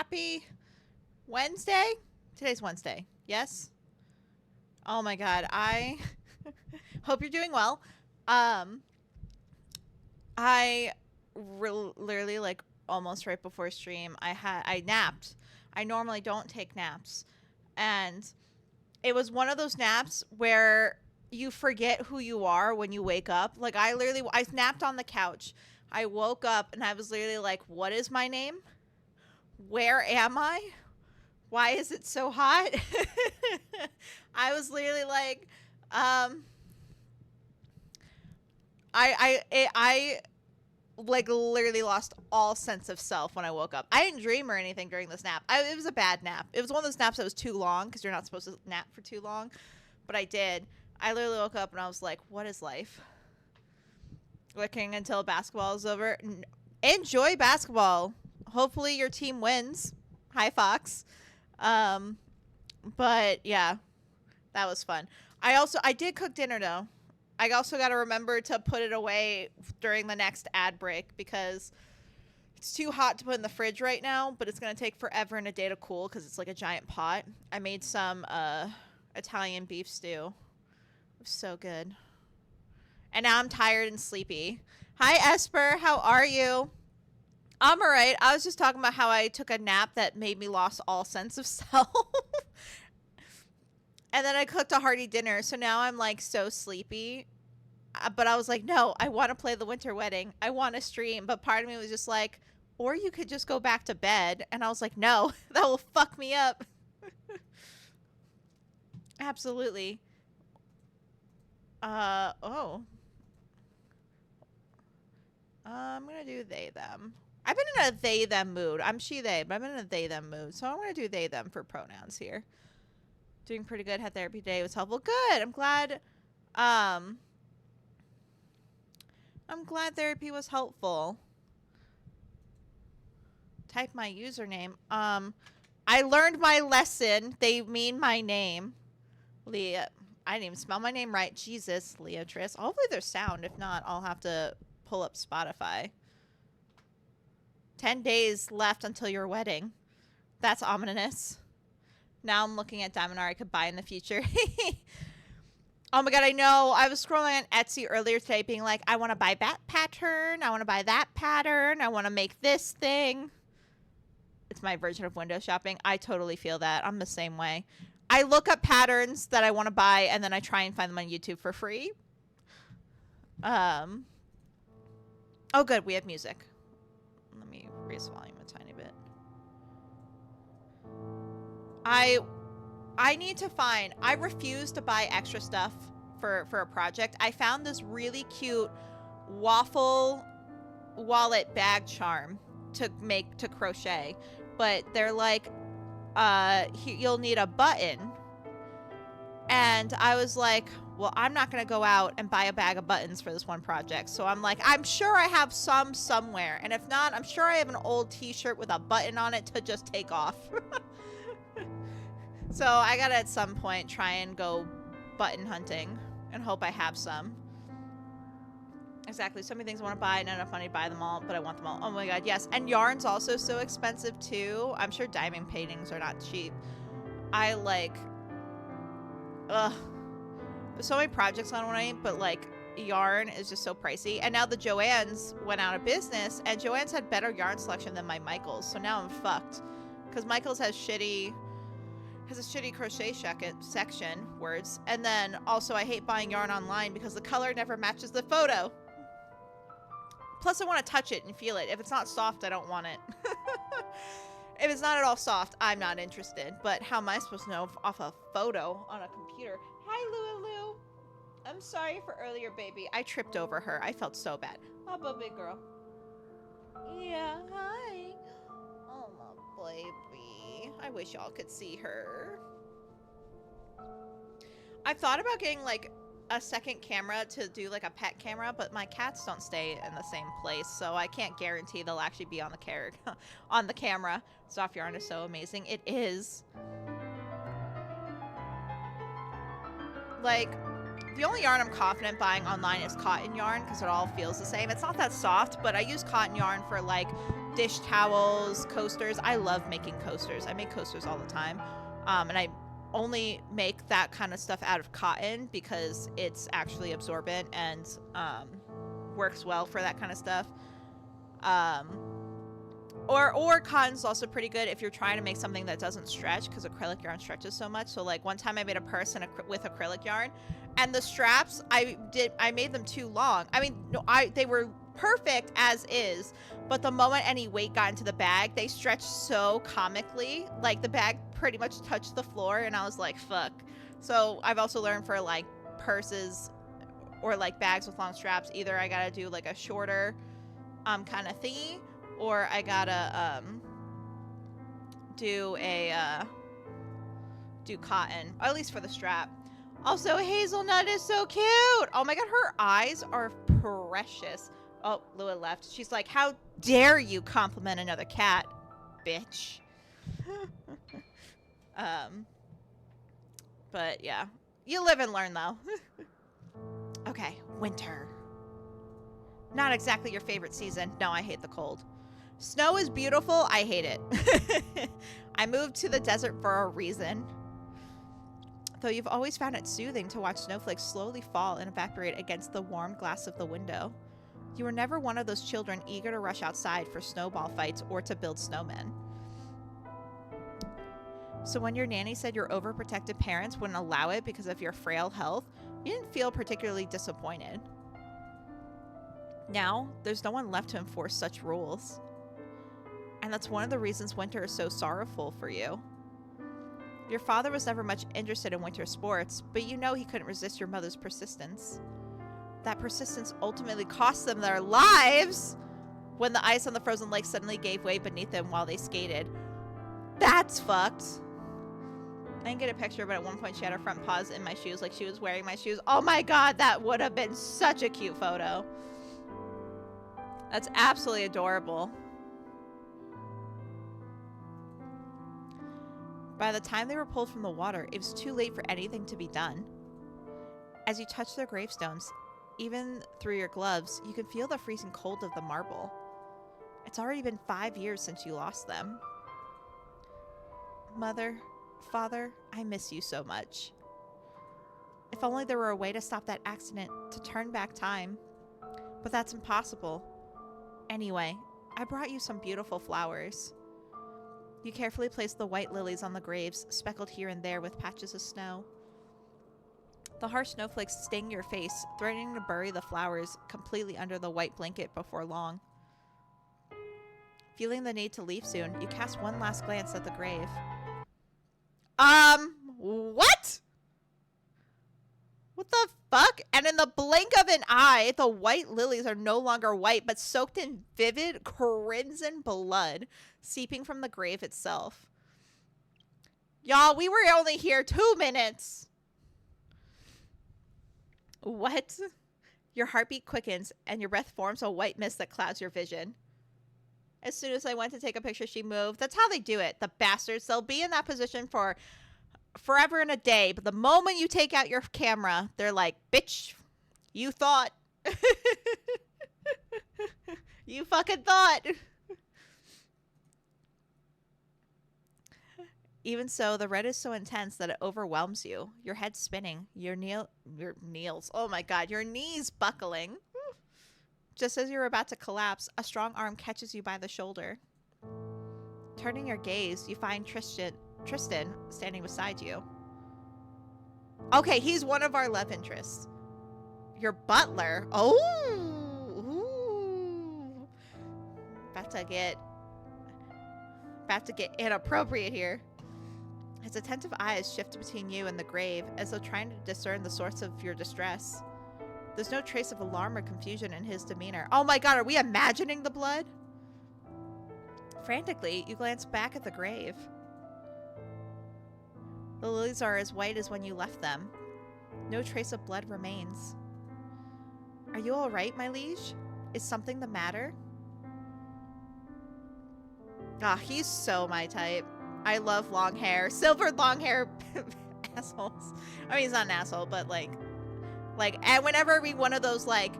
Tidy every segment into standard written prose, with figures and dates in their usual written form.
Happy Wednesday? Today's Wednesday. Yes? Oh my god. I hope you're doing well. Um I literally like almost right before stream I napped. I normally don't take naps. And it was one of those naps where you forget who you are when you wake up. Like I napped on the couch. I woke up and I was literally like, what is my name? Where am I? Why is it so hot? I was literally like, I like literally lost all sense of self when I woke up. I didn't dream or anything during this nap. It was a bad nap. It was one of those naps that was too long because you're not supposed to nap for too long, but I did. I literally woke up and I was like, what is life? Looking until basketball is over. Enjoy basketball. Hopefully your team wins. Hi, Fox. But yeah, that was fun. I did cook dinner though. I also got to remember to put it away during the next ad break because it's too hot to put in the fridge right now, but it's going to take forever and a day to cool because it's like a giant pot. I made some Italian beef stew. It was so good. And now I'm tired and sleepy. Hi, Esper. How are you? I'm all right. I was just talking about how I took a nap that made me lost all sense of self. And then I cooked a hearty dinner, so now I'm like so sleepy. But I was like, no, I want to play the winter wedding. I want to stream. But part of me was just like, or you could just go back to bed. And I was like, no, that will fuck me up. Absolutely. Oh. I'm going to do they, them. I've been in a they, them mood. I'm she, they, but I've been in a they, them mood. So I'm going to do they, them for pronouns here. Doing pretty good. Had therapy today. It was helpful. Good. I'm glad therapy was helpful. Type my username. I learned my lesson. They mean my name. Leah. I didn't even spell my name right. Jesus, Leatrice. Hopefully there's sound. If not, I'll have to pull up Spotify. 10 days left until your wedding. That's ominous. Now I'm looking at Diamond Art I could buy in the future. Oh my god, I know. I was scrolling on Etsy earlier today being like, I want to buy that pattern. I want to buy that pattern. I want to make this thing. It's my version of window shopping. I totally feel that. I'm the same way. I look up patterns that I want to buy and then I try and find them on YouTube for free. Oh good, we have music. Let me raise volume a tiny bit. I need to find, I refuse to buy extra stuff for a project. I found this really cute waffle wallet bag charm to crochet, but they're like, you'll need a button. And I was like, well, I'm not going to go out and buy a bag of buttons for this one project. So I'm like, I'm sure I have some somewhere. And if not, I'm sure I have an old t-shirt with a button on it to just take off. So I gotta at some point try and go button hunting and hope I have some. Exactly. So many things I want to buy, not enough money to buy them all, but I want them all. Oh my god, yes. And yarn's also so expensive too. I'm sure diamond paintings are not cheap. I like, ugh. There's so many projects on one, but like yarn is just so pricey. And now the Joann's went out of business, and Joann's had better yarn selection than my Michaels. So now I'm fucked because Michaels has a shitty crochet section words. And then also I hate buying yarn online because the color never matches the photo. Plus I want to touch it and feel it. If it's not soft, I don't want it. If it's not at all soft, I'm not interested. But how am I supposed to know off a photo on a computer? Hi, Lulu. I'm sorry for earlier, baby. I tripped over her. I felt so bad. Oh, but big girl. Yeah, hi. Oh, my baby. I wish y'all could see her. I've thought about getting like a second camera to do like a pet camera, but my cats don't stay in the same place, so I can't guarantee they'll actually be on the on the camera. Soft yarn is so amazing. It is. Like, The only yarn I'm confident buying online is cotton yarn because it all feels the same. It's not that soft, but I use cotton yarn for like dish towels, coasters. I love making coasters. I make coasters all the time. And I only make that kind of stuff out of cotton because it's actually absorbent and works well for that kind of stuff. Or cotton's also pretty good if you're trying to make something that doesn't stretch because acrylic yarn stretches so much. So like one time I made a purse with acrylic yarn, and the straps I made them too long. I mean, no, they were perfect as is, but the moment any weight got into the bag, they stretched so comically. Like the bag pretty much touched the floor, and I was like, fuck. So I've also learned for like purses or like bags with long straps, either I gotta do like a shorter kind of thingy, or I gotta do cotton, or at least for the strap. Also, Hazelnut is so cute. Oh my god, her eyes are precious. Oh, Lua left. She's like, how dare you compliment another cat, bitch. But yeah, you live and learn though. Okay, winter. Not exactly your favorite season. No, I hate the cold. Snow is beautiful. I hate it. I moved to the desert for a reason. Though you've always found it soothing to watch snowflakes slowly fall and evaporate against the warm glass of the window. You were never one of those children eager to rush outside for snowball fights or to build snowmen. So when your nanny said your overprotective parents wouldn't allow it because of your frail health, you didn't feel particularly disappointed. Now, there's no one left to enforce such rules. And that's one of the reasons winter is so sorrowful for you. Your father was never much interested in winter sports, but you know he couldn't resist your mother's persistence. That persistence ultimately cost them their lives when the ice on the frozen lake suddenly gave way beneath them while they skated. That's fucked. I didn't get a picture, but at one point she had her front paws in my shoes like she was wearing my shoes. Oh my god, that would have been such a cute photo. That's absolutely adorable. By the time they were pulled from the water, it was too late for anything to be done. As you touch their gravestones, even through your gloves, you can feel the freezing cold of the marble. It's already been 5 years since you lost them. Mother, Father, I miss you so much. If only there were a way to stop that accident, to turn back time. But that's impossible. Anyway, I brought you some beautiful flowers. You carefully placed the white lilies on the graves, speckled here and there with patches of snow. The harsh snowflakes sting your face, threatening to bury the flowers completely under the white blanket before long. Feeling the need to leave soon, you cast one last glance at the grave. What? What the fuck? And in the blink of an eye, the white lilies are no longer white, but soaked in vivid crimson blood, seeping from the grave itself. Y'all, we were only here 2 minutes. What? Your heartbeat quickens, and your breath forms a white mist that clouds your vision. As soon as I went to take a picture, she moved. That's how they do it, the bastards. They'll be in that position for forever and a day, but the moment you take out your camera, they're like, bitch, you thought. You fucking thought. Even so, the red is so intense that it overwhelms you. Your head spinning, your knees, oh my god, your knees buckling. Just as you're about to collapse, a strong arm catches you by the shoulder. Turning your gaze, you find Tristan standing beside you. Okay, he's one of our love interests. Your butler. Oh! Ooh. About to get inappropriate here. His attentive eyes shift between you and the grave, as though trying to discern the source of your distress. There's no trace of alarm or confusion in his demeanor. Oh my god, are we imagining the blood? Frantically, you glance back at the grave. The lilies are as white as when you left them. No trace of blood remains. Are you all right, my liege? Is something the matter? Ah, he's so my type. I love long hair. Silvered long hair assholes. I mean, he's not an asshole, but like, Like, and whenever I read one of those, like,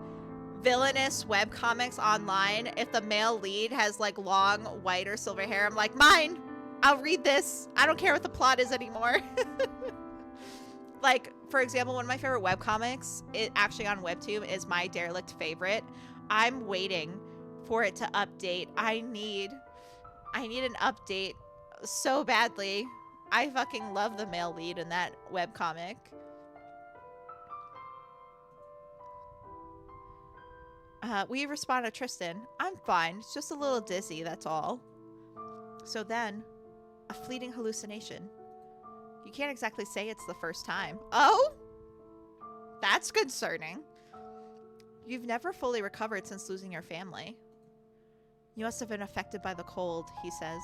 villainous webcomics online, if the male lead has, like, long white or silver hair, I'm like, mine! I'll read this. I don't care what the plot is anymore. Like, for example, one of my favorite webcomics, it actually on Webtoon, is my derelict favorite. I'm waiting for it to update. I need an update so badly. I fucking love the male lead in that webcomic. We respond to Tristan. I'm fine. It's just a little dizzy, that's all. So then, a fleeting hallucination. You can't exactly say it's the first time. Oh? That's concerning. You've never fully recovered since losing your family. You must have been affected by the cold, he says.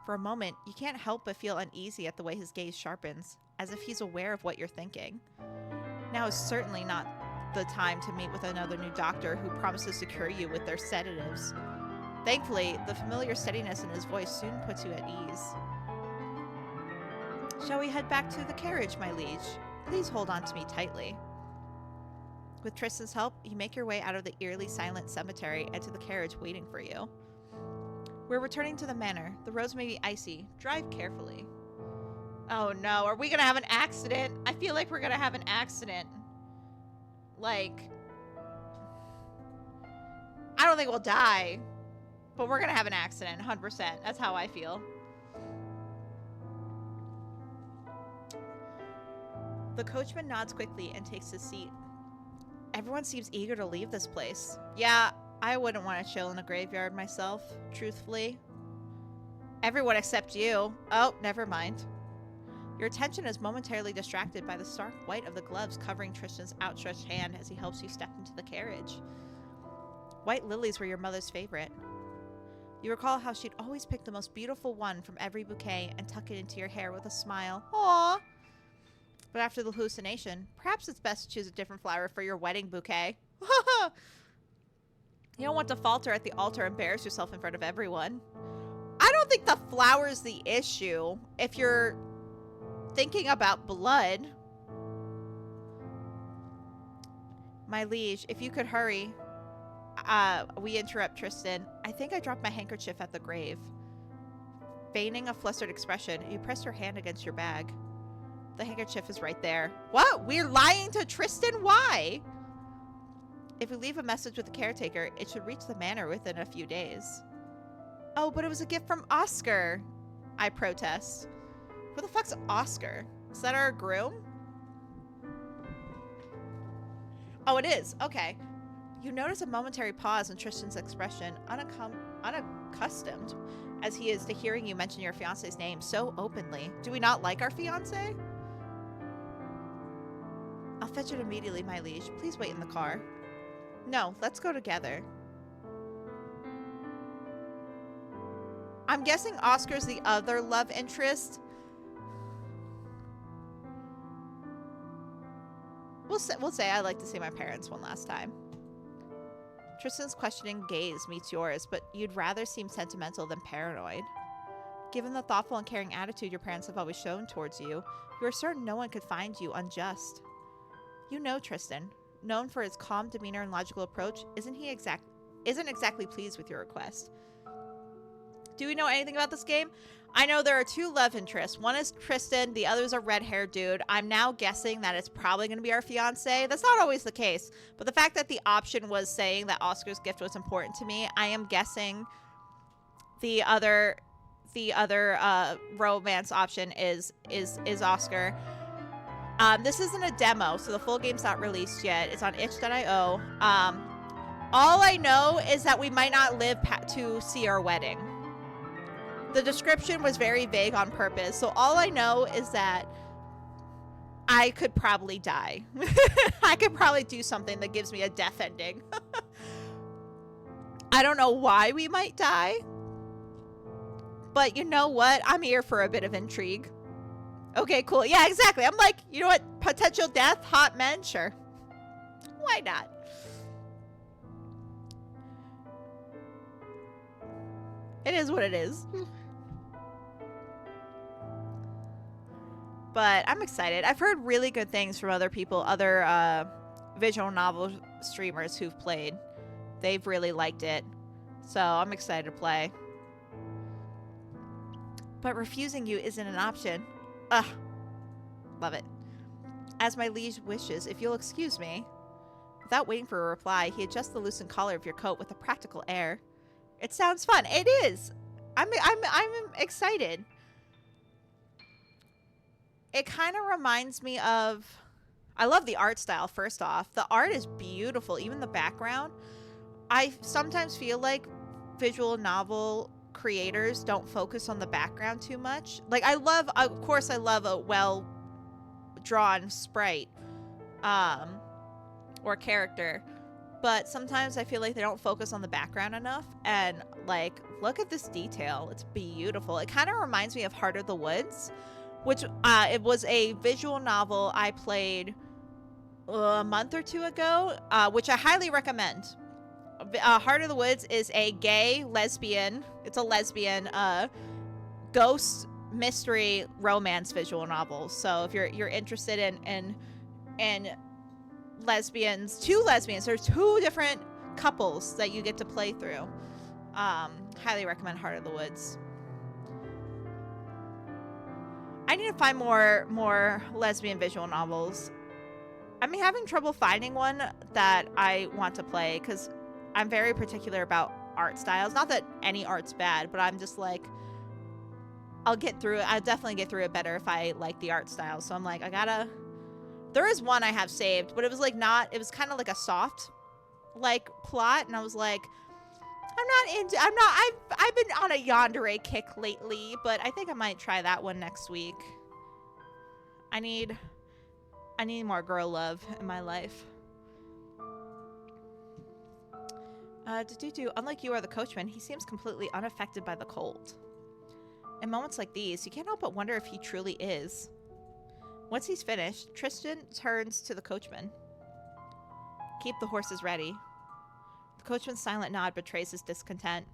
For a moment, you can't help but feel uneasy at the way his gaze sharpens, as if he's aware of what you're thinking. Now is certainly not the time to meet with another new doctor who promises to cure you with their sedatives. Thankfully, the familiar steadiness in his voice soon puts you at ease. Shall we head back to the carriage, my liege? Please hold on to me tightly. With Tristan's help, you make your way out of the eerily silent cemetery and to the carriage waiting for you. We're returning to the manor. The roads may be icy. Drive carefully. Oh no, are we gonna have an accident? I feel like we're gonna have an accident. Like, I don't think we'll die, but we're gonna have an accident, 100%. That's how I feel. The coachman nods quickly and takes his seat. Everyone seems eager to leave this place. Yeah, I wouldn't want to chill in a graveyard myself, truthfully. Everyone except you. Oh, never mind. Your attention is momentarily distracted by the stark white of the gloves covering Tristan's outstretched hand as he helps you step into the carriage. White lilies were your mother's favorite. You recall how she'd always pick the most beautiful one from every bouquet and tuck it into your hair with a smile. Aww. But after the hallucination, perhaps it's best to choose a different flower for your wedding bouquet. You don't want to falter at the altar and embarrass yourself in front of everyone. I don't think the flower's the issue. If you're thinking about blood. My liege, if you could hurry. We interrupt Tristan. I think I dropped my handkerchief at the grave. Feigning a flustered expression, you press your hand against your bag. The handkerchief is right there. What? We're lying to Tristan? Why? If we leave a message with the caretaker, it should reach the manor within a few days. Oh, but it was a gift from Oscar. I protest. Who the fuck's Oscar? Is that our groom? Oh, it is. Okay. You notice a momentary pause in Tristan's expression, unaccustomed as he is to hearing you mention your fiancé's name so openly. Do we not like our fiancé? I'll fetch it immediately, my liege. Please wait in the car. No, let's go together. I'm guessing Oscar's the other love interest. We'll say I'd like to see my parents one last time. Tristan's questioning gaze meets yours, but you'd rather seem sentimental than paranoid. Given the thoughtful and caring attitude your parents have always shown towards you, you are certain no one could find you unjust. You know Tristan, known for his calm demeanor and logical approach, isn't exactly pleased with your request. Do we know anything about this game? I know there are two love interests. One is Tristan, the other is a red-haired dude. I'm now guessing that it's probably going to be our fiancé. That's not always the case. But the fact that the option was saying that Oscar's gift was important to me, I am guessing the other romance option is Oscar. This isn't a demo, so the full game's not released yet. It's on itch.io. All I know is that we might not live to see our wedding. The description was very vague on purpose, so all I know is that I could probably die. I could probably do something that gives me a death ending. I don't know why we might die, but you know what? I'm here for a bit of intrigue. Okay, cool. Yeah, exactly. I'm like, you know what? Potential death, hot men, sure. Why not? It is what it is. But I'm excited. I've heard really good things from other people, other visual novel streamers who've played. They've really liked it. So I'm excited to play. But refusing you isn't an option. Ugh. Love it. As my liege wishes, if you'll excuse me. Without waiting for a reply, he adjusts the loosened collar of your coat with a practical air. It sounds fun. It is. I'm excited. It kind of reminds me of... I love the art style, first off. The art is beautiful, even the background. I sometimes feel like visual novel creators don't focus on the background too much. Like, I love, of course, I love a well-drawn sprite or character. But sometimes I feel like they don't focus on the background enough. And, like, look at this detail. It's beautiful. It kind of reminds me of Heart of the Woods, which it was a visual novel I played a month or two ago, which I highly recommend. Heart of the Woods is a gay lesbian. It's a lesbian ghost mystery romance visual novel. So if you're interested in lesbians, two lesbians, there's two different couples that you get to play through. Highly recommend Heart of the Woods. I need to find more lesbian visual novels. I'm having trouble finding one that I want to play because I'm very particular about art styles. Not that any art's bad, but I'm just like, I'll get through it. I'll definitely get through it better if I like the art style. So I'm like, there is one I have saved, but it was like it was kind of like a soft like plot. And I was like, I've been on a yandere kick lately, but I think I might try that one next week. I need more girl love in my life. Unlike you or the coachman, he seems completely unaffected by the cold. In moments like these, you can't help but wonder if he truly is. Once he's finished, Tristan turns to the coachman. Keep the horses ready. The coachman's silent nod betrays his discontent.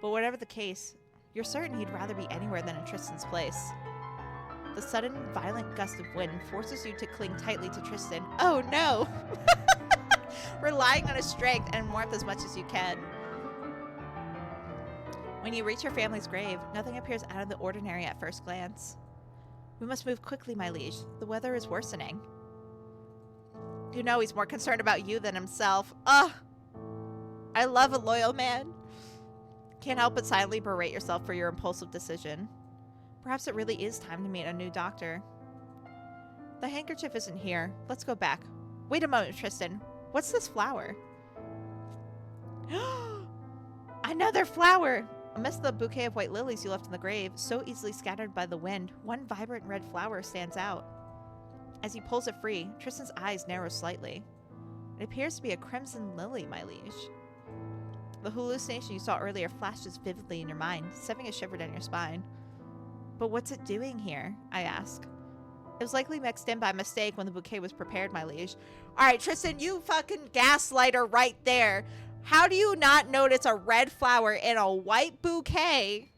But whatever the case, you're certain he'd rather be anywhere than in Tristan's place. The sudden, violent gust of wind forces you to cling tightly to Tristan. Oh no! Relying on his strength and warmth as much as you can. When you reach your family's grave, nothing appears out of the ordinary at first glance. We must move quickly, my liege. The weather is worsening. You know he's more concerned about you than himself. Ugh! I love a loyal man. Can't help but silently berate yourself for your impulsive decision. Perhaps it really is time to meet a new doctor. The handkerchief isn't here. Let's go back. Wait a moment, Tristan. What's this flower? Another flower! Amidst the bouquet of white lilies you left in the grave, so easily scattered by the wind, one vibrant red flower stands out. As he pulls it free, Tristan's eyes narrow slightly. It appears to be a crimson lily, my liege. The hallucination you saw earlier flashes vividly in your mind, sending a shiver down your spine. But what's it doing here? I ask. It was likely mixed in by mistake when the bouquet was prepared, my liege. Alright, Tristan, you fucking gaslighter right there. How do you not notice a red flower in a white bouquet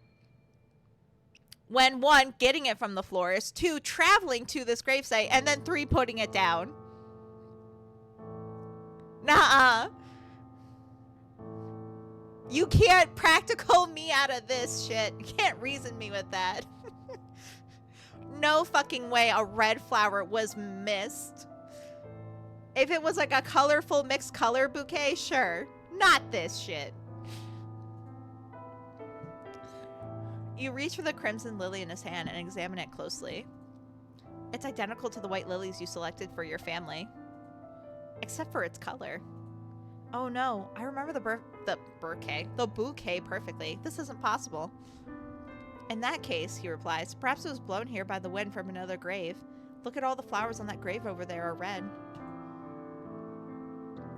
when, 1, getting it from the florist, 2, traveling to this gravesite, and then 3, putting it down? Nuh-uh. You can't practical me out of this shit. You can't reason me with that. No fucking way a red flower was missed. If it was like a colorful mixed color bouquet, sure. Not this shit. You reach for the crimson lily in his hand and examine it closely. It's identical to the white lilies you selected for your family. Except for its color. Oh no, I remember the bouquet perfectly. This isn't possible. In that case, he replies, perhaps it was blown here by the wind from another grave. Look at all the flowers on that grave over there are red.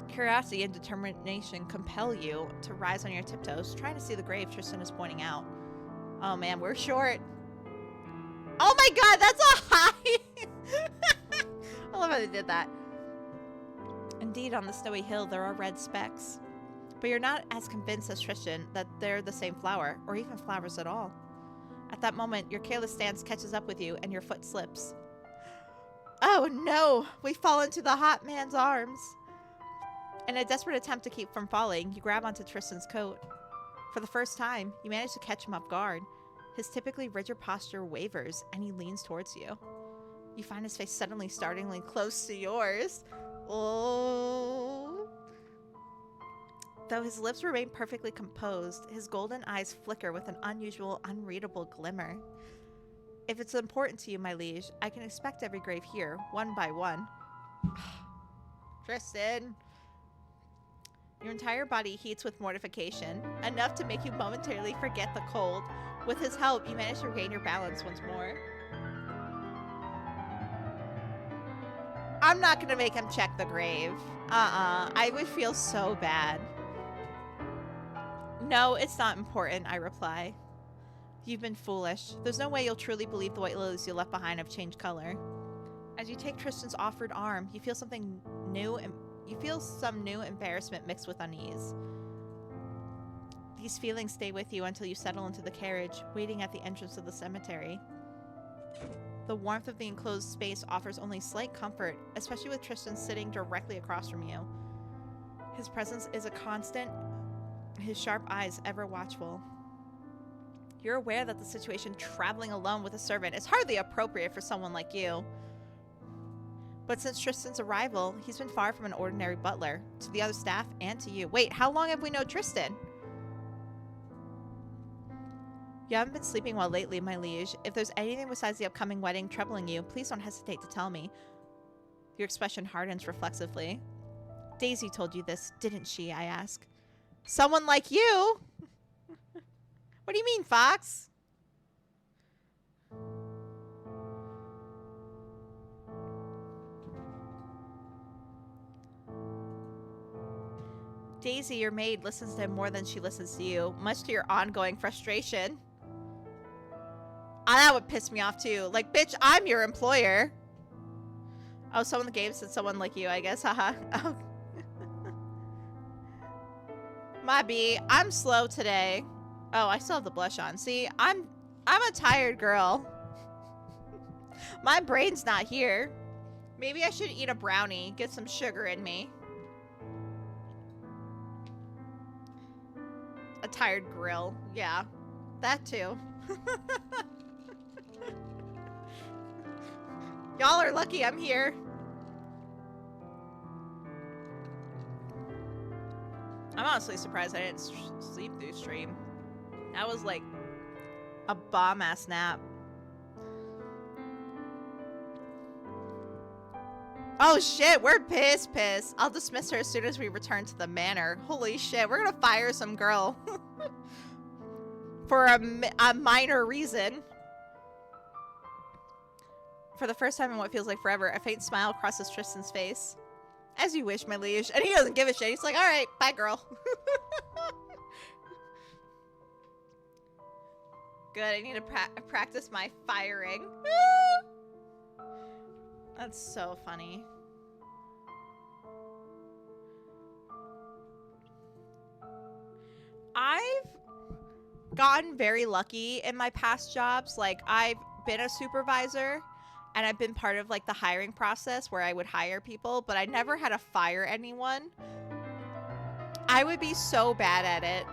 Curiosity and determination compel you to rise on your tiptoes, trying to see the grave Tristan is pointing out. Oh man, we're short. Oh my god, that's a high! I love how they did that. Indeed, on the snowy hill there are red specks. But you're not as convinced as Tristan that they're the same flower, or even flowers at all. At that moment, your careless stance catches up with you and your foot slips. Oh no! We fall into the hot man's arms! In a desperate attempt to keep from falling, you grab onto Tristan's coat. For the first time, you manage to catch him off guard. His typically rigid posture wavers, and he leans towards you. You find his face suddenly startlingly close to yours. Oh. Though his lips remain perfectly composed, his golden eyes flicker with an unusual, unreadable glimmer. If it's important to you, my liege, I can inspect every grave here, one by one. Tristan. Your entire body heats with mortification, enough to make you momentarily forget the cold. With his help, you manage to regain your balance once more. I'm not gonna make him check the grave. I would feel so bad. No, it's not important, I reply. You've been foolish. There's no way you'll truly believe the white lilies you left behind have changed color. As you take Tristan's offered arm, you feel something new and you feel some new embarrassment mixed with unease. These feelings stay with you until you settle into the carriage, waiting at the entrance of the cemetery. The warmth of the enclosed space offers only slight comfort, especially with Tristan sitting directly across from you. His presence is a constant, his sharp eyes ever watchful. You're aware that the situation traveling alone with a servant is hardly appropriate for someone like you. But since Tristan's arrival, he's been far from an ordinary butler, to the other staff and to you. Wait, how long have we known Tristan? You haven't been sleeping well lately, my liege. If there's anything besides the upcoming wedding troubling you, please don't hesitate to tell me. Your expression hardens reflexively. Daisy told you this, didn't she, I ask. Someone like you? What do you mean, Fox? Daisy, your maid, listens to him more than she listens to you, much to your ongoing frustration. That would piss me off too. Like, bitch, I'm your employer. Oh, someone in the game said someone like you, I guess. Haha. Oh. My B, I'm slow today. Oh, I still have the blush on. See, I'm a tired girl. My brain's not here. Maybe I should eat a brownie, get some sugar in me. A tired grill. Yeah, that too. Y'all are lucky I'm here. I'm honestly surprised I didn't sleep through stream. That was like a bomb-ass nap. Oh shit, we're pissed. I'll dismiss her as soon as we return to the manor. Holy shit, we're gonna fire some girl. For a minor reason. For the first time in what feels like forever, a faint smile crosses Tristan's face. As you wish, my liege. And he doesn't give a shit. He's like, alright, bye girl. Good, I need to practice my firing. That's so funny. I've gotten very lucky in my past jobs. Like, I've been a supervisor and I've been part of like the hiring process where I would hire people, but I never had to fire anyone. I would be so bad at it.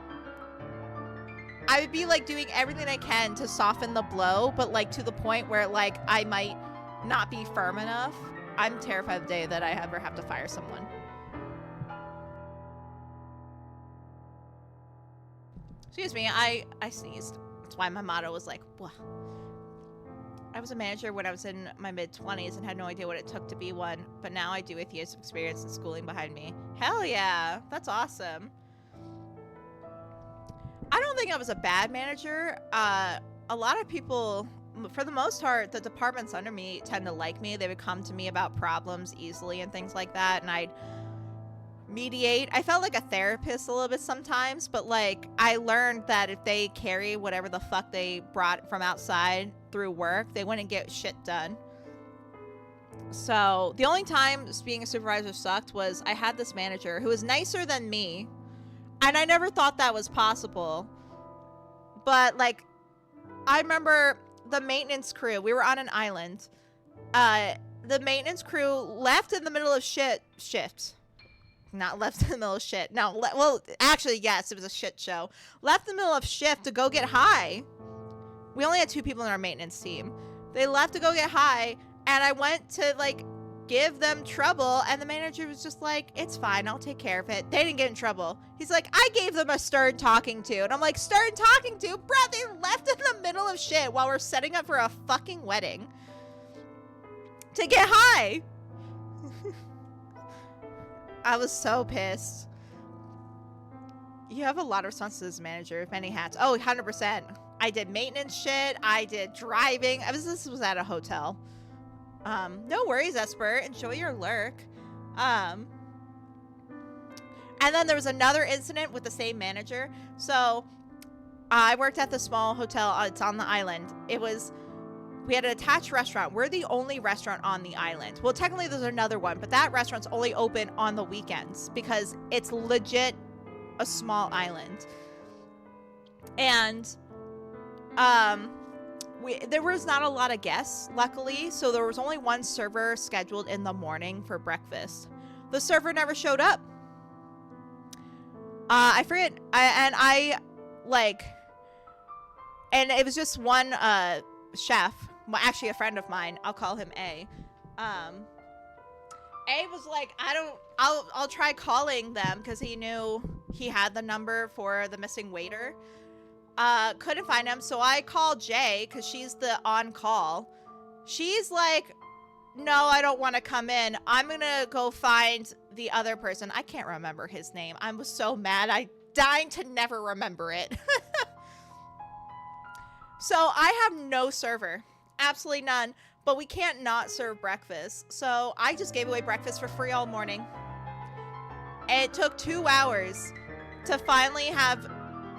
I would be like doing everything I can to soften the blow, but like to the point where like I might not be firm enough. I'm terrified of the day that I ever have to fire someone. Excuse me, I sneezed. That's why my motto was like, wah. I was a manager when I was in my mid-20s and had no idea what it took to be one, but now I do with years of experience and schooling behind me. Hell yeah, that's awesome. I don't think I was a bad manager. A lot of people, for the most part, the departments under me tend to like me. They would come to me about problems easily and things like that, and I'd mediate. I felt like a therapist a little bit sometimes, but like I learned that if they carry whatever the fuck they brought from outside through work, they wouldn't get shit done. So the only time being a supervisor sucked was I had this manager who was nicer than me, and I never thought that was possible. But like I remember the maintenance crew. We were on an island. The maintenance crew left in the middle of shift. Not left in the middle of shit. No, well, actually, yes, it was a shit show. Left in the middle of shift to go get high. We only had 2 people in our maintenance team. They left to go get high, and I went to, like, give them trouble, and the manager was just like, it's fine, I'll take care of it. They didn't get in trouble. He's like, I gave them a stern talking to. And I'm like, stern talking to? Bruh, they left in the middle of shit while we're setting up for a fucking wedding to get high. I was so pissed. You have a lot of responsibilities as manager, many hats. Oh, 100%. I did maintenance shit. I did driving. This was at a hotel. No worries, Esper. Enjoy your lurk. And then there was another incident with the same manager. So I worked at the small hotel. It's on the island. We had an attached restaurant. We're the only restaurant on the island. Well, technically there's another one, but that restaurant's only open on the weekends because it's legit a small island. And there was not a lot of guests, luckily, so there was only one server scheduled in the morning for breakfast. The server never showed up. I forget, and it was just one chef. Well, actually a friend of mine, I'll call him A. A was like, I'll try calling them because he knew he had the number for the missing waiter. Couldn't find him, so I called Jay because she's the on-call. She's like, no, I don't want to come in. I'm gonna go find the other person. I can't remember his name. I was so mad. I dying to never remember it. So I have no server. Absolutely none. But we can't not serve breakfast. So I just gave away breakfast for free all morning. And it took 2 hours to finally have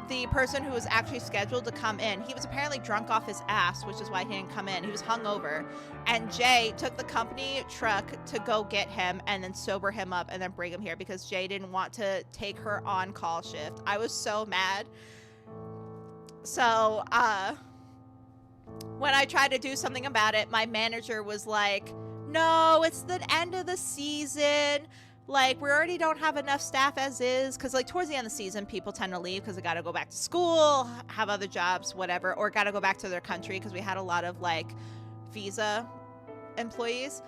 the person who was actually scheduled to come in. He was apparently drunk off his ass, which is why he didn't come in. He was hungover. And Jay took the company truck to go get him and then sober him up and then bring him here because Jay didn't want to take her on-call shift. I was so mad. So, when I tried to do something about it, my manager was like, no, it's the end of the season. Like, we already don't have enough staff as is. Because, like, towards the end of the season, people tend to leave because they got to go back to school, have other jobs, whatever, or got to go back to their country because we had a lot of, like, visa employees.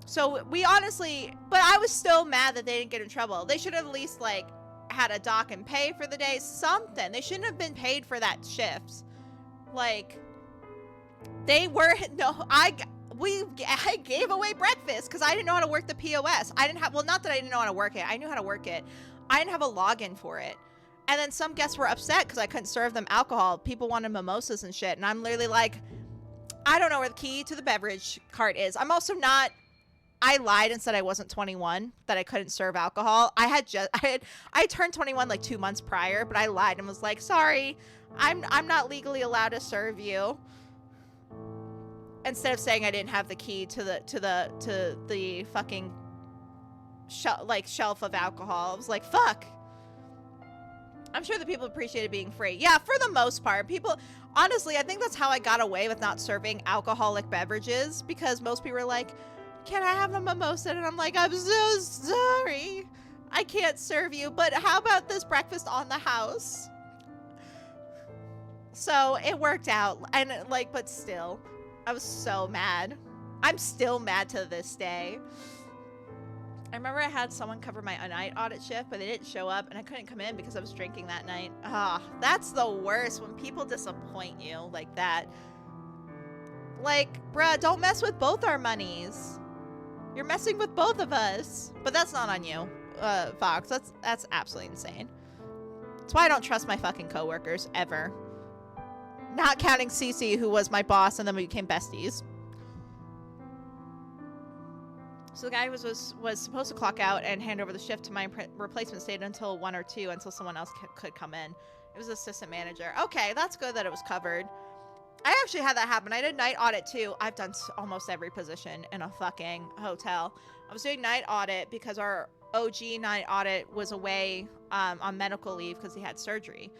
So we honestly, but I was still mad that they didn't get in trouble. They should have at least, like, had a dock and pay for the day, something. They shouldn't have been paid for that shift. Like, they were, no, I gave away breakfast because I didn't know how to work the POS. I didn't have, well, not that I didn't know how to work it. I knew how to work it. I didn't have a login for it. And then some guests were upset because I couldn't serve them alcohol. People wanted mimosas and shit. And I'm literally like, I don't know where the key to the beverage cart is. I'm also not, I lied and said I wasn't 21, that I couldn't serve alcohol. I turned 21 like 2 months prior, but I lied and was like, sorry, I'm not legally allowed to serve you. Instead of saying I didn't have the key to the fucking shelf of alcohol. I was like, fuck. I'm sure the people appreciated being free. Yeah, for the most part. People, honestly, I think that's how I got away with not serving alcoholic beverages, because most people were like, can I have a mimosa? And I'm like, I'm so sorry. I can't serve you, but how about this breakfast on the house? So it worked out. And like, but still, I was so mad. I'm still mad to this day. I remember I had someone cover my night audit shift, but they didn't show up, and I couldn't come in because I was drinking that night. Ah, that's the worst, when people disappoint you like that. Like, bruh, don't mess with both our monies. You're messing with both of us. But that's not on you, Fox. That's absolutely insane. That's why I don't trust my fucking coworkers, ever. Not counting Cece, who was my boss, and then we became besties. So the guy was supposed to clock out and hand over the shift to my replacement, stayed until 1 or 2 until someone else could come in. It was assistant manager. Okay, that's good that it was covered. I actually had that happen. I did night audit too. I've done almost every position in a fucking hotel. I was doing night audit because our OG night audit was away on medical leave because he had surgery.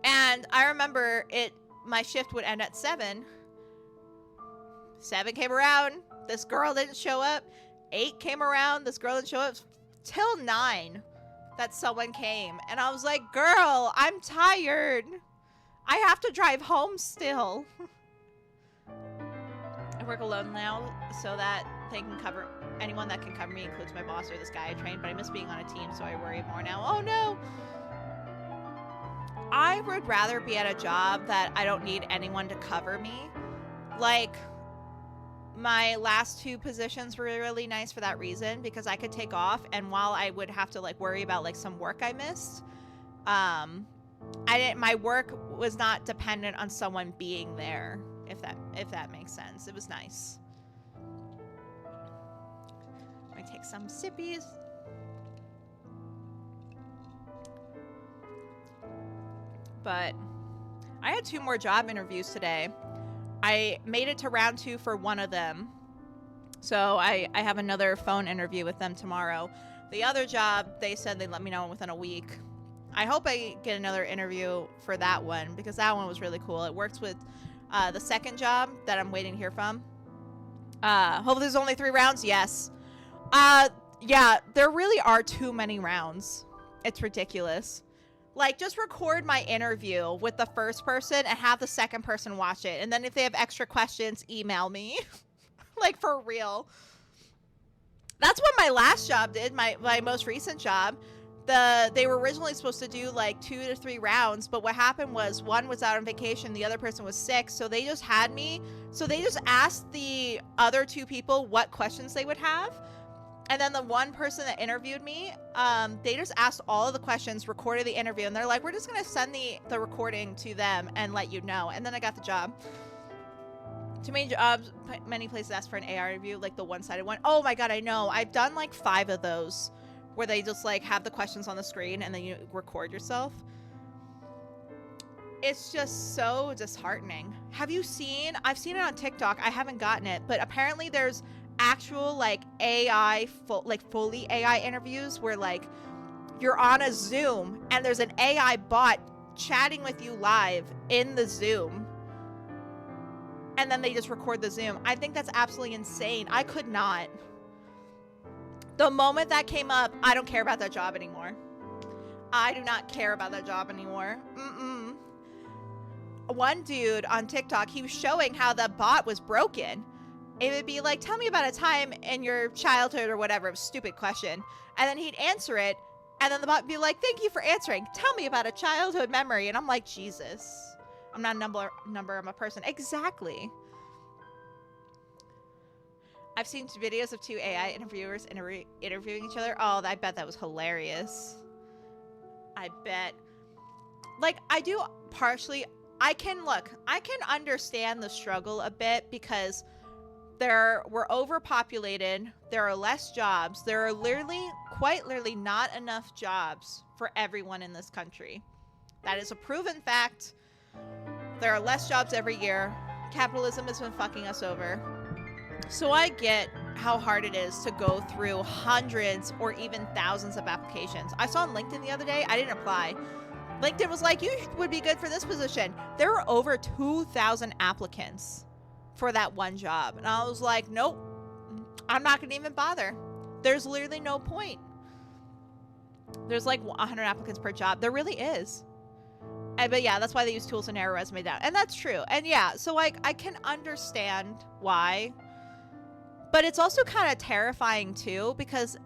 And And I remember my shift would end at 7. 7 came around. This girl didn't show up. 8 came around. This girl didn't show up. Till 9 that someone came. And I was like, girl, I'm tired. I have to drive home still. I work alone now so that they can cover anyone that can cover me, includes my boss or this guy I trained, but I miss being on a team, so I worry more now. Oh no. I would rather be at a job that I don't need anyone to cover me. Like, my last 2 positions were really nice for that reason, because I could take off, and while I would have to like worry about like some work I missed, my work was not dependent on someone being there, if that makes sense. It was nice. I take some sippies. But I had 2 more job interviews today. I made it to round 2 for one of them. So I have another phone interview with them tomorrow. The other job, they said they'd let me know within a week. I hope I get another interview for that one, because that one was really cool. It works with the second job that I'm waiting to hear from. Hopefully there's only 3 rounds. Yes. Yeah, there really are too many rounds. It's ridiculous. Like, just record my interview with the first person and have the second person watch it. And then if they have extra questions, email me. Like, for real. That's what my last job did, my most recent job. They were originally supposed to do, like, 2 to 3 rounds. But what happened was one was out on vacation, the other person was sick. So they just had me. So they just asked the other 2 people what questions they would have. And then the one person that interviewed me, they just asked all of the questions, recorded the interview, and they're like, we're just going to send the recording to them and let you know. And then I got the job. Too many jobs, many places ask for an AR interview, like the one-sided one. Oh my God, I know. I've done like 5 of those where they just like have the questions on the screen and then you record yourself. It's just so disheartening. I've seen it on TikTok. I haven't gotten it, but apparently there's actual like AI, fully AI interviews where like you're on a Zoom and there's an AI bot chatting with you live in the Zoom, and then they just record the Zoom. I think that's absolutely insane. I could not. The moment that came up, I don't care about that job anymore. I do not care about that job anymore. One dude on TikTok, he was showing how the bot was broken. It would be like, tell me about a time in your childhood or whatever. It was a stupid question. And then he'd answer it. And then the bot would be like, thank you for answering. Tell me about a childhood memory. And I'm like, Jesus. I'm not a number. I'm a person. Exactly. I've seen videos of 2 AI interviewers interviewing each other. Oh, I bet that was hilarious. I bet. Like, I do partially. I can understand the struggle a bit, because we're overpopulated. There are less jobs. There are quite literally not enough jobs for everyone in this country. That is a proven fact. There are less jobs every year. Capitalism has been fucking us over. So I get how hard it is to go through hundreds or even thousands of applications. I saw on LinkedIn the other day, I didn't apply. LinkedIn was like, you would be good for this position. There were over 2,000 applicants for that one job. And I was like, nope, I'm not going to even bother. There's literally no point. There's like 100 applicants per job. There really is. But yeah, that's why they use tools to narrow resume down. And that's true. And yeah, so like I can understand why. But it's also kind of terrifying too, because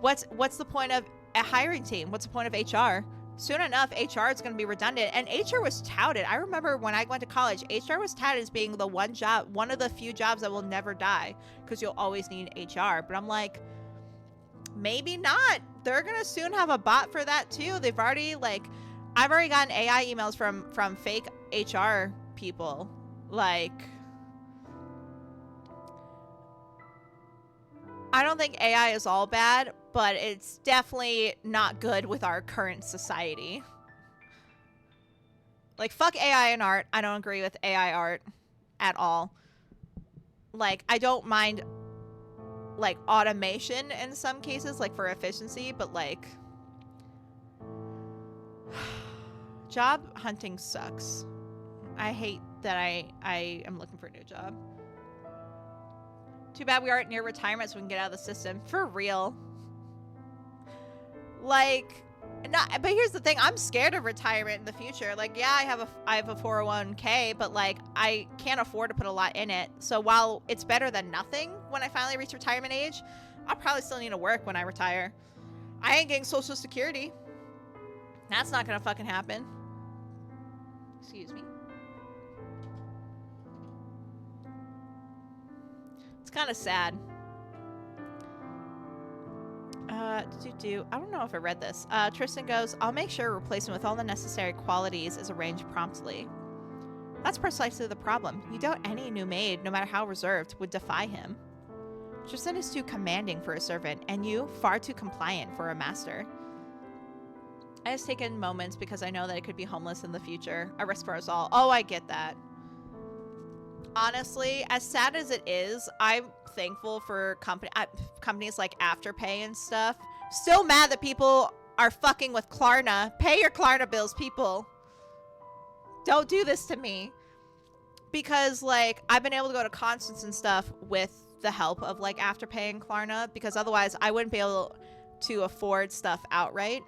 what's the point of a hiring team? What's the point of HR? Soon enough, HR is going to be redundant. And HR was touted. I remember when I went to college, HR was touted as being the one of the few jobs that will never die, because you'll always need HR. But I'm like, maybe not. They're going to soon have a bot for that too. I've already gotten AI emails from fake HR people. Like, I don't think AI is all bad, but it's definitely not good with our current society. Like, fuck AI in art. I don't agree with AI art at all. Like, I don't mind, like, automation in some cases, like, for efficiency, but, like, Job hunting sucks. I hate that I am looking for a new job. Too bad we aren't near retirement so we can get out of the system. For real. Like, not, but here's the thing. I'm scared of retirement in the future. Like, yeah, I have a 401k, but like, I can't afford to put a lot in it. So while it's better than nothing when I finally reach retirement age, I'll probably still need to work when I retire. I ain't getting Social Security. That's not gonna fucking happen. Excuse me. It's kind of sad. I don't know if I read this. Tristan goes, I'll make sure a replacement with all the necessary qualities is arranged promptly. That's precisely the problem. You doubt any new maid, no matter how reserved, would defy him. Tristan is too commanding for a servant, and you, far too compliant for a master. I have taken moments because I know that I could be homeless in the future. A risk for us all. Oh, I get that. Honestly, as sad as it is, I'm thankful for companies like Afterpay and stuff. Still mad that people are fucking with Klarna. Pay your Klarna bills, people. Don't do this to me. Because, like, I've been able to go to concerts and stuff with the help of, like, Afterpay and Klarna. Because otherwise, I wouldn't be able to afford stuff outright.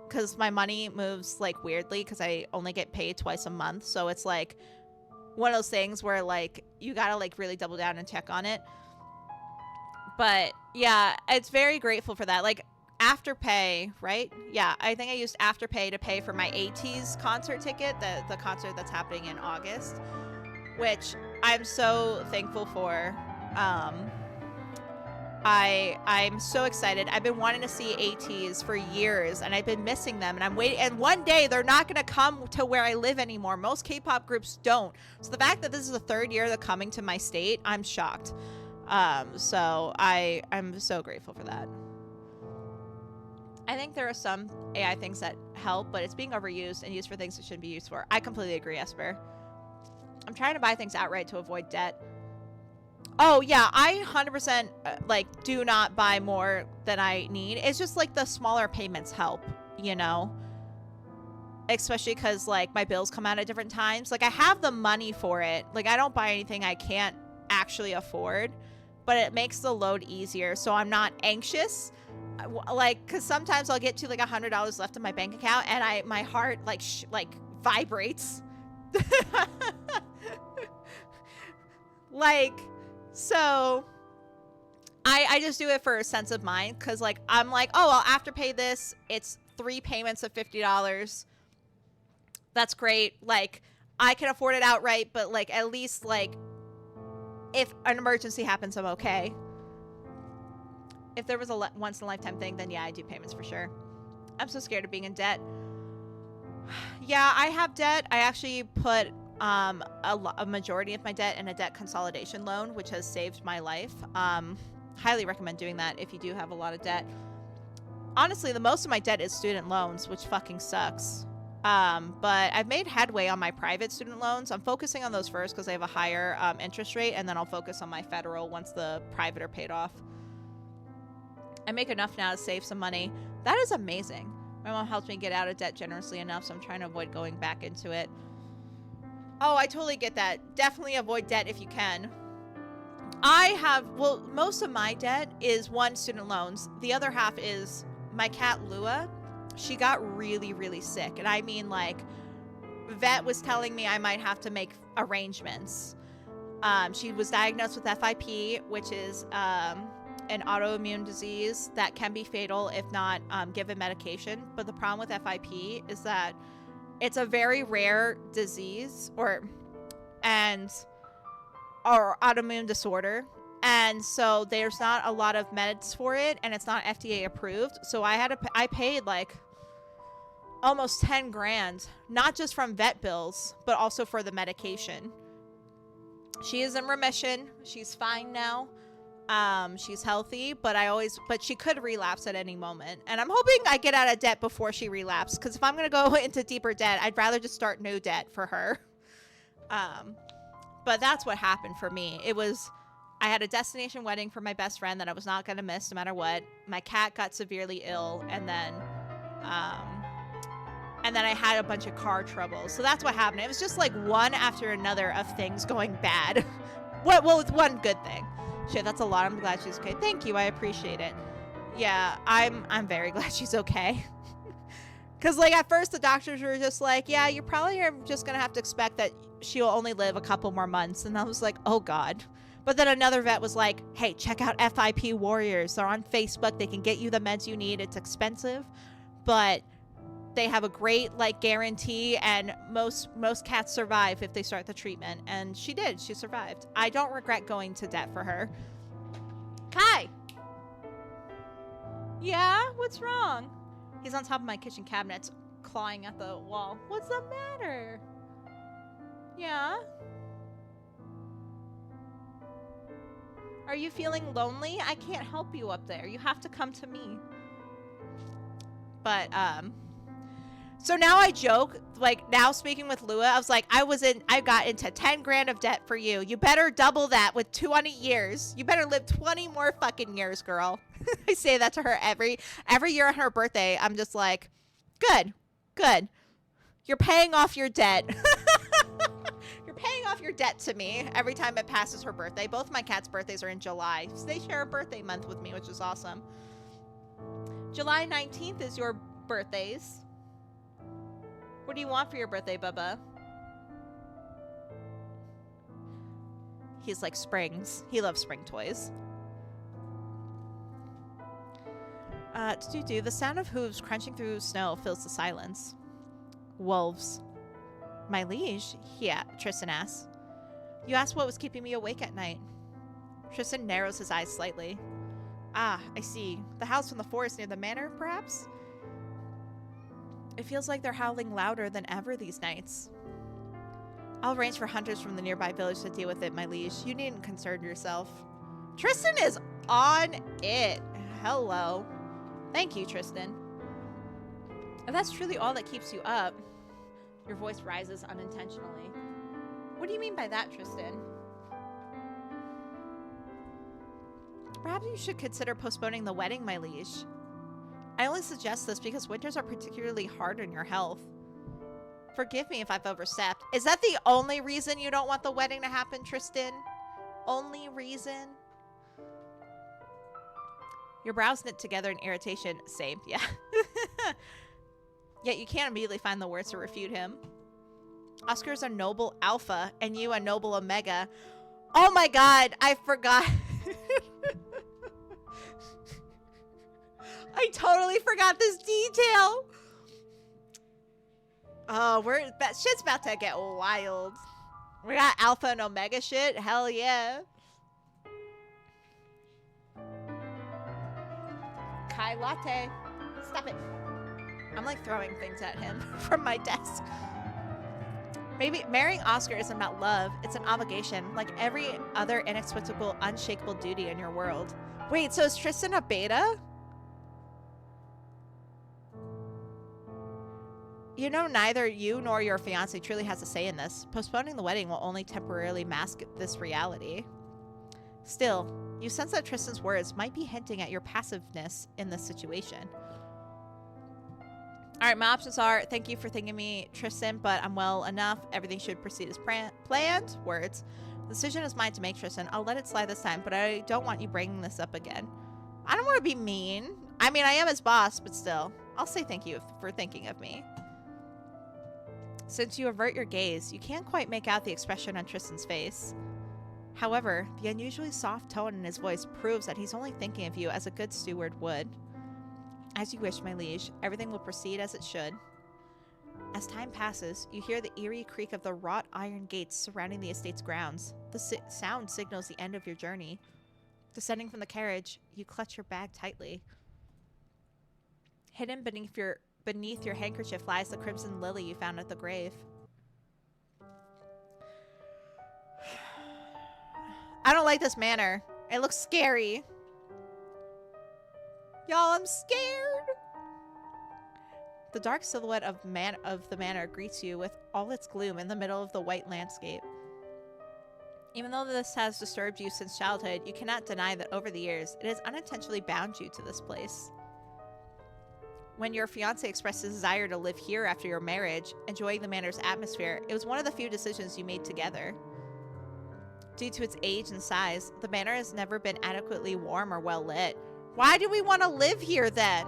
Because my money moves, like, weirdly. Because I only get paid twice a month. So it's, like, one of those things where, like, you gotta, like, really double down and check on it. But, yeah, it's very grateful for that. Like, Afterpay, right? Yeah, I think I used Afterpay to pay for my ATEEZ concert ticket, the concert that's happening in August, which I'm so thankful for. I'm so excited. I've been wanting to see ATEEZ for years, and I've been missing them, and I'm waiting. And one day they're not going to come to where I live anymore. Most K-pop groups don't. So the fact that this is the third year they're coming to my state, I'm shocked. So I'm so grateful for that. I think there are some AI things that help, but it's being overused and used for things it shouldn't be used for. I completely agree, Esper. I'm trying to buy things outright to avoid debt. Oh, yeah, I 100% like do not buy more than I need. It's just like the smaller payments help, you know? Especially because, like, my bills come out at different times. Like, I have the money for it. Like, I don't buy anything I can't actually afford, but it makes the load easier, so I'm not anxious. Like, because sometimes I'll get to, like, $100 left in my bank account, and my heart, like, vibrates. Like, so I just do it for a sense of mind, because, like, I'm like, oh, I'll Afterpay this. It's 3 payments of $50. That's great. Like, I can afford it outright, but, like, at least, like, if an emergency happens, I'm okay. If there was a once-in-a-lifetime thing, then yeah, I do payments for sure. I'm so scared of being in debt. Yeah, I have debt. I actually put a majority of my debt in a debt consolidation loan, which has saved my life. Highly recommend doing that if you do have a lot of debt. Honestly, the most of my debt is student loans, which fucking sucks. But I've made headway on my private student loans. I'm focusing on those first because they have a higher interest rate, and then I'll focus on my federal once the private are paid off. I make enough now to save some money. That is amazing. My mom helped me get out of debt generously enough, so I'm trying to avoid going back into it. Oh, I totally get that. Definitely avoid debt if you can. Well, most of my debt is one, student loans. The other half is my cat, Lua. She got really, really sick. And I mean, like, vet was telling me I might have to make arrangements. She was diagnosed with FIP, which is an autoimmune disease that can be fatal if not given medication. But the problem with FIP is that it's a very rare disease or autoimmune disorder. And so there's not a lot of meds for it, and it's not FDA approved. So I paid like almost 10 grand, not just from vet bills, but also for the medication. She is in remission. She's fine now. She's healthy, but she could relapse at any moment. And I'm hoping I get out of debt before she relapses, because if I'm going to go into deeper debt, I'd rather just start new debt for her. But that's what happened for me. I had a destination wedding for my best friend that I was not going to miss no matter what. My cat got severely ill, and then And then I had a bunch of car trouble. So that's what happened. It was just like one after another of things going bad. Well, with one good thing. Shit, that's a lot. I'm glad she's okay. Thank you. I appreciate it. Yeah, I'm very glad she's okay. Because, like, at first the doctors were just like, yeah, you probably are just going to have to expect that she'll only live a couple more months. And I was like, oh, God. But then another vet was like, hey, check out FIP Warriors. They're on Facebook. They can get you the meds you need. It's expensive, but they have a great, like, guarantee. And most cats survive if they start the treatment. And she did. She survived. I don't regret going to debt for her. Hi. Yeah? What's wrong? He's on top of my kitchen cabinets, clawing at the wall. What's the matter? Yeah? Are you feeling lonely? I can't help you up there. You have to come to me. But, so now I joke, like, now speaking with Lua, I was like, I got into 10 grand of debt for you. You better double that with 20 years. You better live 20 more fucking years, girl. I say that to her every year on her birthday. I'm just like, good. You're paying off your debt. You're paying off your debt to me every time it passes her birthday. Both my cats' birthdays are in July. So they share a birthday month with me, which is awesome. July 19th is your birthdays. What do you want for your birthday, Bubba? He's like springs. He loves spring toys. The sound of hooves crunching through snow fills the silence. Wolves. My liege? Yeah, Tristan asks. You asked what was keeping me awake at night. Tristan narrows his eyes slightly. Ah, I see. The house from the forest near the manor, perhaps? It feels like they're howling louder than ever these nights. I'll arrange for hunters from the nearby village to deal with it, my liege. You needn't concern yourself. Tristan is on it. Hello. Thank you, Tristan. If that's truly all that keeps you up... Your voice rises unintentionally. What do you mean by that, Tristan? Perhaps you should consider postponing the wedding, my liege. I only suggest this because winters are particularly hard on your health. Forgive me if I've overstepped. Is that the only reason you don't want the wedding to happen, Tristan? Only reason? Your brows knit together in irritation. Same, yeah. Yet you can't immediately find the words to refute him. Oscar's a noble alpha, and you a noble omega. Oh my god, I forgot. I totally forgot this detail. Oh, shit's about to get wild. We got alpha and omega shit. Hell yeah. Kai latte. Stop it. I'm like throwing things at him from my desk. Maybe marrying Oscar isn't about love. It's an obligation, like every other inexplicable, unshakable duty in your world. Wait, so is Tristan a beta? You know, neither you nor your fiance truly has a say in this. Postponing the wedding will only temporarily mask this reality. Still, you sense that Tristan's words might be hinting at your passiveness in this situation. Alright, my options are, thank you for thinking me, Tristan, but I'm well enough. Everything should proceed as planned. Words. The decision is mine to make, Tristan. I'll let it slide this time, but I don't want you bringing this up again. I don't want to be mean. I mean, I am his boss, but still. I'll say thank you for thinking of me. Since you avert your gaze, you can't quite make out the expression on Tristan's face. However, the unusually soft tone in his voice proves that he's only thinking of you as a good steward would. As you wish, my liege. Everything will proceed as it should. As time passes, you hear the eerie creak of the wrought iron gates surrounding the estate's grounds. The sound signals the end of your journey. Descending from the carriage, you clutch your bag tightly. Hidden beneath your handkerchief lies the crimson lily you found at the grave. I don't like this manor. It looks scary. Y'all, I'm scared. The dark silhouette of the manor greets you with all its gloom in the middle of the white landscape. Even though this has disturbed you since childhood, you cannot deny that over the years, it has unintentionally bound you to this place. when your fiancé expressed his desire to live here after your marriage, enjoying the manor's atmosphere, it was one of the few decisions you made together. Due to its age and size, the manor has never been adequately warm or well lit. Why do we want to live here then?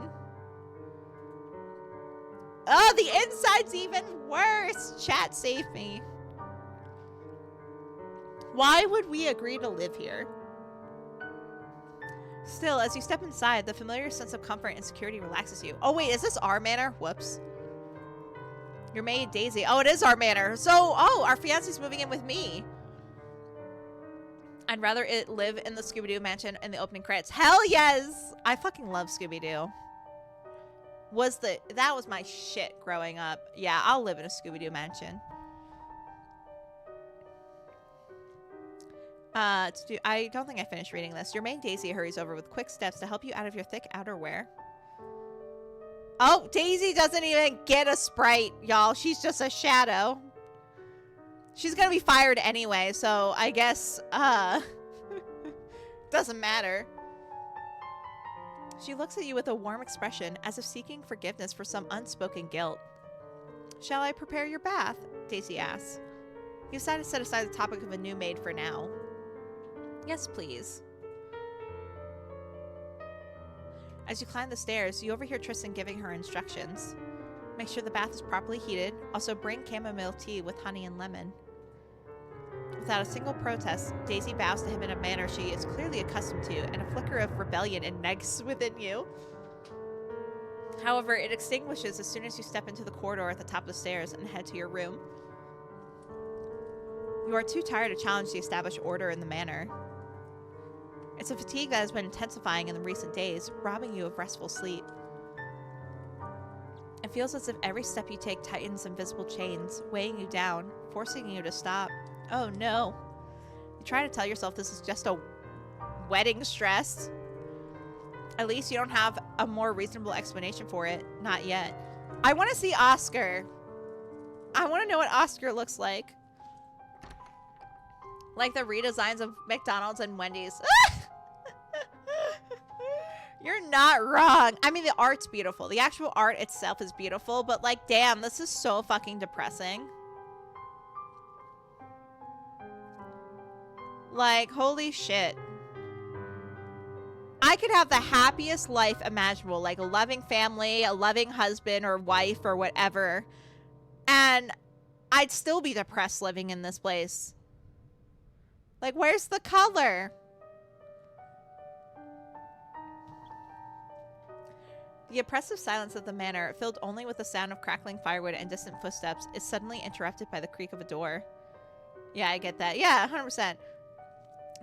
Oh, the inside's even worse. Chat, save me. Why would we agree to live here? Still, as you step inside, the familiar sense of comfort and security relaxes you. Oh wait, is this our manor? Whoops. Your maid, Daisy. Oh, it is our manor. So, oh, our fiance's moving in with me. I'd rather it live in the Scooby-Doo mansion in the opening credits. Hell yes! I fucking love Scooby-Doo. That was my shit growing up. Yeah, I'll live in a Scooby-Doo mansion. I don't think I finished reading this. Your maid, Daisy, hurries over with quick steps to help you out of your thick outerwear. Oh, Daisy doesn't even get a sprite, y'all. She's just a shadow. She's gonna be fired anyway, so I guess, doesn't matter. She looks at you with a warm expression, as if seeking forgiveness for some unspoken guilt. Shall I prepare your bath? Daisy asks. You decided to set aside the topic of a new maid for now. Yes, please. As you climb the stairs, you overhear Tristan giving her instructions. Make sure the bath is properly heated. Also bring chamomile tea with honey and lemon. Without a single protest, Daisy bows to him in a manner she is clearly accustomed to, and a flicker of rebellion ignites within you. However, it extinguishes as soon as you step into the corridor at the top of the stairs and head to your room. You are too tired to challenge the established order in the manor. It's a fatigue that has been intensifying in the recent days, robbing you of restful sleep. It feels as if every step you take tightens invisible chains, weighing you down, forcing you to stop. Oh no. You try to tell yourself this is just a wedding stress. At least you don't have a more reasonable explanation for it. Not yet. I want to see Oscar. I want to know what Oscar looks like. Like the redesigns of McDonald's and Wendy's. You're not wrong. I mean, the art's beautiful. The actual art itself is beautiful, but like, damn, this is so fucking depressing. Like, holy shit. I could have the happiest life imaginable, like a loving family, a loving husband or wife or whatever, and I'd still be depressed living in this place. Like, where's the color? The oppressive silence of the manor, filled only with the sound of crackling firewood and distant footsteps, is suddenly interrupted by the creak of a door. Yeah, I get that. Yeah, 100%.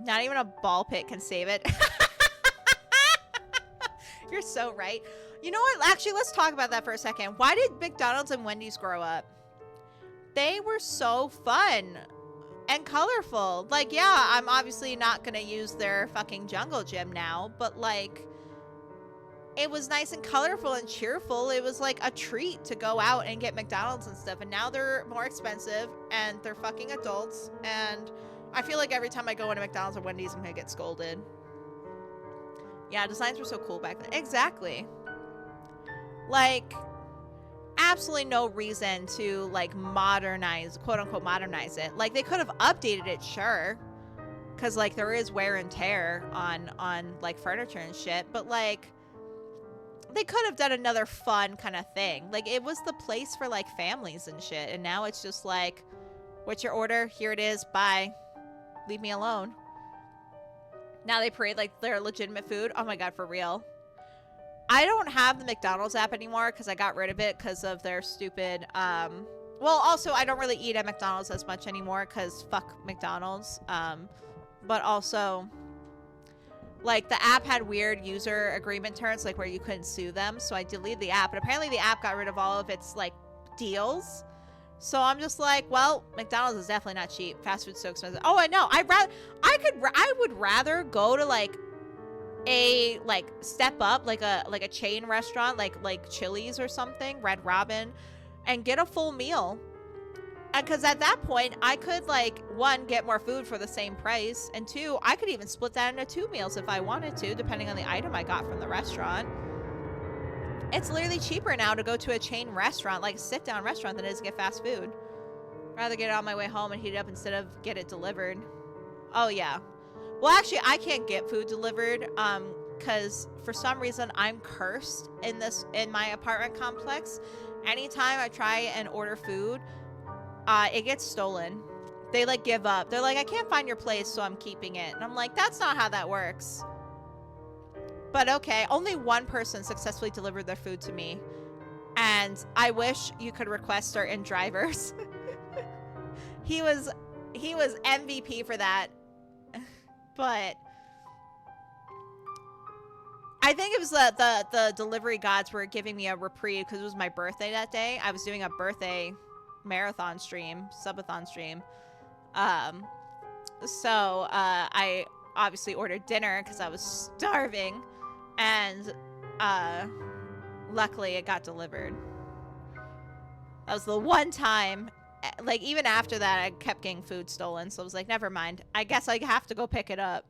Not even a ball pit can save it. You're so right. You know what? Actually, let's talk about that for a second. Why did McDonald's and Wendy's grow up? They were so fun and colorful. Like, yeah, I'm obviously not going to use their fucking jungle gym now, but like, it was nice and colorful and cheerful. It was like a treat to go out and get McDonald's and stuff. And now they're more expensive and they're fucking adults. And I feel like every time I go into McDonald's or Wendy's, I'm going to get scolded. Yeah, designs were so cool back then. Exactly. Like, absolutely no reason to like modernize, quote unquote, modernize it. Like, they could have updated it, sure. Because like there is wear and tear on like furniture and shit. But like, they could have done another fun kind of thing. Like, it was the place for like families and shit. And now it's just like, what's your order? Here it is. Bye. Leave me alone. Now they parade like their legitimate food. Oh my god, for real. I don't have the McDonald's app anymore because I got rid of it because of their stupid, well, also, I don't really eat at McDonald's as much anymore because fuck McDonald's. But also, like, the app had weird user agreement terms, like, where you couldn't sue them. So I deleted the app. And apparently the app got rid of all of its, like, deals. So I'm just like, well, McDonald's is definitely not cheap. Fast food's so expensive. Oh, I know. I would rather go to like a step up, like a chain restaurant, like Chili's or something, Red Robin, and get a full meal. And because at that point, I could like, one, get more food for the same price, and two, I could even split that into 2 meals if I wanted to, depending on the item I got from the restaurant. It's literally cheaper now to go to a chain restaurant, like a sit-down restaurant, than it is to get fast food. Rather get it on my way home and heat it up instead of get it delivered. Oh, yeah. Well, actually, I can't get food delivered, because for some reason I'm cursed in my apartment complex. Anytime I try and order food, it gets stolen. They like give up. They're like, I can't find your place, so I'm keeping it. And I'm like, that's not how that works. But okay, only one person successfully delivered their food to me. And I wish you could request certain drivers. He was MVP for that. But I think it was the delivery gods were giving me a reprieve because it was my birthday that day. I was doing a birthday marathon stream, subathon stream. So I obviously ordered dinner because I was starving, and luckily it got delivered. That was the one time. Like, even after that, I kept getting food stolen, so I was like, never mind. I guess I have to go pick it up.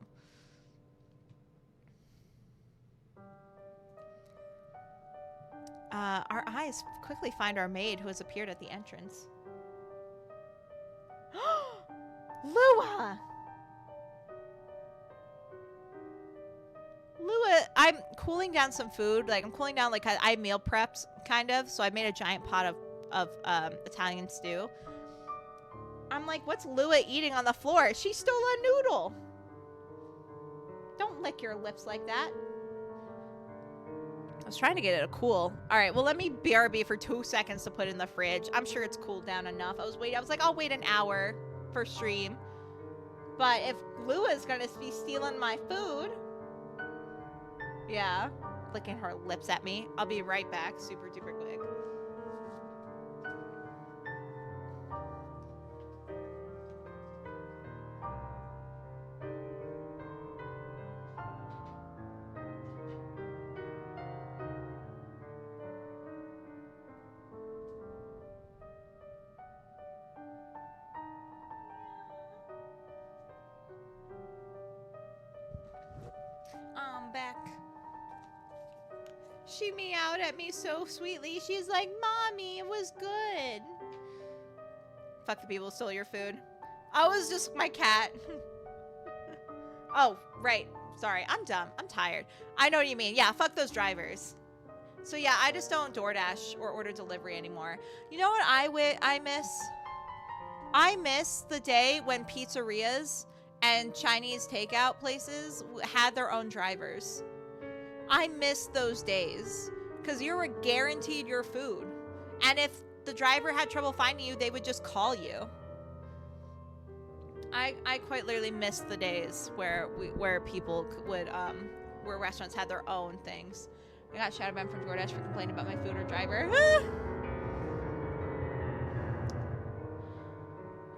Our eyes quickly find our maid, who has appeared at the entrance. Lua! Lua, I'm cooling down some food. Like, I'm cooling down, like, I meal prepped, kind of, so I made a giant pot of Italian stew. I'm like, what's Lua eating on the floor? She stole a noodle. Don't lick your lips like that. I was trying to get it to cool. All right, well, let me BRB for 2 seconds to put in the fridge. I'm sure it's cooled down enough. I was like, I'll wait an hour for stream. But if Lua's gonna be stealing my food, yeah, licking her lips at me. I'll be right back, super duper quick. I'm back. She meowed at me so sweetly. She's like, Mommy, it was good. Fuck the people who stole your food. I was just my cat. Oh, right. Sorry, I'm dumb. I'm tired. I know what you mean. Yeah, fuck those drivers. So yeah, I just don't DoorDash or order delivery anymore. You know what I miss? I miss the day when pizzerias and Chinese takeout places had their own drivers. I miss those days because you were guaranteed your food. And if the driver had trouble finding you, they would just call you. I quite literally miss the days where people would, where restaurants had their own things. I got shouted at from DoorDash for complaining about my food or driver.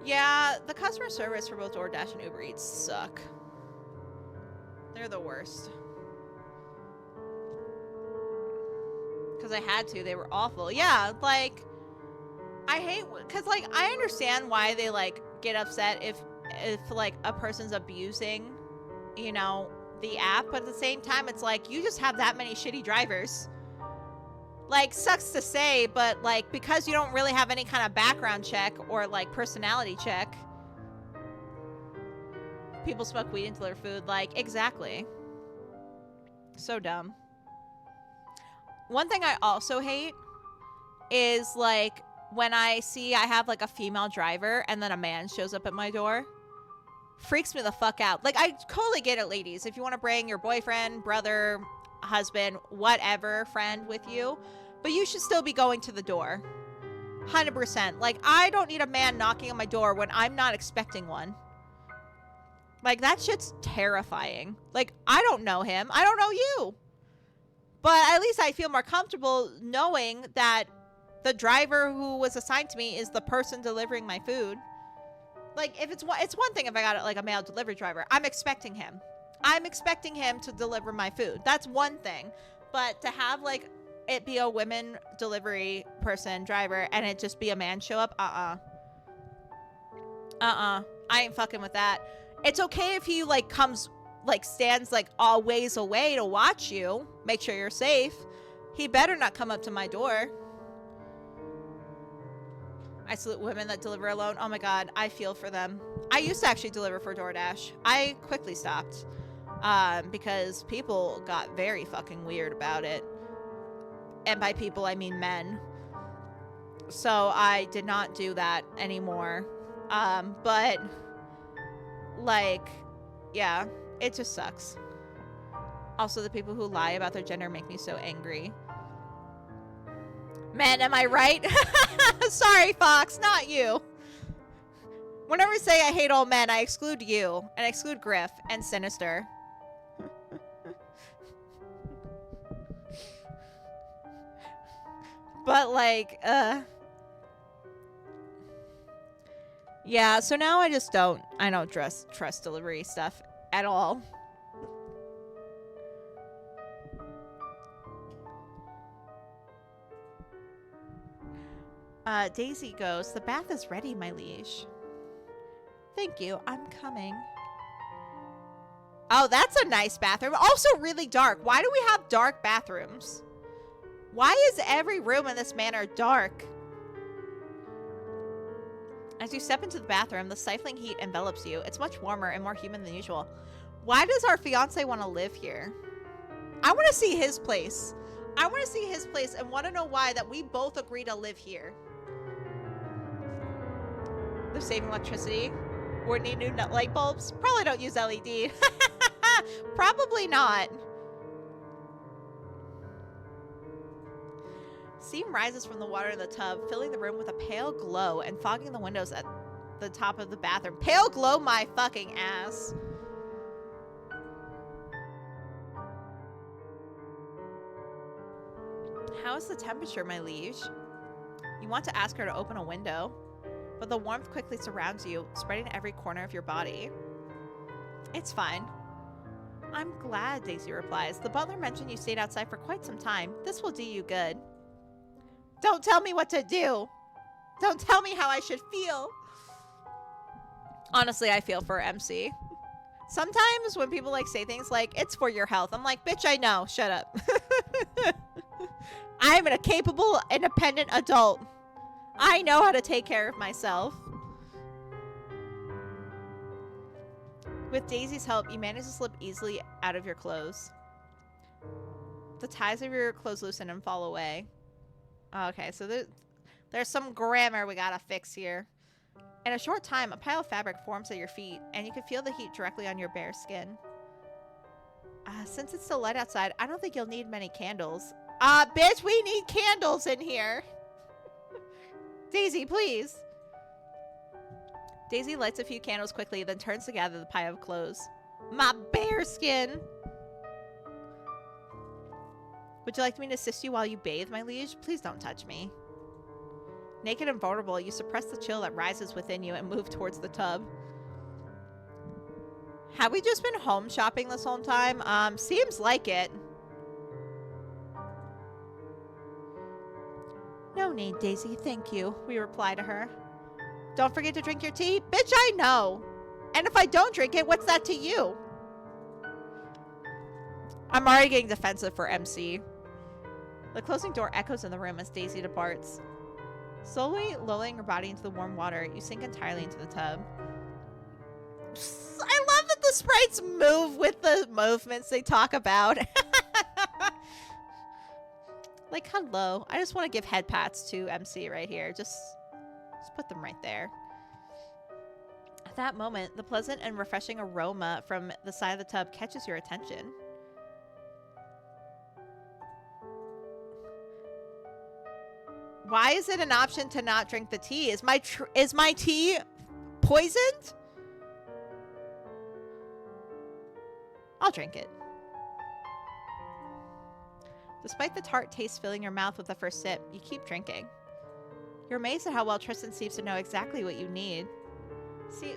Yeah, the customer service for both DoorDash and Uber Eats suck. They're the worst. Because I had to. They were awful. Yeah, like, I hate, because, like, I understand why they, like, get upset if like, a person's abusing, you know, the app. But at the same time, it's like, you just have that many shitty drivers. Like, sucks to say, but, like, because you don't really have any kind of background check or, like, personality check. People smoke weed into their food. Like, exactly. So dumb. One thing I also hate is, like, when I see I have, like, a female driver and then a man shows up at my door. Freaks me the fuck out. Like, I totally get it, ladies. If you want to bring your boyfriend, brother, husband, whatever, friend with you, but you should still be going to the door. 100%. Like, I don't need a man knocking on my door when I'm not expecting one. Like, that shit's terrifying. Like, I don't know him. I don't know you. But at least I feel more comfortable knowing that the driver who was assigned to me is the person delivering my food. Like, if it's one thing if I got, like, a male delivery driver. I'm expecting him. I'm expecting him to deliver my food. That's one thing. But to have, like, it be a women delivery person, driver, and it just be a man show up, I ain't fucking with that. It's okay if he, like, comes, like, stands, like, all ways away to watch you, make sure you're safe. He better not come up to my door. I salute women that deliver alone. Oh my god, I feel for them. I used to actually deliver for DoorDash. I quickly stopped. Because people got very fucking weird about it. And by people, I mean men. So I did not do that anymore. But, like, yeah, it just sucks. Also, the people who lie about their gender make me so angry. Man, am I right? Sorry, Fox, not you. Whenever I say I hate all men, I exclude you, and I exclude Griff and Sinister. But, like, yeah, so now I don't trust delivery stuff at all. Daisy goes, the bath is ready, my liege. Thank you, I'm coming. Oh, that's a nice bathroom. Also really dark. Why do we have dark bathrooms? Why is every room in this manor dark? As you step into the bathroom, the stifling heat envelops you. It's much warmer and more human than usual. Why does our fiance want to live here? I want to see his place. I want to see his place and want to know why that we both agree to live here. They're saving electricity. Or need new light bulbs. Probably don't use LED. Probably not. Steam rises from the water in the tub, filling the room with a pale glow and fogging the windows at the top of the bathroom. Pale glow my fucking ass. How is the temperature, my liege? You want to ask her to open a window, but the warmth quickly surrounds you, spreading every corner of your body. It's fine. I'm glad, Daisy replies. The butler mentioned you stayed outside for quite some time. This will do you good. Don't tell me what to do. Don't tell me how I should feel. Honestly, I feel for MC. Sometimes when people like say things like, it's for your health, I'm like, bitch, I know. Shut up. I'm a capable, independent adult. I know how to take care of myself. With Daisy's help, you manage to slip easily out of your clothes. The ties of your clothes loosen and fall away. Okay, so there's some grammar we gotta fix here. In a short time, a pile of fabric forms at your feet, and you can feel the heat directly on your bare skin. Since it's still light outside, I don't think you'll need many candles. Bitch, we need candles in here. Daisy, please. Daisy lights a few candles quickly, then turns to gather the pile of clothes. My bare skin. Would you like me to assist you while you bathe, my liege? Please don't touch me. Naked and vulnerable, you suppress the chill that rises within you and move towards the tub. Have we just been home shopping this whole time? Seems like it. No need, Daisy, thank you, we reply to her. Don't forget to drink your tea? Bitch, I know. And if I don't drink it, what's that to you? I'm already getting defensive for MC. The closing door echoes in the room as Daisy departs. Slowly lowering your body into the warm water, you sink entirely into the tub. I love that the sprites move with the movements they talk about. Like, hello. I just want to give head pats to MC right here. Just put them right there. At that moment, the pleasant and refreshing aroma from the side of the tub catches your attention. Why is it an option to not drink the tea? Is my tea poisoned? I'll drink it. Despite the tart taste filling your mouth with the first sip, you keep drinking. You're amazed at how well Tristan seems to know exactly what you need.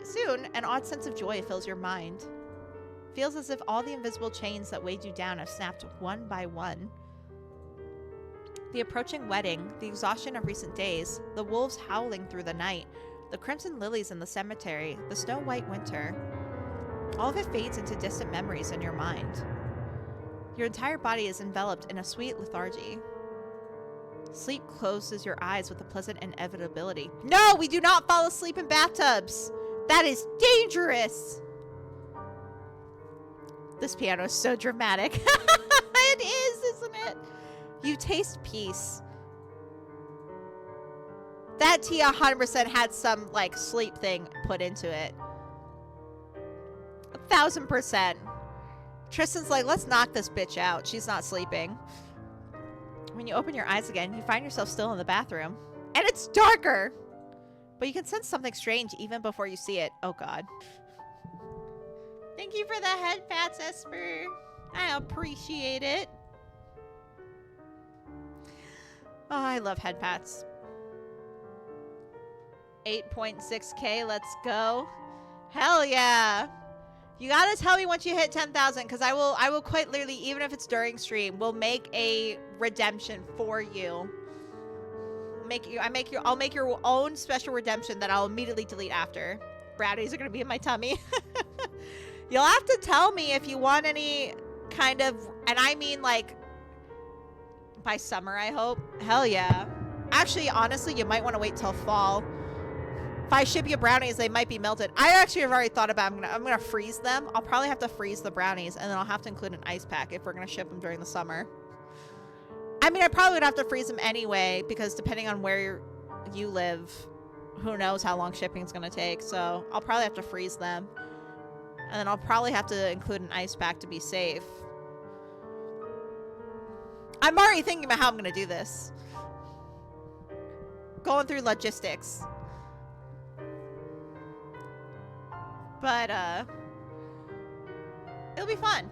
Soon, an odd sense of joy fills your mind. Feels as if all the invisible chains that weighed you down have snapped one by one. The approaching wedding, the exhaustion of recent days, the wolves howling through the night, the crimson lilies in the cemetery, the snow-white winter. All of it fades into distant memories in your mind. Your entire body is enveloped in a sweet lethargy. Sleep closes your eyes with a pleasant inevitability. No, we do not fall asleep in bathtubs. That is dangerous. This piano is so dramatic. It is, isn't it? You taste peace. That tea 100% had some, like, sleep thing put into it. 1000%. Tristan's like, let's knock this bitch out. She's not sleeping. When you open your eyes again, you find yourself still in the bathroom. And it's darker! But you can sense something strange even before you see it. Oh, God. Thank you for the head pats, Esper. I appreciate it. Oh, I love head pats. 8.6K, let's go. Hell yeah. You gotta tell me once you hit 10,000, because I will quite literally, even if it's during stream, we'll make a redemption for you. I'll make your own special redemption that I'll immediately delete after. Brownies are gonna be in my tummy. You'll have to tell me if you want any kind of, and I mean like by summer, I hope. Hell yeah. Actually, honestly, you might want to wait till fall. If I ship you brownies, they might be melted. I actually have already thought about I'm gonna freeze them. I'll probably have to freeze the brownies, and then I'll have to include an ice pack if we're gonna ship them during the summer. I mean, I probably would have to freeze them anyway, because depending on where you live, who knows how long shipping's gonna take. So I'll probably have to freeze them, and then I'll probably have to include an ice pack to be safe. I'm already thinking about how I'm gonna do this. Going through logistics. But, it'll be fun.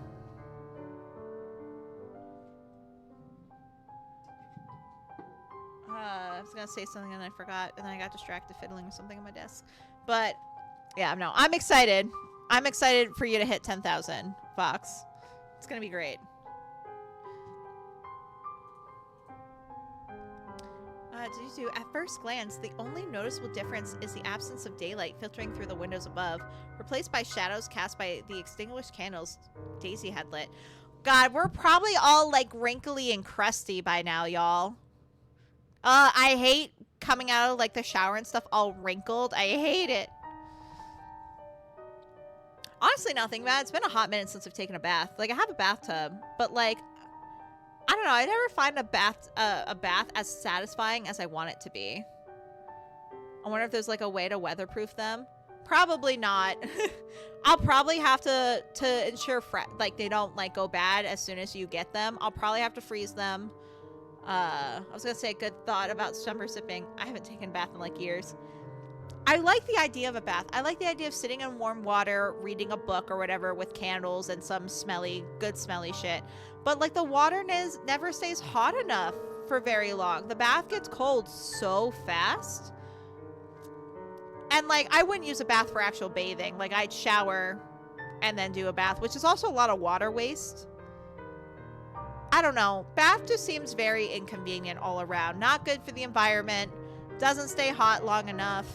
I was gonna say something and I forgot, and then I got distracted fiddling with something on my desk. But, yeah, no, I'm excited. I'm excited for you to hit 10,000, Fox. It's gonna be great. At first glance, the only noticeable difference is the absence of daylight filtering through the windows above, replaced by shadows cast by the extinguished candles Daisy had lit. God, we're probably all like wrinkly and crusty by now, y'all. I hate coming out of like the shower and stuff all wrinkled. I hate it. Honestly, now thinking about it, it's been a hot minute since I've taken a bath. Like, I have a bathtub, but like, I don't know. I never find a bath as satisfying as I want it to be. I wonder if there's like a way to weatherproof them. Probably not. I'll probably have to ensure like they don't like go bad as soon as you get them. I'll probably have to freeze them. I was gonna say a good thought about summer sipping. I haven't taken a bath in like years. I like the idea of a bath. I like the idea of sitting in warm water, reading a book or whatever with candles and some good smelly shit. But like the water never stays hot enough for very long. The bath gets cold so fast. And like I wouldn't use a bath for actual bathing. Like I'd shower and then do a bath, which is also a lot of water waste. I don't know. Bath just seems very inconvenient all around. Not good for the environment. Doesn't stay hot long enough.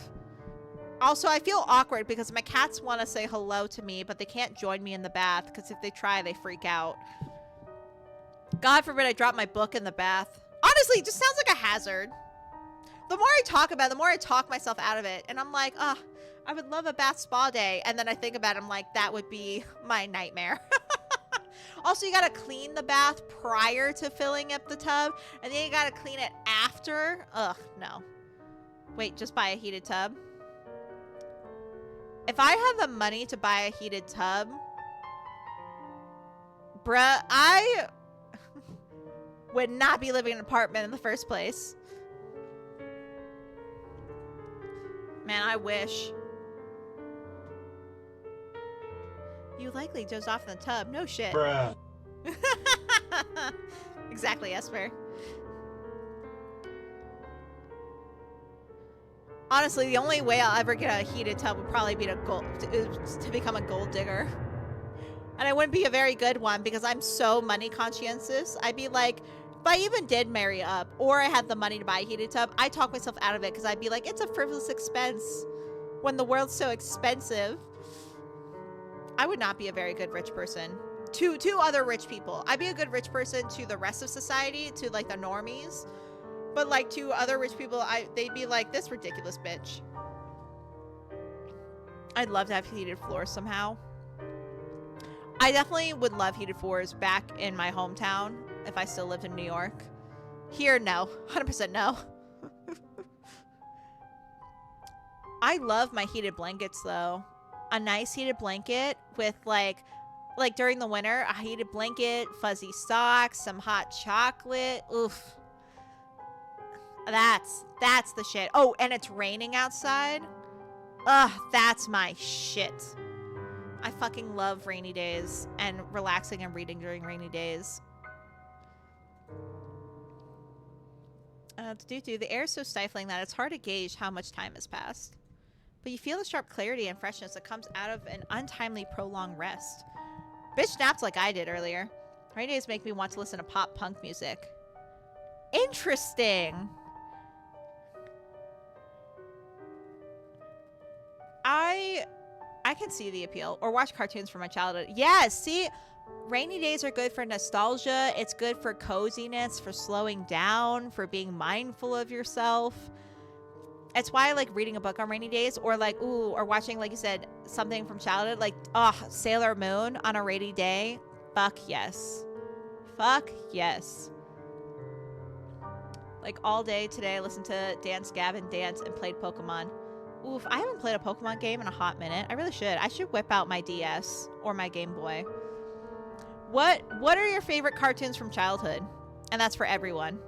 Also, I feel awkward because my cats want to say hello to me, but they can't join me in the bath because if they try, they freak out. God forbid I drop my book in the bath. Honestly, it just sounds like a hazard. The more I talk about it, the more I talk myself out of it. And I'm like, I would love a bath spa day. And then I think about it, I'm like, that would be my nightmare. Also, you got to clean the bath prior to filling up the tub. And then you got to clean it after. Ugh, no. Wait, just buy a heated tub? If I had the money to buy a heated tub, bruh, I would not be living in an apartment in the first place. Man, I wish. You likely dozed off in the tub. No shit. Bruh. Exactly, Esper. Honestly, the only way I'll ever get a heated tub would probably be to become a gold digger. And I wouldn't be a very good one because I'm so money conscientious. I'd be like, if I even did marry up or I had the money to buy a heated tub, I'd talk myself out of it because I'd be like, it's a frivolous expense when the world's so expensive. I would not be a very good rich person. to other rich people. I'd be a good rich person to the rest of society, to like the normies. But like to other rich people, they'd be like, this ridiculous bitch. I'd love to have heated floors somehow. I definitely would love heated floors back in my hometown if I still lived in New York. Here, no. 100% no. I love my heated blankets, though. A nice heated blanket with, like during the winter, a heated blanket, fuzzy socks, some hot chocolate. Oof. That's the shit. Oh, and it's raining outside. Ugh, that's my shit. I fucking love rainy days and relaxing and reading during rainy days. The air is so stifling that it's hard to gauge how much time has passed. But you feel the sharp clarity and freshness that comes out of an untimely prolonged rest. Bitch napped like I did earlier. Rainy days make me want to listen to pop punk music. Interesting. I can see the appeal. Or watch cartoons from my childhood. Yes, see, rainy days are good for nostalgia. It's good for coziness, for slowing down, for being mindful of yourself. It's why I like reading a book on rainy days, or like, or watching, like you said, something from childhood, like, Sailor Moon on a rainy day. Fuck yes. Fuck yes. Like all day today, I listened to Dance Gavin Dance and played Pokemon. Oof, I haven't played a Pokemon game in a hot minute. I really should. I should whip out my DS or my Game Boy. What are your favorite cartoons from childhood? And that's for everyone.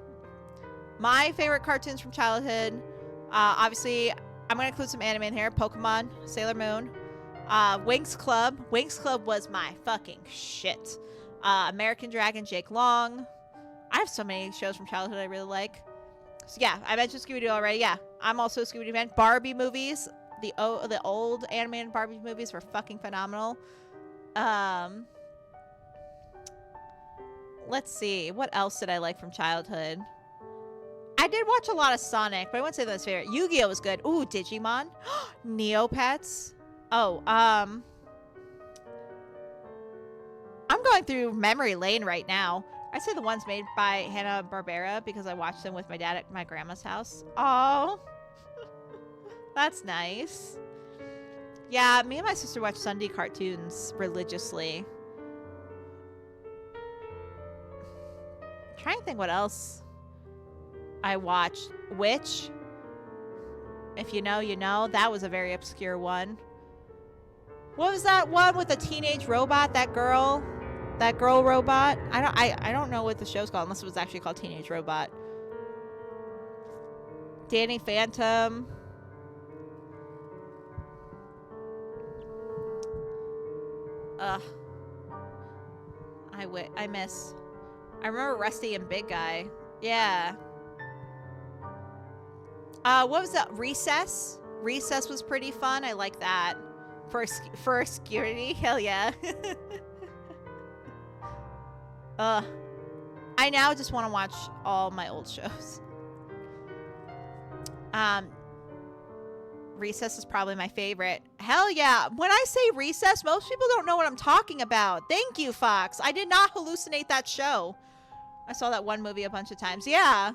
My favorite cartoons from childhood, obviously, I'm going to include some anime in here. Pokemon, Sailor Moon, Winx Club. Winx Club was my fucking shit. American Dragon, Jake Long. I have so many shows from childhood I really like. So yeah, I mentioned Scooby-Doo already. Yeah, I'm also a Scooby-Doo fan. Barbie movies. The old animated Barbie movies were fucking phenomenal. Let's see. What else did I like from childhood? I did watch a lot of Sonic, but I wouldn't say that's favorite. Yu-Gi-Oh! Was good. Ooh, Digimon. Neopets. Oh, I'm going through memory lane right now. I'd say the ones made by Hanna-Barbera because I watched them with my dad at my grandma's house. Oh, that's nice. Yeah, me and my sister watch Sunday cartoons religiously. I'm trying to think what else I watched. Witch. If you know, you know. That was a very obscure one. What was that one with the teenage robot? That girl robot. I don't know what the show's called unless it was actually called Teenage Robot. Danny Phantom. Ugh. I miss. I remember Rusty and Big Guy. Yeah. What was that? Recess? Recess was pretty fun. I like that. For security. Hell yeah. I now just want to watch all my old shows. Recess is probably my favorite. Hell yeah. When I say Recess, most people don't know what I'm talking about. Thank you, Fox. I did not hallucinate that show. I saw that one movie a bunch of times. Yeah.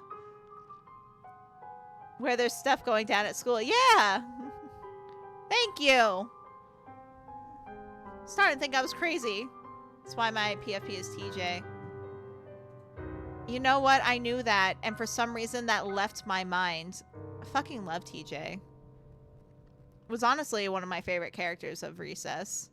Where there's stuff going down at school. Yeah. Thank you. Starting to think I was crazy. That's why my PFP is TJ. You know what? I knew that, and for some reason that left my mind. I fucking love TJ. Was honestly one of my favorite characters of Recess.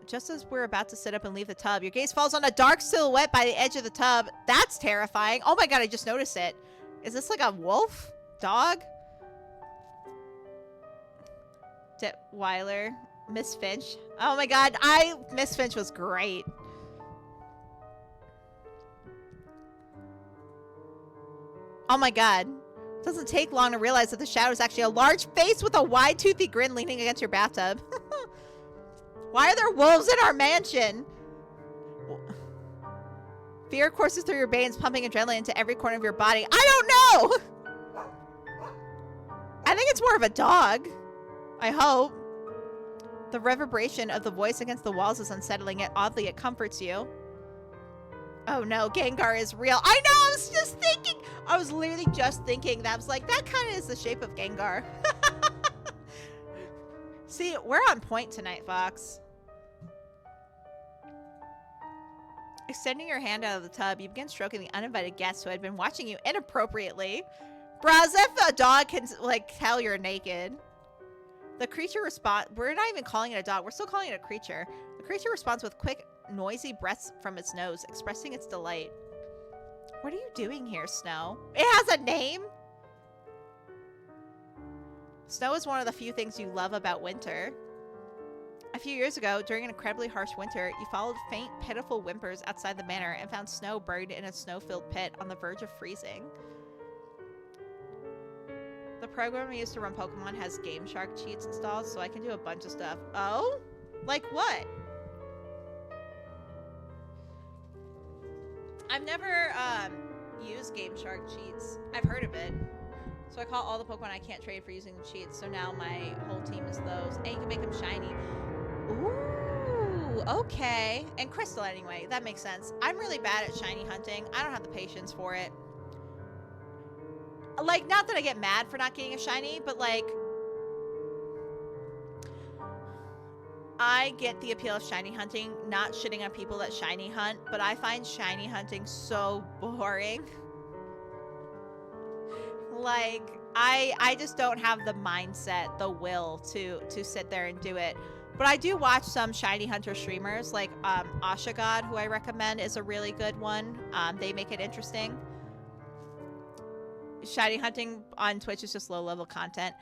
Just as we're about to sit up and leave the tub, your gaze falls on a dark silhouette by the edge of the tub. That's terrifying. Oh my god, I just noticed it. Is this like a wolf? Dog? Weiler. Miss Finch. Oh my god, Miss Finch was great. Oh my god. It doesn't take long to realize that the shadow is actually a large face with a wide toothy grin leaning against your bathtub. Why are there wolves in our mansion? Fear courses through your veins, pumping adrenaline into every corner of your body. I don't know! I I think it's more of a dog. I hope. The reverberation of the voice against the walls is unsettling, yet oddly it comforts you. Oh no, Gengar is real. I know, I was just thinking. I was literally just thinking that. I was like, that kind of is the shape of Gengar. See, we're on point tonight, Fox. Extending your hand out of the tub, you begin stroking the uninvited guest who had been watching you inappropriately. Bruh, as if a dog can, like, tell you're naked. The creature responds. We're not even calling it a dog. We're still calling it a creature. The creature responds with quick, noisy breaths from its nose, expressing its delight. What are you doing here, Snow? It has a name? Snow is one of the few things you love about winter. A few years ago, during an incredibly harsh winter, you followed faint, pitiful whimpers outside the manor and found Snow buried in a snow-filled pit on the verge of freezing. The program I used to run Pokemon has Game Shark cheats installed, so I can do a bunch of stuff. Oh? Like what? I've never used Game Shark cheats. I've heard of it. So I call all the Pokemon I can't trade for using the cheats, so now my whole team is those. And you can make them shiny. Ooh, okay. And Crystal anyway, that makes sense. I'm really bad at shiny hunting. I don't have the patience for it. Like, not that I get mad for not getting a shiny, but like, I get the appeal of shiny hunting, not shitting on people that shiny hunt, but I find shiny hunting so boring. Like, I just don't have the mindset, the will to sit there and do it. But I do watch some shiny hunter streamers, like Ashagod, who I recommend, is a really good one. They make it interesting. Shiny hunting on Twitch is just low-level content.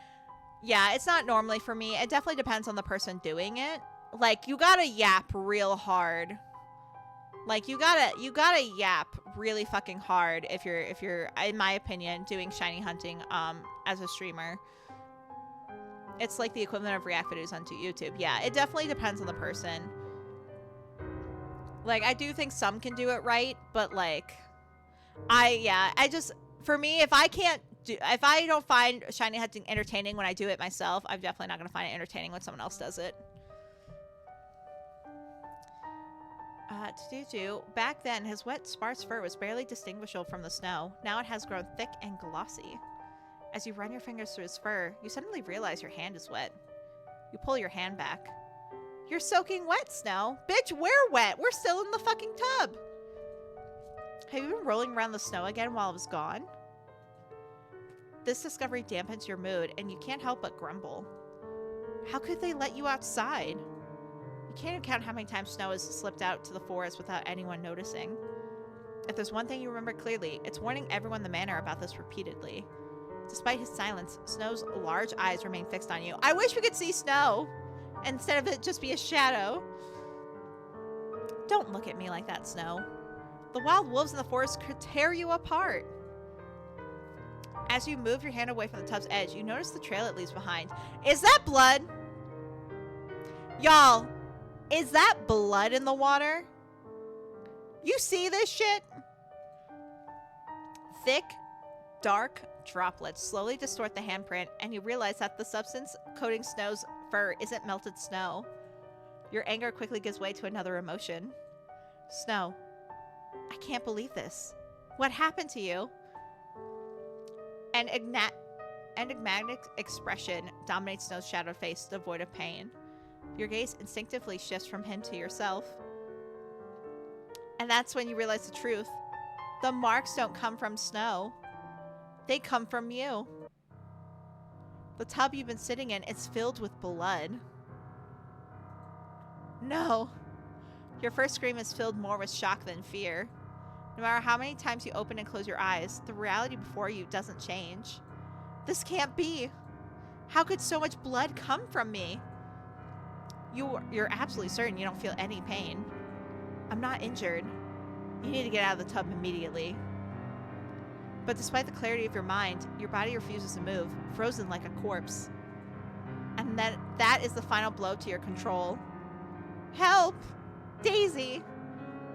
Yeah, it's not normally for me. It definitely depends on the person doing it. Like, you gotta yap real hard. Like, you gotta yap really fucking hard if you're, in my opinion, doing shiny hunting as a streamer. It's like the equivalent of react videos onto YouTube. Yeah, it definitely depends on the person. Like, I do think some can do it right, but like, for me, if I don't find shiny hunting entertaining when I do it myself, I'm definitely not gonna find it entertaining when someone else does it. Back then, his wet, sparse fur was barely distinguishable from the snow. Now it has grown thick and glossy. As you run your fingers through his fur, you suddenly realize your hand is wet. You pull your hand back. You're soaking wet, Snow. Bitch, we're wet. We're still in the fucking tub. Have you been rolling around the snow again while I was gone? This discovery dampens your mood, and you can't help but grumble. How could they let you outside? You can't count how many times Snow has slipped out to the forest without anyone noticing. If there's one thing you remember clearly, it's warning everyone in the manor about this repeatedly. Despite his silence, Snow's large eyes remain fixed on you. I wish we could see Snow, instead of it just be a shadow. Don't look at me like that, Snow. The wild wolves in the forest could tear you apart. As you move your hand away from the tub's edge, you notice the trail it leaves behind. Is that blood? Y'all, is that blood in the water? You see this shit? Thick, dark droplets slowly distort the handprint, and you realize that the substance coating Snow's fur isn't melted snow. Your anger quickly gives way to another emotion. Snow, I can't believe this. What happened to you? An enigmatic expression dominates Snow's shadowed face, devoid of pain. Your gaze instinctively shifts from him to yourself. And that's when you realize the truth. The marks don't come from Snow. They come from you. The tub you've been sitting in is filled with blood. No. Your first scream is filled more with shock than fear. No matter how many times you open and close your eyes, the reality before you doesn't change. This can't be. How could so much blood come from me? You're absolutely certain you don't feel any pain. I'm not injured. You need to get out of the tub immediately. But despite the clarity of your mind, your body refuses to move, frozen like a corpse. And that is the final blow to your control. Help! Daisy!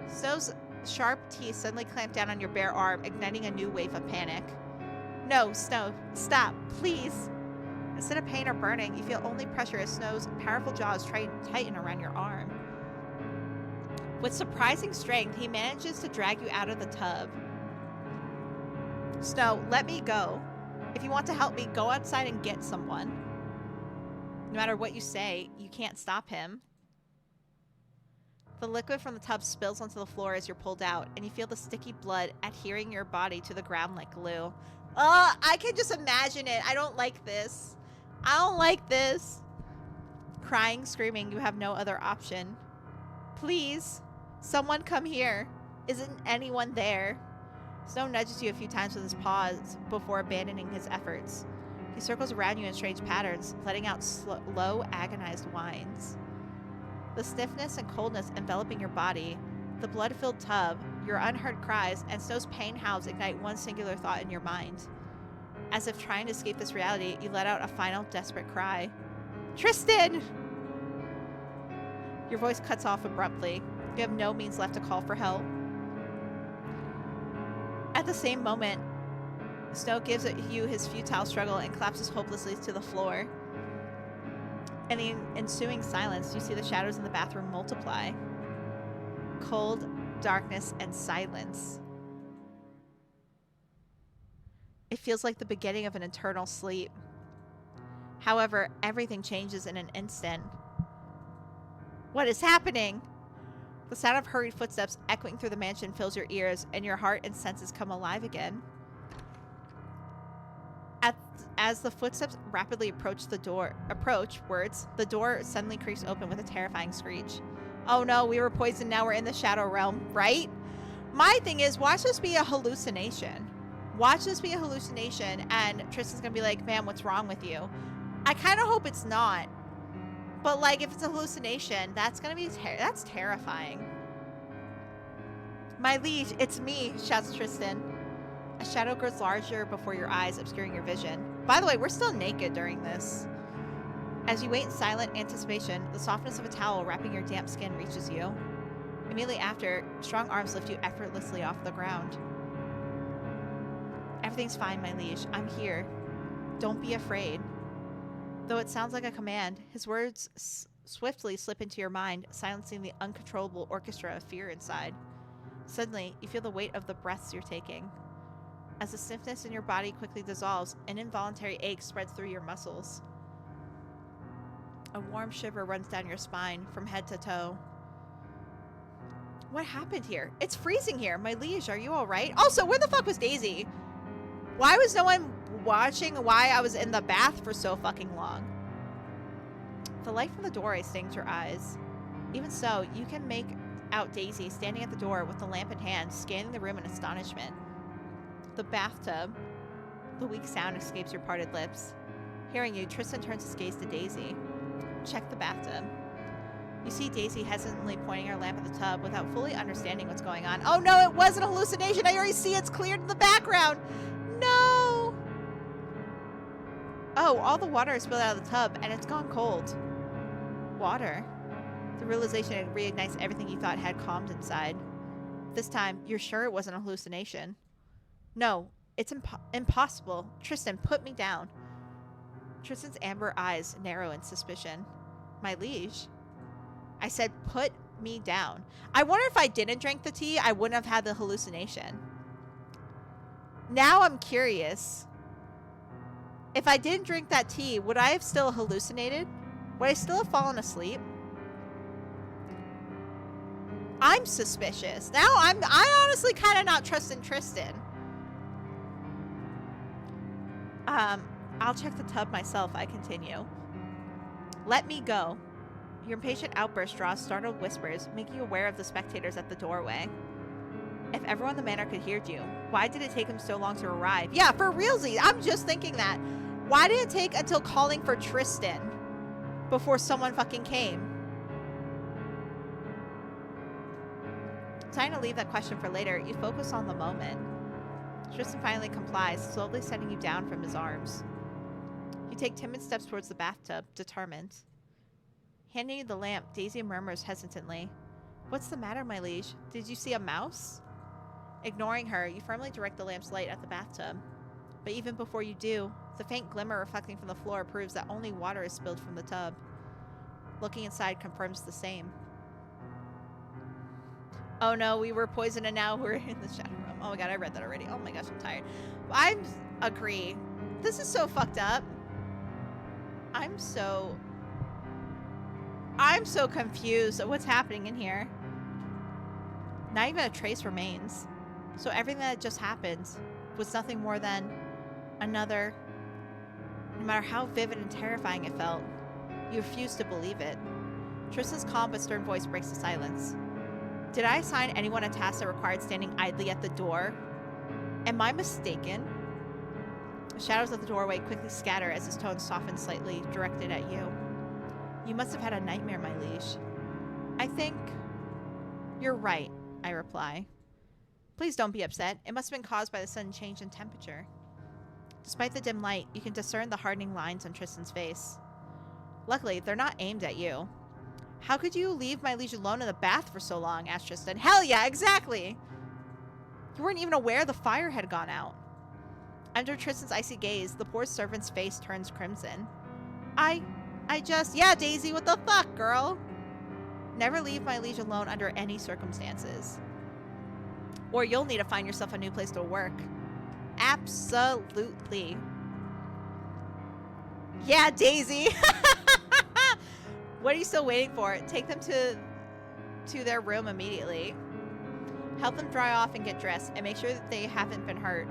Snow's sharp teeth suddenly clamp down on your bare arm, igniting a new wave of panic. No, Snow, stop, please. Instead of pain or burning, you feel only pressure as Snow's powerful jaws tighten around your arm. With surprising strength, he manages to drag you out of the tub. Snow, let me go. If you want to help me, go outside and get someone. No matter what you say, you can't stop him. The liquid from the tub spills onto the floor as you're pulled out, and you feel the sticky blood adhering your body to the ground like glue. I can just imagine it. I don't like this. I don't like this. Crying, screaming, you have no other option. Please, someone come here. Isn't anyone there? Snow nudges you a few times with his paws before abandoning his efforts. He circles around you in strange patterns, letting out low, agonized whines. The stiffness and coldness enveloping your body, the blood-filled tub, your unheard cries, and Snow's pain howls ignite one singular thought in your mind. As if trying to escape this reality, you let out a final desperate cry. Tristan! Your voice cuts off abruptly. You have no means left to call for help. At the same moment, Snow gives you his futile struggle and collapses hopelessly to the floor. In the ensuing silence, you see the shadows in the bathroom multiply. Cold, darkness, and silence. It feels like the beginning of an eternal sleep. However, everything changes in an instant. What is happening? The sound of hurried footsteps echoing through the mansion fills your ears, and your heart and senses come alive again. As the footsteps rapidly approach the door suddenly creaks open with a terrifying screech. Oh no, we were poisoned, now we're in the shadow realm, right? My thing is, watch this be a hallucination. Watch this be a hallucination, and Tristan's gonna be like, man, what's wrong with you? I kind of hope it's not. But, like, if it's a hallucination, that's gonna be that's terrifying. My liege, it's me, shouts Tristan. A shadow grows larger before your eyes, obscuring your vision. By the way, we're still naked during this. As you wait in silent anticipation, the softness of a towel wrapping your damp skin reaches you. Immediately after, strong arms lift you effortlessly off the ground. Everything's fine, my liege. I'm here. Don't be afraid. Though it sounds like a command, his words swiftly slip into your mind, silencing the uncontrollable orchestra of fear inside. Suddenly, you feel the weight of the breaths you're taking. As the stiffness in your body quickly dissolves, an involuntary ache spreads through your muscles. A warm shiver runs down your spine from head to toe. What happened here? It's freezing here. My liege, are you alright? Also, where the fuck was Daisy? Why was no one watching why I was in the bath for so fucking long? The light from the doorway stings your eyes. Even so, you can make out Daisy standing at the door with the lamp in hand, scanning the room in astonishment. The bathtub. The weak sound escapes your parted lips. Hearing you, Tristan turns his gaze to Daisy. Check the bathtub. You see Daisy hesitantly pointing her lamp at the tub without fully understanding what's going on. Oh no, it wasn't a hallucination! I already see it's cleared in the background! No! Oh, all the water is spilled out of the tub, and it's gone cold. Water. The realization it reignites everything you thought had calmed inside. This time, you're sure it wasn't a hallucination. No, it's impossible. Tristan, put me down. Tristan's amber eyes narrow in suspicion. My liege? I said put me down. I wonder if I didn't drink the tea, I wouldn't have had the hallucination. Now I'm curious. If I didn't drink that tea, would I have still hallucinated? Would I still have fallen asleep? I'm suspicious. Now I honestly kind of not trusting Tristan. I'll check the tub myself, I continue. Let me go. Your impatient outburst draws startled whispers, making you aware of the spectators at the doorway. If everyone in the manor could hear you, why did it take him so long to arrive? Yeah, for realsy, I'm just thinking that. Why did it take until calling for Tristan before someone fucking came? Trying to leave that question for later, you focus on the moment. Tristan finally complies, slowly setting you down from his arms. You take timid steps towards the bathtub, determined. Handing you the lamp, Daisy murmurs hesitantly, "What's the matter, my liege? Did you see a mouse?" Ignoring her, you firmly direct the lamp's light at the bathtub. But even before you do, the faint glimmer reflecting from the floor proves that only water is spilled from the tub. Looking inside confirms the same. Oh no, we were poisoned and now we're in the shadow room. Oh my god, I read that already. Oh my gosh, I'm tired. I agree. This is so fucked up. I'm so confused at what's happening in here. Not even a trace remains. So everything that just happened was nothing more than another... No matter how vivid and terrifying it felt, you refuse to believe it. Tristan's calm but stern voice breaks the silence. Did I assign anyone a task that required standing idly at the door? Am I mistaken? The shadows of the doorway quickly scatter as his tone softens slightly, directed at you. You must have had a nightmare, my liege. I think... You're right, I reply. Please don't be upset. It must have been caused by the sudden change in temperature. Despite the dim light, you can discern the hardening lines on Tristan's face. Luckily, they're not aimed at you. How could you leave my liege alone in the bath for so long? Asked Tristan. Hell yeah, exactly! You weren't even aware the fire had gone out. Under Tristan's icy gaze, the poor servant's face turns crimson. Yeah, Daisy, what the fuck, girl? Never leave my liege alone under any circumstances. Or you'll need to find yourself a new place to work. Absolutely. Yeah, Daisy! What are you still waiting for? Take them to their room immediately. Help them dry off and get dressed, and make sure that they haven't been hurt.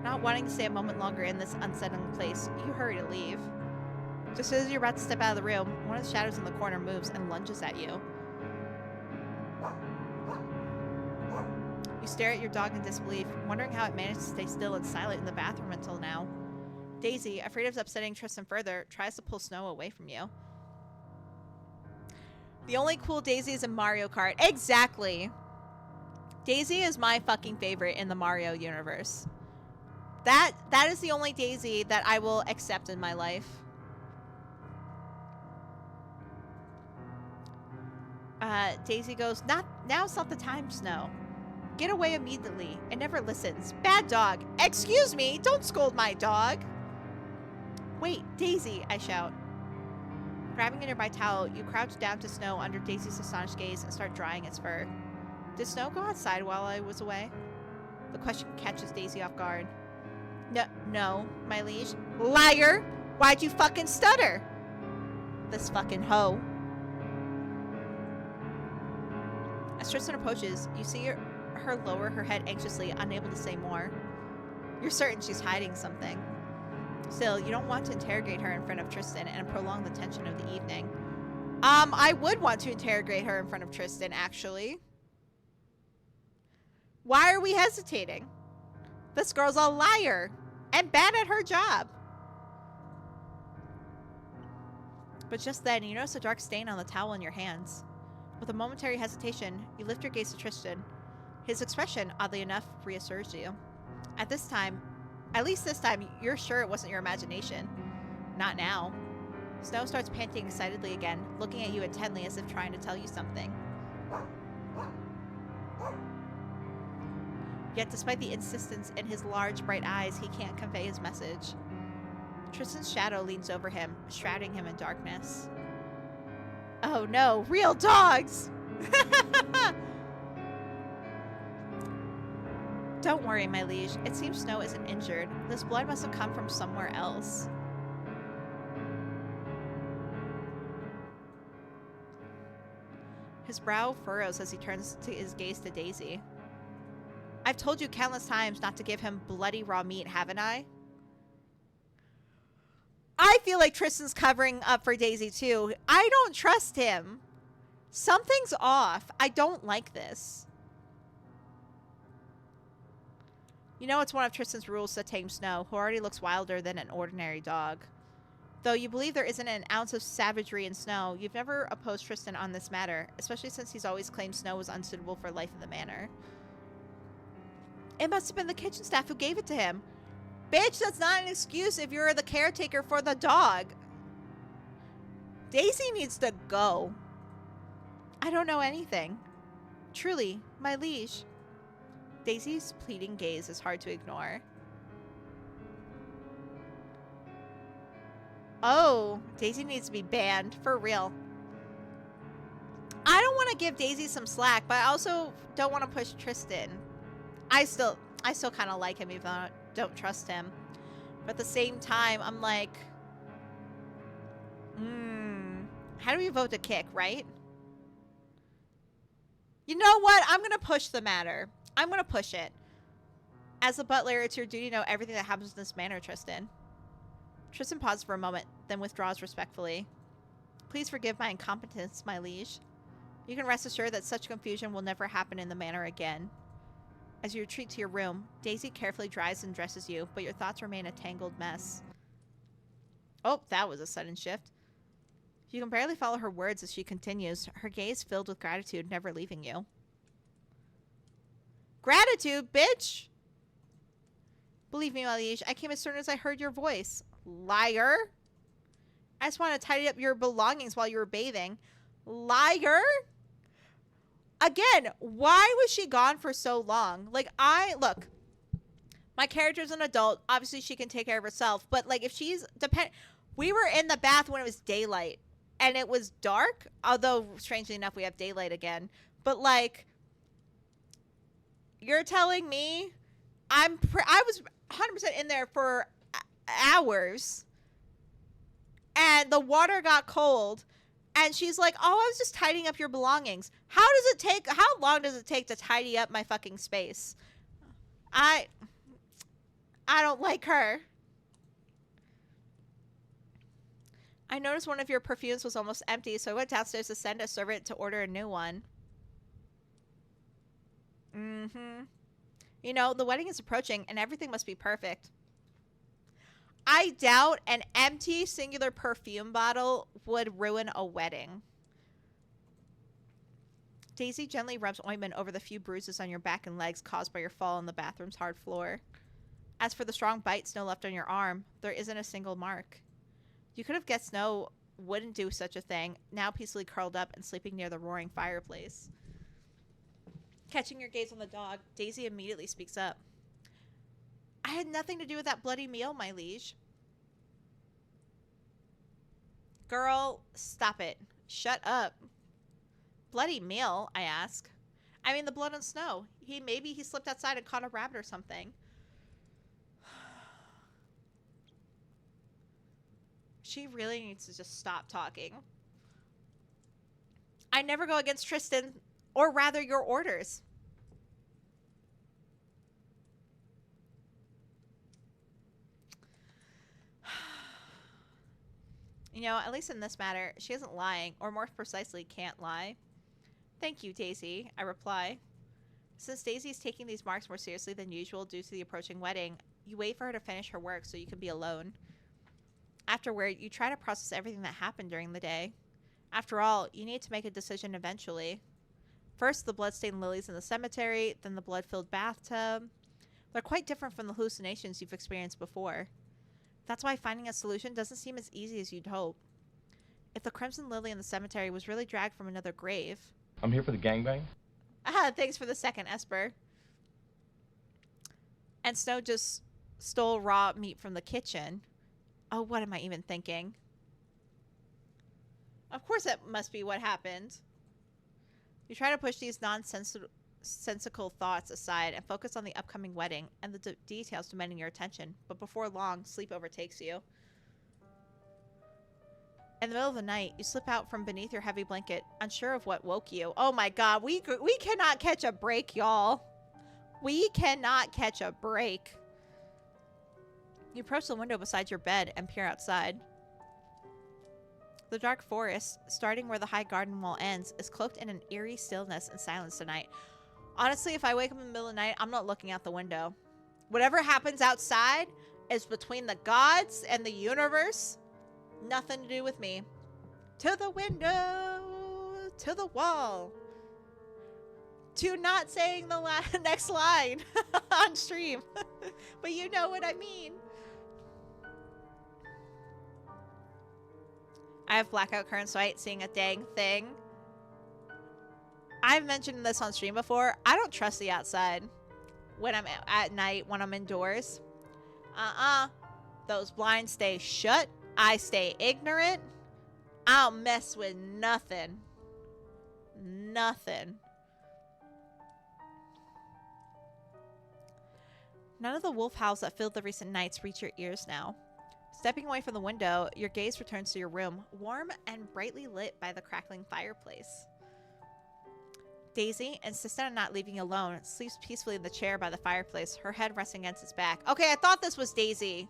Not wanting to stay a moment longer in this unsettling place, you hurry to leave. Just as you're about to step out of the room, one of the shadows in the corner moves and lunges at you. You stare at your dog in disbelief, wondering how it managed to stay still and silent in the bathroom until now. Daisy, afraid of upsetting Tristan further, tries to pull Snow away from you. The only cool Daisy is in Mario Kart. Exactly! Daisy is my fucking favorite in the Mario universe. That is the only Daisy that I will accept in my life. Daisy goes, now's not the time, Snow. Get away immediately. It never listens. Bad dog. Excuse me, don't scold my dog. Wait, Daisy, I shout. Grabbing a nearby towel, you crouch down to Snow under Daisy's astonished gaze and start drying its fur. Did Snow go outside while I was away? The question catches Daisy off guard. No, my liege. Liar! Why'd you fucking stutter? This fucking hoe. As Tristan approaches, you see her lower her head anxiously, unable to say more. You're certain she's hiding something. Still, you don't want to interrogate her in front of Tristan and prolong the tension of the evening. I would want to interrogate her in front of Tristan, actually. Why are we hesitating? This girl's a liar and bad at her job. But just then, you notice a dark stain on the towel in your hands. With a momentary hesitation, you lift your gaze to Tristan. His expression, oddly enough, reassures you. At least this time, you're sure it wasn't your imagination. Not now. Snow starts panting excitedly again, looking at you intently as if trying to tell you something. Yet despite the insistence in his large, bright eyes, he can't convey his message. Tristan's shadow leans over him, shrouding him in darkness. Oh no, real dogs! Don't worry, my liege. It seems Snow isn't injured. This blood must have come from somewhere else. His brow furrows as he turns his gaze to Daisy. I've told you countless times not to give him bloody raw meat, haven't I? I feel like Tristan's covering up for Daisy too. I don't trust him. Something's off. I don't like this. You know it's one of Tristan's rules to tame Snow, who already looks wilder than an ordinary dog. Though you believe there isn't an ounce of savagery in Snow, you've never opposed Tristan on this matter, especially since he's always claimed Snow was unsuitable for life in the manor. It must have been the kitchen staff who gave it to him. Bitch, that's not an excuse if you're the caretaker for the dog. Daisy needs to go. I don't know anything. Truly, my liege. Daisy's pleading gaze is hard to ignore. Oh, Daisy needs to be banned. For real. I don't want to give Daisy some slack, but I also don't want to push Tristan. I still kind of like him, even though I don't trust him. But at the same time, I'm like, how do we vote to kick, right? You know what? I'm going to push the matter. I'm going to push it. As the butler, it's your duty to know everything that happens in this manor, Tristan. Tristan pauses for a moment, then withdraws respectfully. Please forgive my incompetence, my liege. You can rest assured that such confusion will never happen in the manor again. As you retreat to your room, Daisy carefully dries and dresses you, but your thoughts remain a tangled mess. Oh, that was a sudden shift. You can barely follow her words as she continues, her gaze filled with gratitude, never leaving you. Gratitude, bitch! Believe me, my liege, I came as soon as I heard your voice. Liar! I just wanted to tidy up your belongings while you were bathing. Liar! Again, why was she gone for so long? Like, look, my character's an adult. Obviously, she can take care of herself. But, like, if she's, we were in the bath when it was daylight. And it was dark. Although, strangely enough, we have daylight again. But, like, you're telling me I was 100% in there for hours. And the water got cold. And she's like, oh, I was just tidying up your belongings. How long does it take to tidy up my fucking space? I don't like her. I noticed one of your perfumes was almost empty, so I went downstairs to send a servant to order a new one. You know, the wedding is approaching, and everything must be perfect. I doubt an empty singular perfume bottle would ruin a wedding. Daisy gently rubs ointment over the few bruises on your back and legs caused by your fall on the bathroom's hard floor. As for the strong bite Snow left on your arm, there isn't a single mark. You could have guessed Snow wouldn't do such a thing, now peacefully curled up and sleeping near the roaring fireplace. Catching your gaze on the dog, Daisy immediately speaks up. I had nothing to do with that bloody meal, my liege. Girl, stop it. Shut up. Bloody meal, I ask. I mean the blood on Snow. Maybe he slipped outside and caught a rabbit or something. She really needs to just stop talking. I never go against Tristan, or rather your orders. You know, at least in this matter, she isn't lying, or more precisely, can't lie. Thank you, Daisy, I reply. Since Daisy's taking these marks more seriously than usual due to the approaching wedding, you wait for her to finish her work so you can be alone. Afterward, you try to process everything that happened during the day. After all, you need to make a decision eventually. First, the bloodstained lilies in the cemetery, then the blood-filled bathtub. They're quite different from the hallucinations you've experienced before. That's why finding a solution doesn't seem as easy as you'd hope. If the crimson lily in the cemetery was really dragged from another grave... I'm here for the gangbang. Thanks for the second, Esper. And Snow just stole raw meat from the kitchen. Oh, what am I even thinking? Of course that must be what happened. You try to push these nonsensical thoughts aside and focus on the upcoming wedding and the details demanding your attention, but before long, sleep overtakes you. In the middle of the night, you slip out from beneath your heavy blanket, unsure of what woke you. Oh my god, we cannot catch a break, y'all. We cannot catch a break. You approach the window beside your bed and peer outside. The dark forest, starting where the high garden wall ends, is cloaked in an eerie stillness and silence tonight. Honestly, if I wake up in the middle of the night, I'm not looking out the window. Whatever happens outside is between the gods and the universe. Nothing to do with me. To the window, to the wall. To not saying the next line on stream. But you know what I mean. I have blackout curtains, so I ain't seeing a dang thing. I've mentioned this on stream before. I don't trust the outside when I'm at night, when I'm indoors. Those blinds stay shut I stay ignorant. I don't mess with nothing. Nothing. None of the wolf howls that filled the recent nights reach your ears now. Stepping away from the window, your gaze returns to your room, warm and brightly lit by the crackling fireplace. Daisy, insistent on not leaving you alone, sleeps peacefully in the chair by the fireplace, her head resting against its back. Okay, I thought this was Daisy,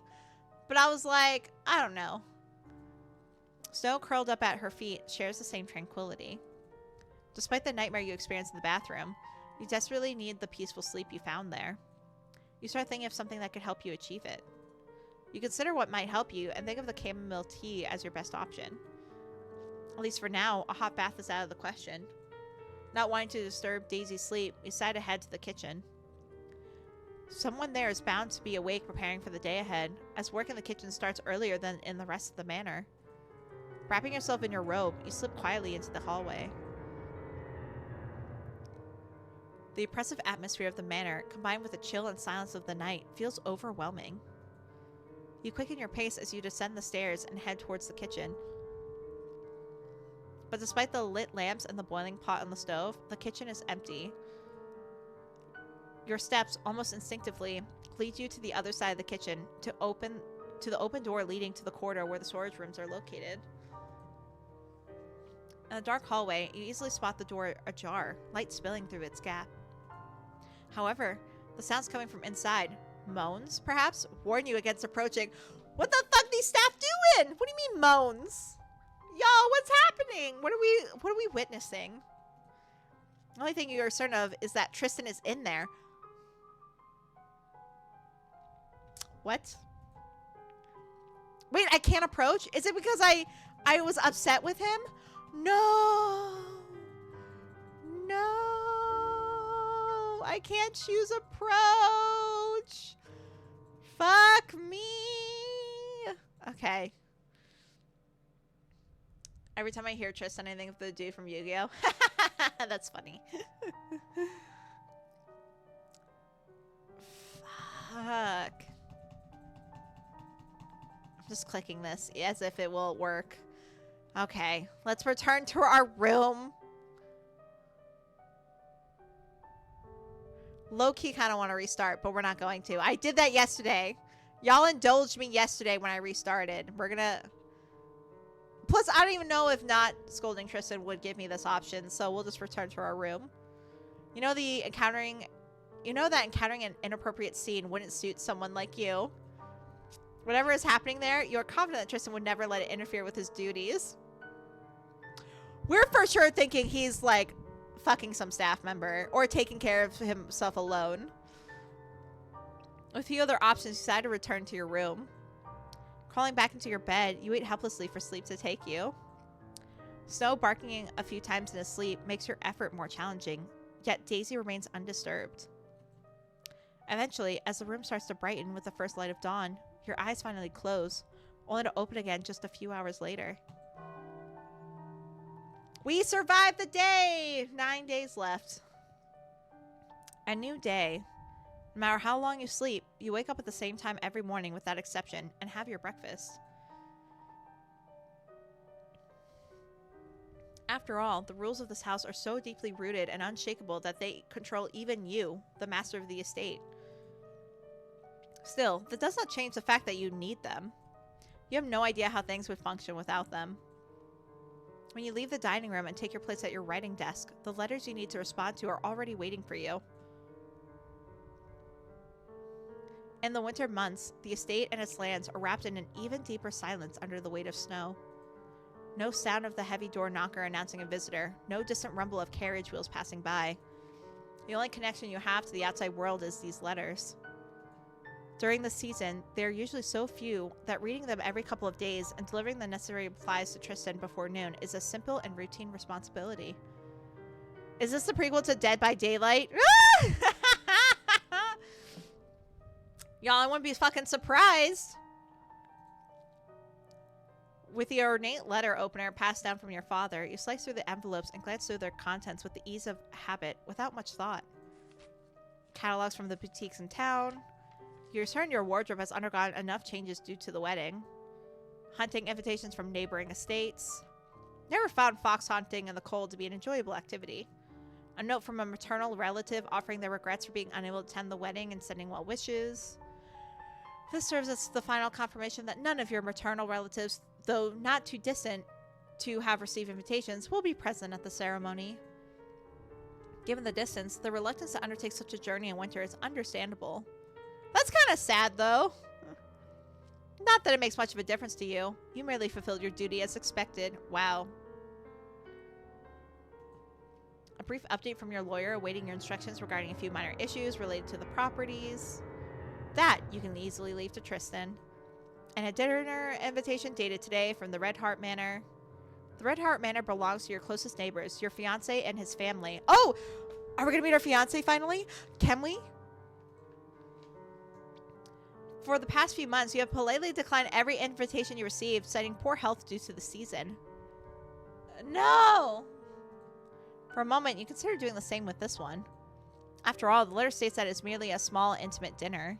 but I was like, I don't know. Snow, curled up at her feet, shares the same tranquility. Despite the nightmare you experienced in the bathroom, you desperately need the peaceful sleep you found there. You start thinking of something that could help you achieve it. You consider what might help you and think of the chamomile tea as your best option. At least for now, a hot bath is out of the question. Not wanting to disturb Daisy's sleep, you decide to head to the kitchen. Someone there is bound to be awake preparing for the day ahead, as work in the kitchen starts earlier than in the rest of the manor. Wrapping yourself in your robe, you slip quietly into the hallway. The oppressive atmosphere of the manor, combined with the chill and silence of the night, feels overwhelming. You quicken your pace as you descend the stairs and head towards the kitchen. But despite the lit lamps and the boiling pot on the stove, the kitchen is empty. Your steps, almost instinctively, lead you to the other side of the kitchen, to the open door leading to the corridor where the storage rooms are located. In the dark hallway, you easily spot the door ajar, light spilling through its gap. However, the sounds coming from inside, moans, perhaps, warn you against approaching. What the fuck these staff doing? What do you mean moans? Yo, what's happening? What are we witnessing? The only thing you are certain of is that Tristan is in there. What? Wait, I can't approach? Is it because I was upset with him? No. No. I can't choose approach. Fuck me. Okay. Every time I hear Tristan, I think of the dude from Yu-Gi-Oh! That's funny. Fuck. I'm just clicking this as if it will work. Okay, let's return to our room. Low-key kind of want to restart, but we're not going to. I did that yesterday. Y'all indulged me yesterday when I restarted. We're gonna... Plus, I don't even know if not scolding Tristan would give me this option, so we'll just return to our room. You know that encountering an inappropriate scene wouldn't suit someone like you. Whatever is happening there, you're confident that Tristan would never let it interfere with his duties. We're for sure thinking he's, like, fucking some staff member or taking care of himself alone. With few other options, you decide to return to your room. Crawling back into your bed, you wait helplessly for sleep to take you. Snow barking a few times in his sleep makes your effort more challenging, yet Daisy remains undisturbed. Eventually, as the room starts to brighten with the first light of dawn, your eyes finally close, only to open again just a few hours later. We survived the day! 9 days left. A new day. No matter how long you sleep, you wake up at the same time every morning without exception and have your breakfast. After all, the rules of this house are so deeply rooted and unshakable that they control even you, the master of the estate. Still, that does not change the fact that you need them. You have no idea how things would function without them. When you leave the dining room and take your place at your writing desk, the letters you need to respond to are already waiting for you. In the winter months, the estate and its lands are wrapped in an even deeper silence under the weight of snow. No sound of the heavy door knocker announcing a visitor, no distant rumble of carriage wheels passing by. The only connection you have to the outside world is these letters. During the season, they are usually so few that reading them every couple of days and delivering the necessary replies to Tristan before noon is a simple and routine responsibility. Is this the prequel to Dead by Daylight? Y'all, I wouldn't be fucking surprised. With the ornate letter opener passed down from your father, you slice through the envelopes and glance through their contents with the ease of habit without much thought. Catalogs from the boutiques in town. You're certain your wardrobe has undergone enough changes due to the wedding. hunting invitations from neighboring estates. Never found fox hunting in the cold to be an enjoyable activity. A note from a maternal relative offering their regrets for being unable to attend the wedding and sending well wishes. This serves as the final confirmation that none of your maternal relatives, though not too distant to have received invitations, will be present at the ceremony. Given the distance, the reluctance to undertake such a journey in winter is understandable. That's kind of sad, though. Not that it makes much of a difference to you. You merely fulfilled your duty as expected. Wow. A brief update from your lawyer awaiting your instructions regarding a few minor issues related to the properties. That you can easily leave to Tristan. And a dinner invitation dated today from the Red Heart Manor. The Red Heart Manor belongs to your closest neighbors, your fiancé and his family. Oh! Are we going to meet our fiancé finally? Can we? For the past few months, you have politely declined every invitation you received, citing poor health due to the season. No! For a moment, you consider doing the same with this one. After all, the letter states that it's merely a small, intimate dinner.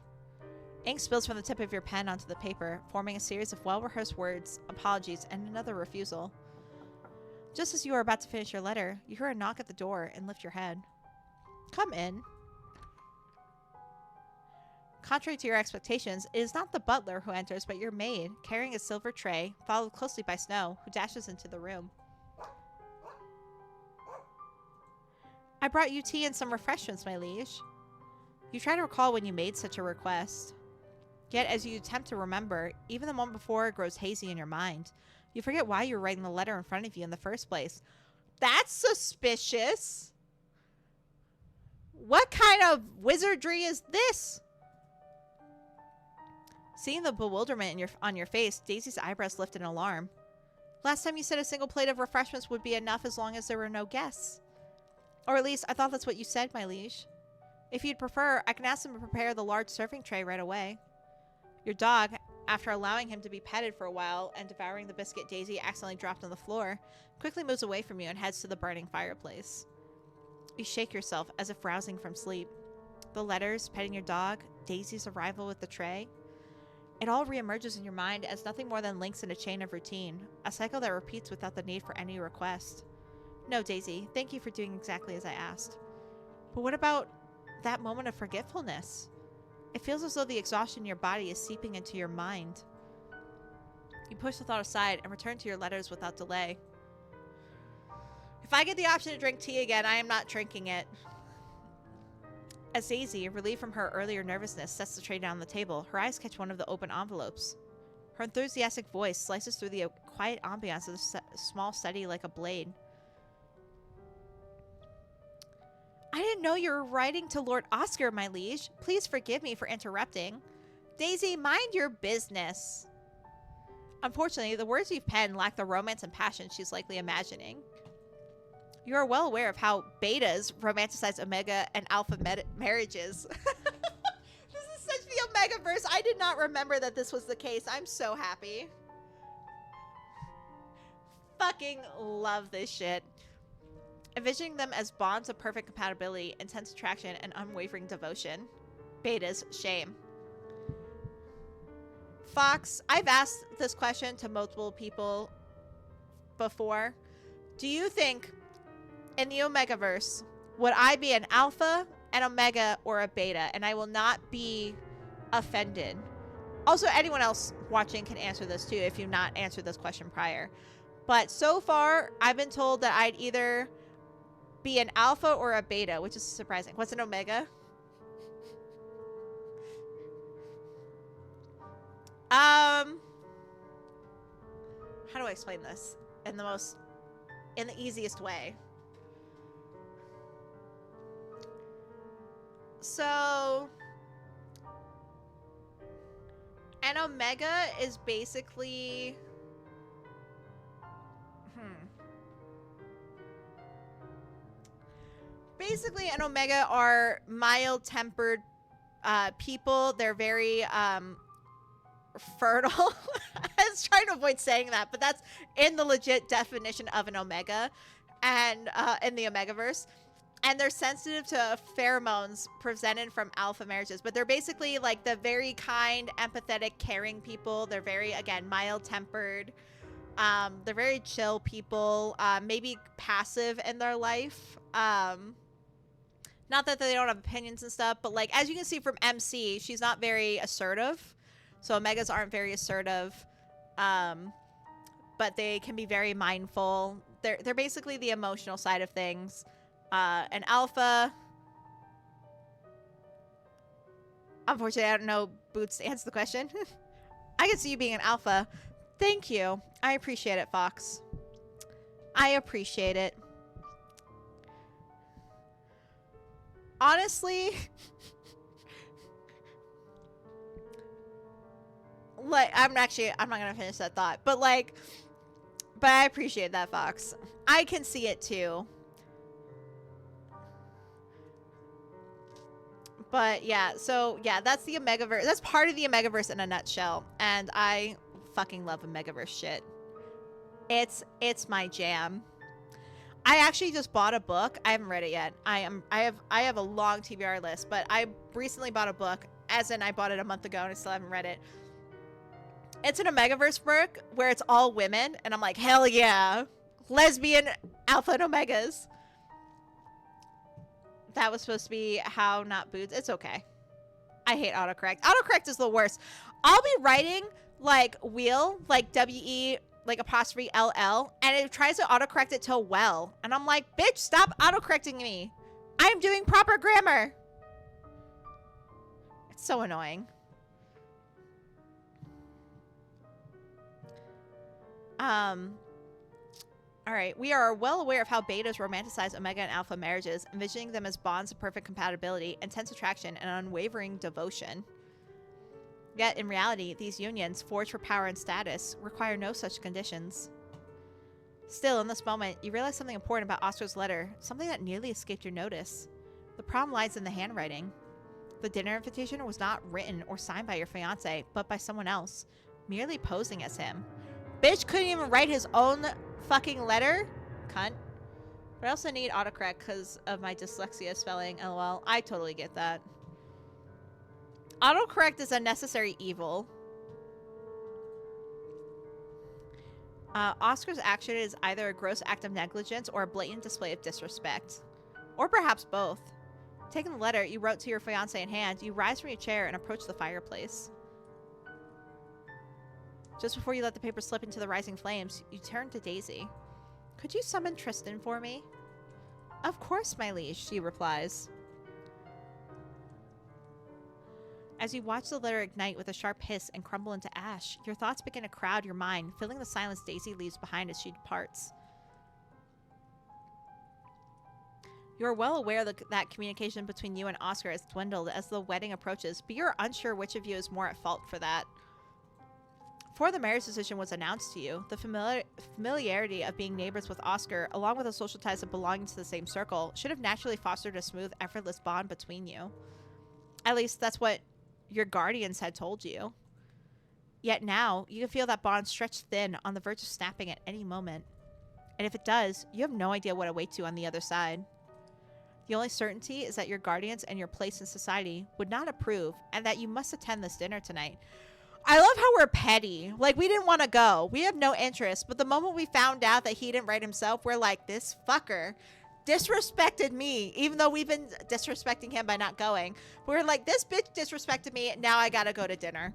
Ink spills from the tip of your pen onto the paper, forming a series of well-rehearsed words, apologies, and another refusal. Just as you are about to finish your letter, you hear a knock at the door and lift your head. Come in. Contrary to your expectations, it is not the butler who enters, but your maid, carrying a silver tray, followed closely by Snow, who dashes into the room. I brought you tea and some refreshments, my liege. You try to recall when you made such a request. Yet, as you attempt to remember, even the moment before it grows hazy in your mind. You forget why you were writing the letter in front of you in the first place. That's suspicious. What kind of wizardry is this? Seeing the bewilderment on your face, Daisy's eyebrows lift in alarm. Last time you said a single plate of refreshments would be enough as long as there were no guests. Or at least, I thought that's what you said, my liege. If you'd prefer, I can ask them to prepare the large serving tray right away. Your dog, after allowing him to be petted for a while and devouring the biscuit Daisy accidentally dropped on the floor, quickly moves away from you and heads to the burning fireplace. You shake yourself as if rousing from sleep. The letters, petting your dog, Daisy's arrival with the tray. It all reemerges in your mind as nothing more than links in a chain of routine, a cycle that repeats without the need for any request. No, Daisy, thank you for doing exactly as I asked. But what about that moment of forgetfulness? It feels as though the exhaustion in your body is seeping into your mind. You push the thought aside and return to your letters without delay. If I get the option to drink tea again, I am not drinking it. As Daisy, relieved from her earlier nervousness, sets the tray down on the table, her eyes catch one of the open envelopes. Her enthusiastic voice slices through the quiet ambiance of the small study like a blade. I didn't know you were writing to Lord Oscar, my liege. Please forgive me for interrupting. Daisy, mind your business. Unfortunately, the words you've penned lack the romance and passion she's likely imagining. You are well aware of how betas romanticize omega and alpha marriages. This is such the Omegaverse. I did not remember that this was the case. I'm so happy. Fucking love this shit. Envisioning them as bonds of perfect compatibility, intense attraction, and unwavering devotion. Betas, shame. Fox, I've asked this question to multiple people before. Do you think in the Omegaverse, would I be an alpha, an omega, or a beta? And I will not be offended. Also, anyone else watching can answer this too if you've not answered this question prior. But so far, I've been told that I'd either be an alpha or a beta, which is surprising. What's an omega? How do I explain this in the easiest way? So an omega is basically basically an omega are mild-tempered people. They're very fertile. I was trying to avoid saying that, but that's in the legit definition of an omega and in the Omegaverse. And they're sensitive to pheromones presented from alpha marriages. But they're basically like the very kind, empathetic, caring people. They're very, again, mild-tempered. They're very chill people. Maybe passive in their life. Not that they don't have opinions and stuff, but like as you can see from MC, she's not very assertive. So Omegas aren't very assertive. But they can be very mindful. They're basically the emotional side of things. An alpha. Unfortunately, I don't know Boots to answer the question. I can see you being an alpha. Thank you. I appreciate it, Fox. I appreciate it. Honestly, like I'm not gonna finish that thought, but I appreciate that, Fox. I can see it too. But yeah, so yeah, that's the Omegaverse. That's part of the Omegaverse in a nutshell. And I fucking love Omegaverse shit. It's my jam. I actually just bought a book. I haven't read it yet. I have a long TBR list, but I recently bought a book, as in I bought it a month ago and I still haven't read it. It's an Omegaverse book where it's all women, and I'm like, hell yeah. Lesbian alpha and Omegas. That was supposed to be how not Boots. It's okay. I hate autocorrect. Autocorrect is the worst. I'll be writing like wheel, like W-E, like apostrophe L-L, and it tries to autocorrect it to well. And I'm like, bitch, stop autocorrecting me. I'm doing proper grammar. It's so annoying. Alright, we are well aware of how betas romanticize Omega and Alpha marriages, envisioning them as bonds of perfect compatibility, intense attraction, and unwavering devotion. Yet, in reality, these unions, forged for power and status, require no such conditions. Still, in this moment, you realize something important about Oscar's letter, something that nearly escaped your notice. The problem lies in the handwriting. The dinner invitation was not written or signed by your fiancé, but by someone else, merely posing as him. Bitch couldn't even write his own fucking letter? Cunt. But I also need autocorrect because of my dyslexia spelling. LOL. I totally get that. Autocorrect is a necessary evil. Oscar's action is either a gross act of negligence or a blatant display of disrespect. Or perhaps both. Taking the letter you wrote to your fiancé in hand, you rise from your chair and approach the fireplace. Just before you let the paper slip into the rising flames, you turn to Daisy. Could you summon Tristan for me? Of course, my liege, she replies. As you watch the letter ignite with a sharp hiss and crumble into ash, your thoughts begin to crowd your mind, filling the silence Daisy leaves behind as she departs. You are well aware that communication between you and Oscar has dwindled as the wedding approaches, but you're unsure which of you is more at fault for that. Before the marriage decision was announced to you, the familiarity of being neighbors with Oscar, along with the social ties of belonging to the same circle, should have naturally fostered a smooth, effortless bond between you. At least that's what your guardians had told you. Yet now, you can feel that bond stretched thin on the verge of snapping at any moment. And if it does, you have no idea what awaits you on the other side. The only certainty is that your guardians and your place in society would not approve, and that you must attend this dinner tonight. I love how we're petty. Like, we didn't want to go. We have no interest. But the moment we found out that he didn't write himself, we're like, this fucker disrespected me. Even though we've been disrespecting him by not going. We're like, this bitch disrespected me. Now I gotta go to dinner.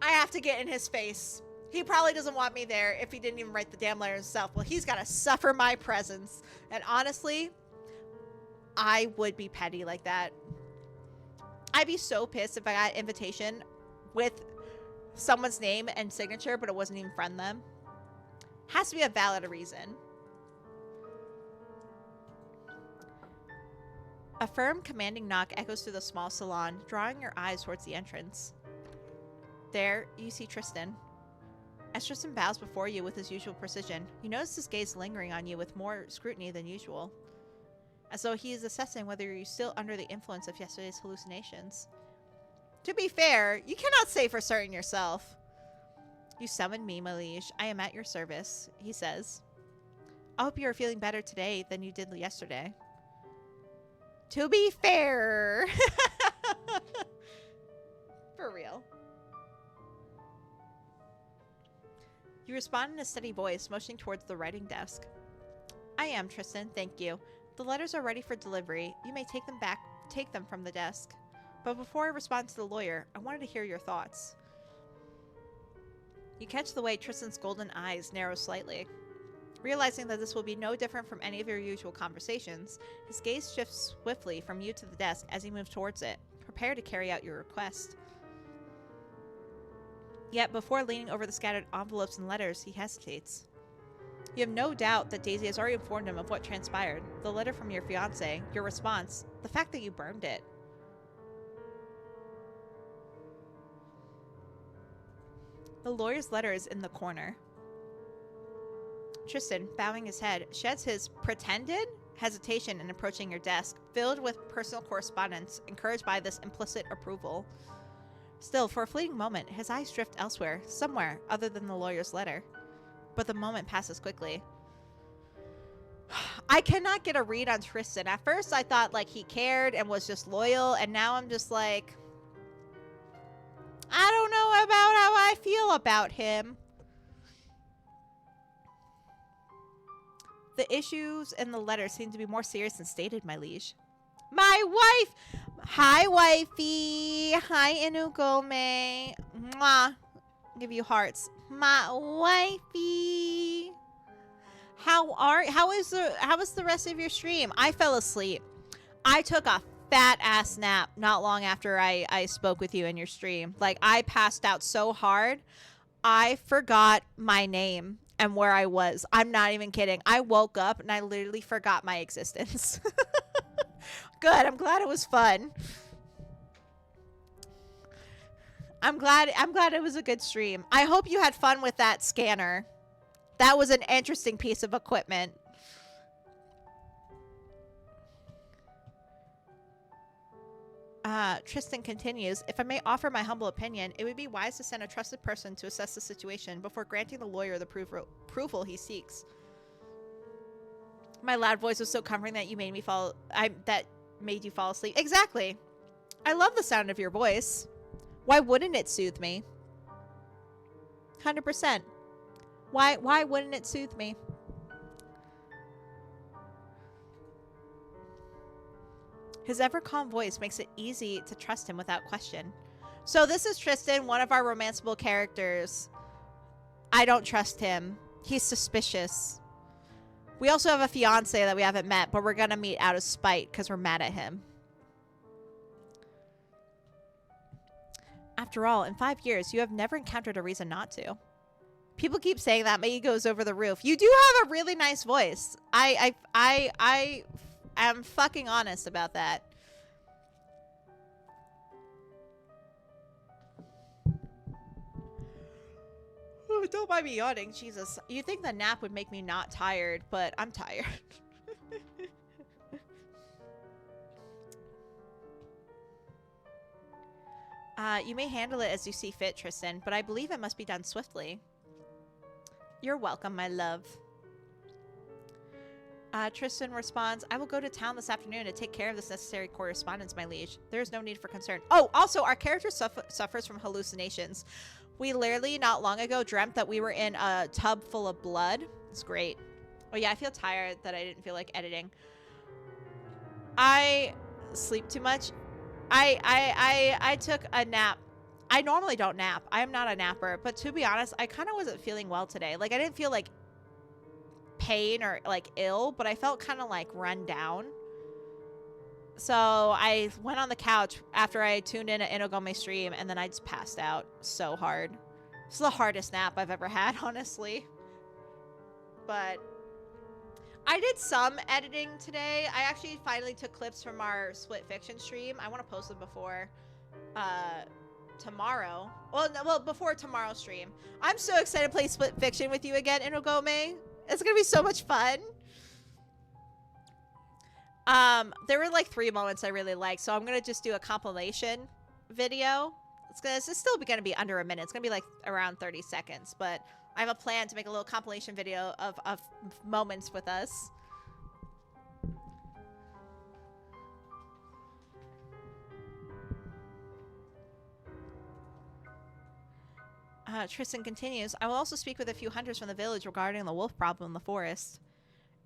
I have to get in his face. He probably doesn't want me there if he didn't even write the damn letter himself. Well, he's gotta suffer my presence. And honestly, I would be petty like that. I'd be so pissed if I got an invitation with someone's name and signature, but it wasn't even from them. Has to be a valid reason. A firm, commanding knock echoes through the small salon, drawing your eyes towards the entrance. There, you see Tristan. As Tristan bows before you with his usual precision, you notice his gaze lingering on you with more scrutiny than usual, as though he is assessing whether you're still under the influence of yesterday's hallucinations. To be fair, you cannot say for certain yourself. You summoned me, my liege. I am at your service, he says. I hope you are feeling better today than you did yesterday. To be fair. For real. You respond in a steady voice, motioning towards the writing desk. I am, Tristan. Thank you. The letters are ready for delivery. You may take them from the desk. But before I respond to the lawyer, I wanted to hear your thoughts. You catch the way Tristan's golden eyes narrow slightly. Realizing that this will be no different from any of your usual conversations, his gaze shifts swiftly from you to the desk as he moves towards it, prepared to carry out your request. Yet, before leaning over the scattered envelopes and letters, he hesitates. You have no doubt that Daisy has already informed him of what transpired, the letter from your fiancé, your response, the fact that you burned it. The lawyer's letter is in the corner. Tristan, bowing his head, sheds his pretended hesitation in approaching your desk, filled with personal correspondence, encouraged by this implicit approval. Still, for a fleeting moment, his eyes drift elsewhere, somewhere other than the lawyer's letter. But the moment passes quickly. I cannot get a read on Tristan. At first, I thought like he cared and was just loyal, and now I'm just like, I don't know about how I feel about him. The issues in the letter seem to be more serious than stated, my liege. My wife! Hi, wifey! Hi, Inugome! Mwah! Give you hearts. My wifey! How was the rest of your stream? I fell asleep. I took a fat ass nap not long after I spoke with you in your stream. Like, I passed out so hard, I forgot my name and where I was. I'm not even kidding. I woke up and I literally forgot my existence. Good. I'm glad it was fun. I'm glad it was a good stream. I hope you had fun with that scanner. That was an interesting piece of equipment. Tristan continues, if I may offer my humble opinion, it would be wise to send a trusted person to assess the situation before granting the lawyer the approval he seeks. My loud voice was so comforting that that made you fall asleep. Exactly. I love the sound of your voice. Why wouldn't it soothe me? 100%. Why wouldn't it soothe me? His ever-calm voice makes it easy to trust him without question. So this is Tristan, one of our romanceable characters. I don't trust him. He's suspicious. We also have a fiance that we haven't met, but we're going to meet out of spite because we're mad at him. After all, in 5 years, you have never encountered a reason not to. People keep saying that. My ego's over the roof. You do have a really nice voice. I am fucking honest about that. Oh, don't mind me yawning. Jesus. You'd think the nap would make me not tired, but I'm tired. You may handle it as you see fit, Tristan, but I believe it must be done swiftly. You're welcome, my love. Tristan responds, I will go to town this afternoon to take care of this necessary correspondence, my liege. There is no need for concern. Oh, also, our character suffers from hallucinations. We literally, not long ago, dreamt that we were in a tub full of blood. It's great. Oh, yeah, I feel tired that I didn't feel like editing. I sleep too much. I took a nap. I normally don't nap. I am not a napper. But to be honest, I kind of wasn't feeling well today. Like, I didn't feel like pain or like ill, but I felt kind of like run down. So I went on the couch after I tuned in at Inogame stream, and then I just passed out so hard. This is the hardest nap I've ever had, honestly. But I did some editing today. I actually finally took clips from our Split Fiction stream. I want to post them before tomorrow. Well, before tomorrow's stream. I'm so excited to play Split Fiction with you again, Inogame. It's gonna be so much fun. There were like 3 moments I really liked, so I'm gonna just do a compilation video. It's still gonna be under a minute. It's gonna be like around 30 seconds, but I have a plan to make a little compilation video of moments with us. Tristan continues, I will also speak with a few hunters from the village regarding the wolf problem in the forest.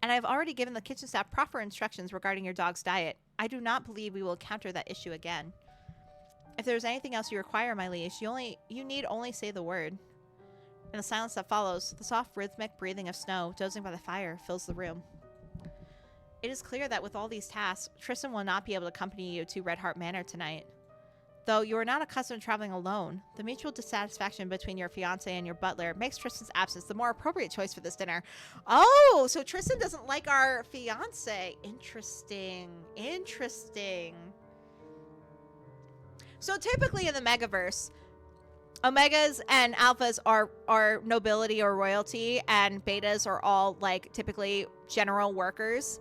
And I've already given the kitchen staff proper instructions regarding your dog's diet. I do not believe we will encounter that issue again. If there is anything else you require, my liege, you need only say the word. In the silence that follows, the soft rhythmic breathing of snow dozing by the fire fills the room. It is clear that with all these tasks, Tristan will not be able to accompany you to Red Heart Manor tonight. Though you are not accustomed to traveling alone, the mutual dissatisfaction between your fiancé and your butler makes Tristan's absence the more appropriate choice for this dinner. Oh, so Tristan doesn't like our fiancé. Interesting. Interesting. So typically in the Megaverse, Omegas and Alphas are nobility or royalty, and Betas are all, like, typically general workers.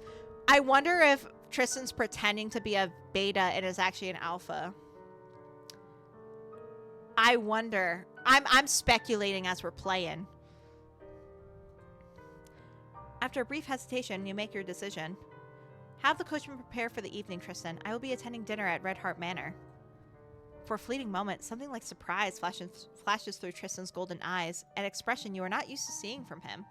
I wonder if Tristan's pretending to be a Beta and is actually an Alpha. I wonder. I'm speculating as we're playing. After a brief hesitation, you make your decision. Have the coachman prepare for the evening, Tristan. I will be attending dinner at Red Heart Manor. For a fleeting moment, something like surprise flashes through Tristan's golden eyes, an expression you are not used to seeing from him.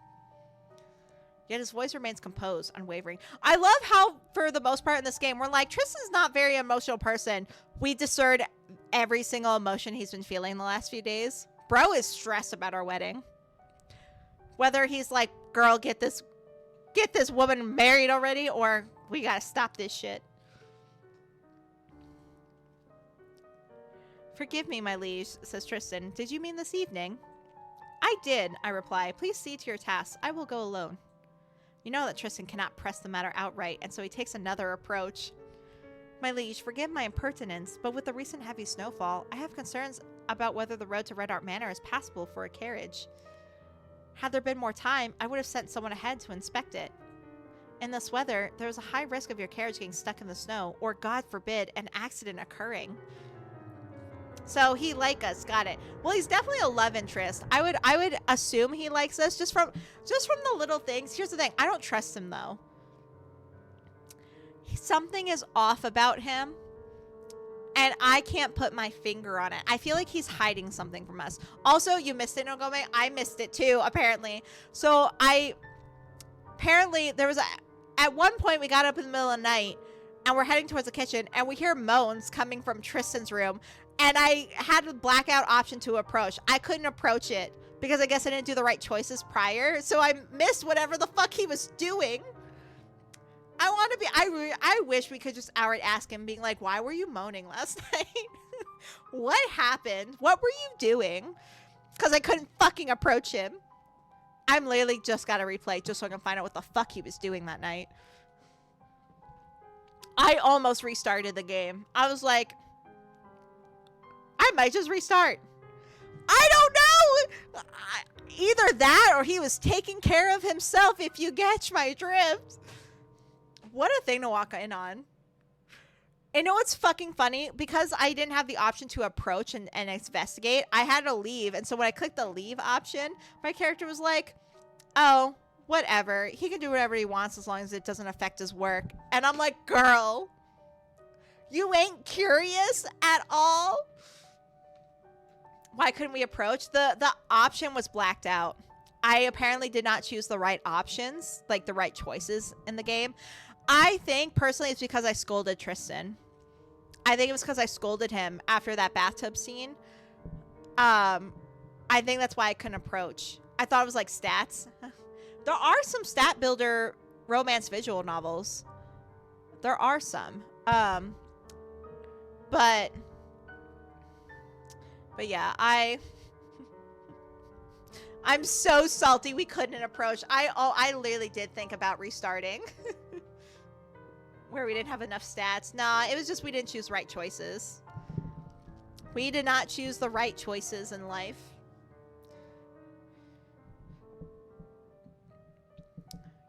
Yet his voice remains composed, unwavering. I love how, for the most part in this game, we're like, Tristan's not a very emotional person. We discerned every single emotion he's been feeling the last few days. Bro is stressed about our wedding. Whether he's like, girl, get this woman married already, or we gotta stop this shit. Forgive me, my liege, says Tristan. Did you mean this evening? I did, I reply. Please see to your tasks. I will go alone. You know that Tristan cannot press the matter outright, and so he takes another approach. My liege, forgive my impertinence, but with the recent heavy snowfall, I have concerns about whether the road to Red Heart Manor is passable for a carriage. Had there been more time, I would have sent someone ahead to inspect it. In this weather, there is a high risk of your carriage getting stuck in the snow, or, God forbid, an accident occurring. So he like us, got it. Well, he's definitely a love interest. I would assume he likes us just from the little things. Here's the thing, I don't trust him though. Something is off about him, and I can't put my finger on it. I feel like he's hiding something from us. Also, you missed it, Nogome. I missed it too, apparently. So apparently there was at one point we got up in the middle of the night and we're heading towards the kitchen and we hear moans coming from Tristan's room. And I had a blackout option to approach. I couldn't approach it because I guess I didn't do the right choices prior. So I missed whatever the fuck he was doing. I wish we could just outright ask him, being like, why were you moaning last night? What happened? What were you doing? Because I couldn't fucking approach him. I'm literally just got to replay just so I can find out what the fuck he was doing that night. I almost restarted the game. I was like, I might just restart. I don't know. Either that or he was taking care of himself, if you catch my drift. What a thing to walk in on. You know what's fucking funny? Because I didn't have the option to approach and investigate, I had to leave. And so when I clicked the leave option, my character was like, oh, whatever. He can do whatever he wants as long as it doesn't affect his work. And I'm like, girl, you ain't curious at all? Why couldn't we approach? The option was blacked out. I apparently did not choose the right options, like the right choices in the game. I think personally it's because I scolded Tristan. I think it was because I scolded him after that bathtub scene. I think that's why I couldn't approach. I thought it was like stats. There are some stat builder romance visual novels. There are some. But yeah, I'm so salty we couldn't approach. I literally did think about restarting. Where we didn't have enough stats. Nah, it was just we didn't choose the right choices. We did not choose the right choices in life.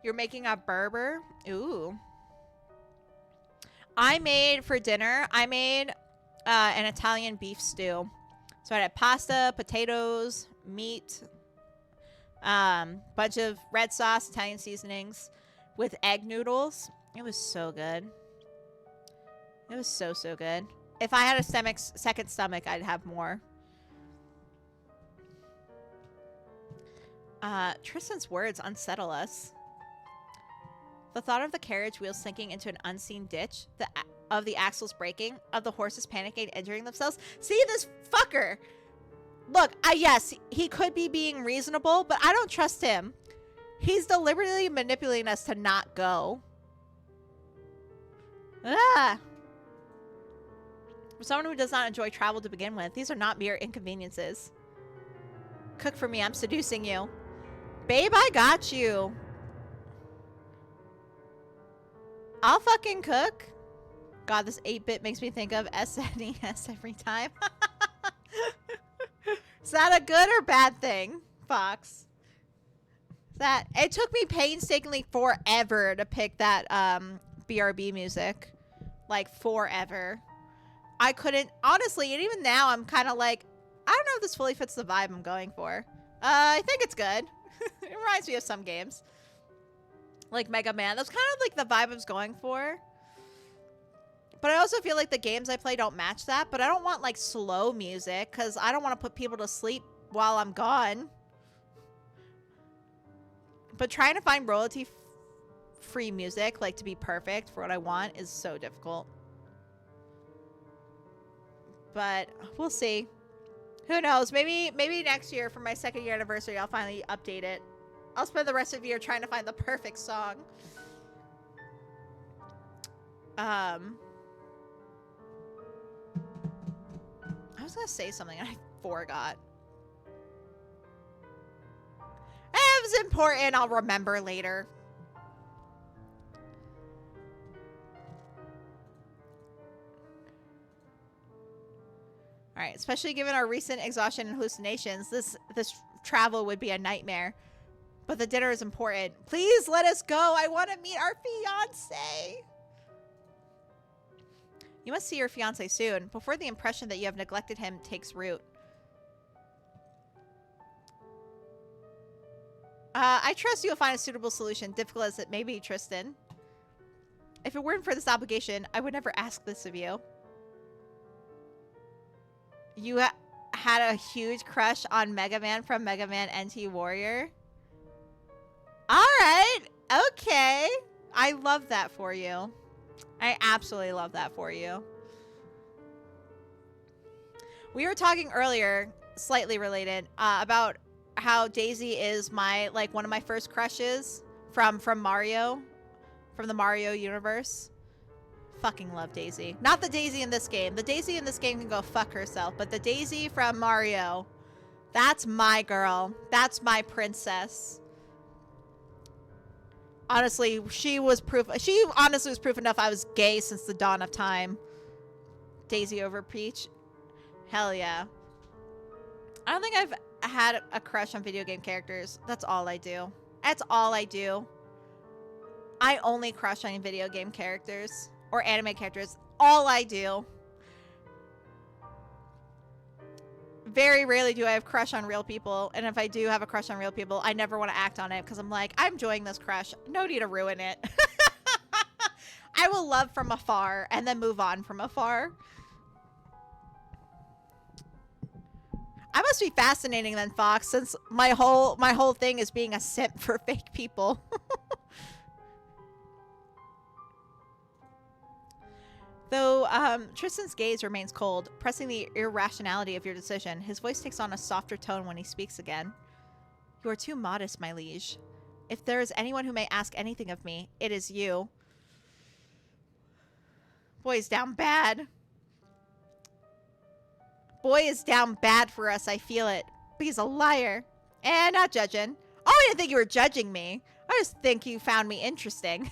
You're making a Berber? Ooh. I made for dinner, an Italian beef stew. So I had pasta, potatoes, meat, bunch of red sauce, Italian seasonings with egg noodles. It was so good. It was so, so good. If I had a second stomach, I'd have more. Tristan's words unsettle us. The thought of the carriage wheels sinking into an unseen ditch, of the axles breaking, of the horses panicking, injuring themselves. See this fucker. Look, yes, he could be being reasonable, but I don't trust him. He's deliberately manipulating us to not go. Ah. For someone who does not enjoy travel to begin with, these are not mere inconveniences. Cook for me, I'm seducing you. Babe, I got you. I'll fucking cook. God, this 8-bit makes me think of SNES every time. Is that a good or bad thing, Fox? It took me painstakingly forever to pick that BRB music. Like, forever. I couldn't, honestly, and even now I'm kind of like, I don't know if this fully fits the vibe I'm going for. I think it's good. It reminds me of some games. Like Mega Man. That's kind of like the vibe I was going for. But I also feel like the games I play don't match that. But I don't want like slow music because I don't want to put people to sleep while I'm gone. But trying to find royalty-free music, like to be perfect for what I want, is so difficult. But we'll see. Who knows? Maybe next year for my 2nd year anniversary, I'll finally update it. I'll spend the rest of the year trying to find the perfect song. I was gonna say something and I forgot. It was important. I'll remember later. All right, especially given our recent exhaustion and hallucinations, this travel would be a nightmare. But the dinner is important. Please let us go. I want to meet our fiance. You must see your fiance soon, before the impression that you have neglected him takes root. I trust you'll find a suitable solution, difficult as it may be, Tristan. If it weren't for this obligation, I would never ask this of you. You had a huge crush on Mega Man from Mega Man NT Warrior? Alright! Okay! I love that for you. I absolutely love that for you. We were talking earlier, slightly related, about how Daisy is one of my first crushes from Mario, from the Mario universe. Fucking love Daisy. Not the Daisy in this game. The Daisy in this game can go fuck herself, but the Daisy from Mario, that's my girl. That's my princess. Honestly, she honestly was proof enough I was gay since the dawn of time. Daisy over Peach. Hell yeah. I don't think I've had a crush on video game characters. That's all I do. That's all I do. I only crush on video game characters. Or anime characters. All I do. Very rarely do I have a crush on real people. And if I do have a crush on real people, I never want to act on it. Because I'm like, I'm enjoying this crush. No need to ruin it. I will love from afar. And then move on from afar. I must be fascinating then, Fox. Since my whole thing is being a simp for fake people. Though Tristan's gaze remains cold, pressing the irrationality of your decision, his voice takes on a softer tone when he speaks again. You are too modest, my liege. If there is anyone who may ask anything of me, it is you. Boy is down bad. Boy is down bad for us, I feel it. But he's a liar. And not judging. Oh, I didn't think you were judging me. I just think you found me interesting.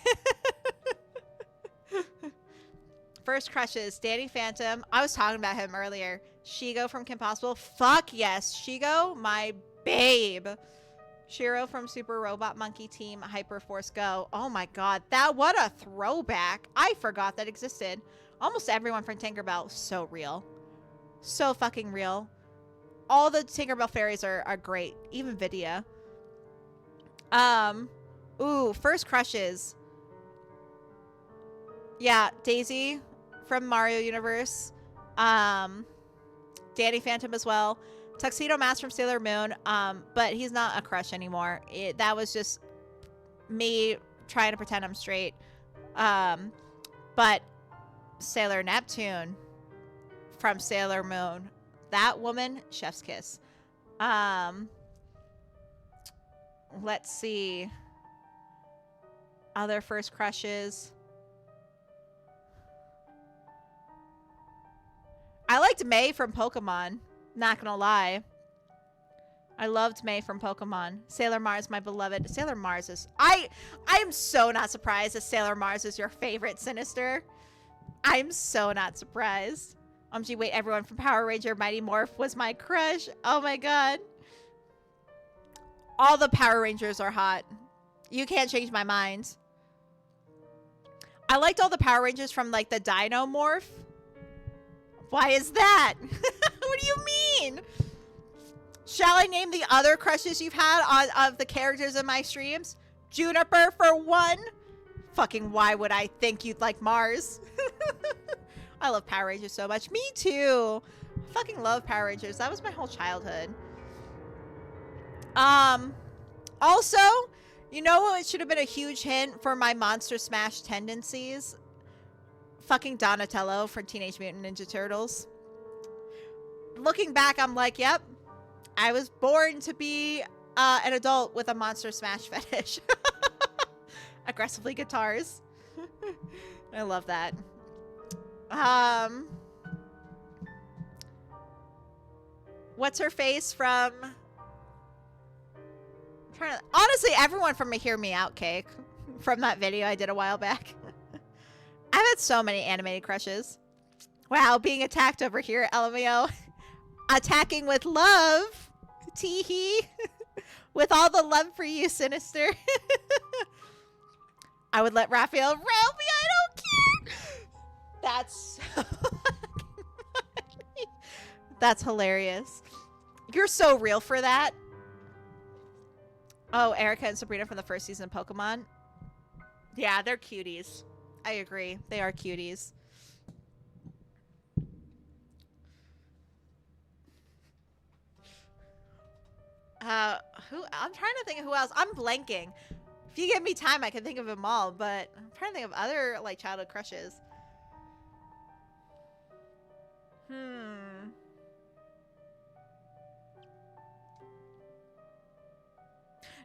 First crushes, Danny Phantom. I was talking about him earlier. Shigo from Kim Possible. Fuck yes. Shigo, my babe. Shiro from Super Robot Monkey Team Hyperforce Go. Oh my god. What a throwback. I forgot that existed. Almost everyone from Tinkerbell. So real. So fucking real. All the Tinkerbell fairies are great. Even Vidya. Ooh, first crushes. Yeah, Daisy from Mario Universe. Danny Phantom as well. Tuxedo Mask from Sailor Moon, but he's not a crush anymore. That was just me trying to pretend I'm straight. But Sailor Neptune from Sailor Moon, that woman, chef's kiss. Let's see. Other first crushes. I liked May from Pokemon. Not gonna lie. I loved May from Pokemon. Sailor Mars, my beloved. Sailor Mars is... I am so not surprised that Sailor Mars is your favorite Sinister. I'm so not surprised. Gee, wait, everyone from Power Ranger Mighty Morph was my crush. Oh my god. All the Power Rangers are hot. You can't change my mind. I liked all the Power Rangers from, like, the Dino Morph. Why is that? What do you mean? Shall I name the other crushes you've had of the characters in my streams? Juniper for one. Fucking why would I think you'd like Mars? I love Power Rangers so much. Me too. Fucking love Power Rangers. That was my whole childhood. Also, you know what? It should have been a huge hint for my Monster Smash tendencies. Fucking Donatello from Teenage Mutant Ninja Turtles. Looking back, I'm like, yep. I was born to be an adult with a Monster Smash fetish. Aggressively guitars. I love that. What's her face from... Honestly, everyone from a Hear Me Out cake. From that video I did a while back. I've had so many animated crushes. Wow, being attacked over here, LMAO. Attacking with love. Teehee. With all the love for you, Sinister. I would let Raphael rail me, I don't care. That's so funny. That's hilarious. You're so real for that. Oh, Erica and Sabrina from the first season of Pokemon. Yeah, they're cuties. I agree. They are cuties. I'm trying to think of who else. I'm blanking. If you give me time, I can think of them all, but I'm trying to think of other, like, childhood crushes.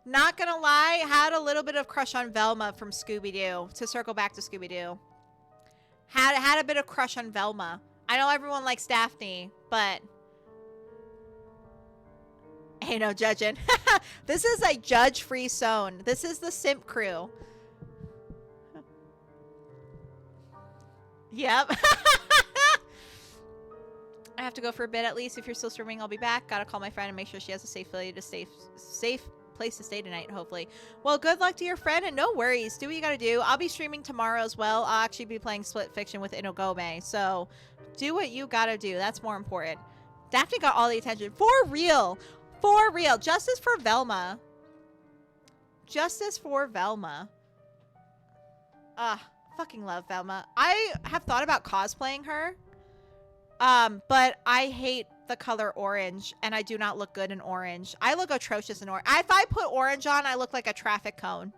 Not gonna lie, had a little bit of crush on Velma from Scooby-Doo. To circle back to Scooby-Doo. Had a bit of crush on Velma. I know everyone likes Daphne, but... Ain't no judging. This is a judge-free zone. This is the simp crew. Yep. I have to go for a bit at least. If you're still streaming, I'll be back. Gotta call my friend and make sure she has a safe place to stay tonight, hopefully. Well, good luck to your friend, and no worries. Do what you gotta do. I'll be streaming tomorrow as well. I'll actually be playing Split Fiction with Inogome, so do what you gotta do. That's more important. Daphne got all the attention. For real. For real. Justice for Velma. Justice for Velma. Fucking love Velma. I have thought about cosplaying her. But I hate the color orange, and I do not look good in orange. I look atrocious in orange. If I put orange on, I look like a traffic cone.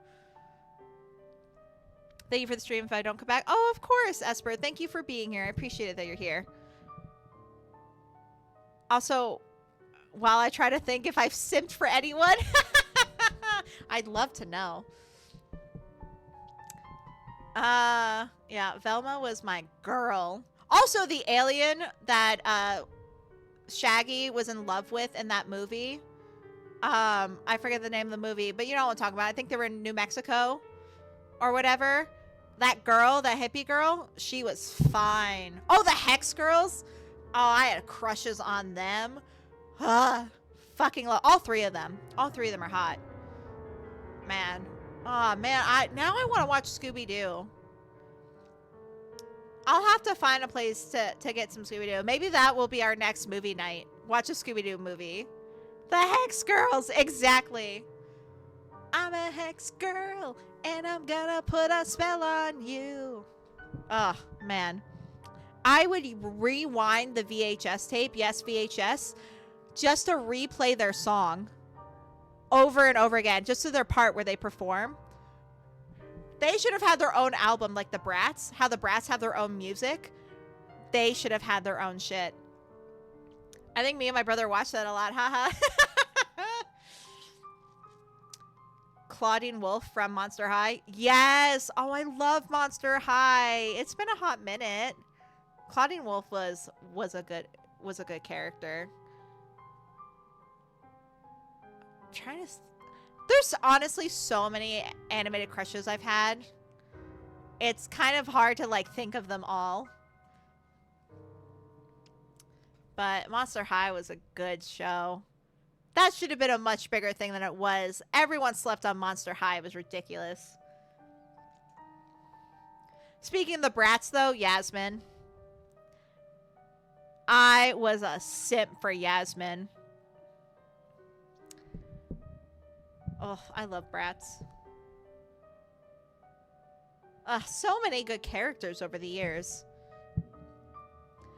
Thank you for the stream if I don't come back. Oh, of course, Esper. Thank you for being here. I appreciate it that you're here. Also, while I try to think if I've simped for anyone, I'd love to know. Yeah, Velma was my girl. Also, the alien that Shaggy was in love with in that movie. I forget the name of the movie, but you know what I'm talking about. I think they were in New Mexico or whatever. That girl, that hippie girl, she was fine. Oh, the Hex girls. Oh, I had crushes on them. Fucking love all three of them. All three of them are hot. Man. Oh, man. Now I want to watch Scooby-Doo. I'll have to find a place to get some Scooby-Doo. Maybe that will be our next movie night. Watch a Scooby-Doo movie. The Hex Girls. Exactly. I'm a Hex Girl, and I'm gonna put a spell on you. Oh, man. I would rewind the VHS tape. Yes, VHS. just to replay their song over and over again, just to their part where they perform. They should have had their own album, like the Brats. How the Brats have their own music. They should have had their own shit. I think me and my brother watched that a lot. Haha. Claudine Wolf from Monster High. Yes. Oh, I love Monster High. It's been a hot minute. Claudine Wolf was a good character. I'm trying to. There's honestly so many animated crushes I've had. It's kind of hard to like think of them all. But Monster High was a good show. That should have been a much bigger thing than it was. Everyone slept on Monster High. It was ridiculous. Speaking of the Brats, though, Yasmin. I was a simp for Yasmin. Oh, I love Brats. So many good characters over the years.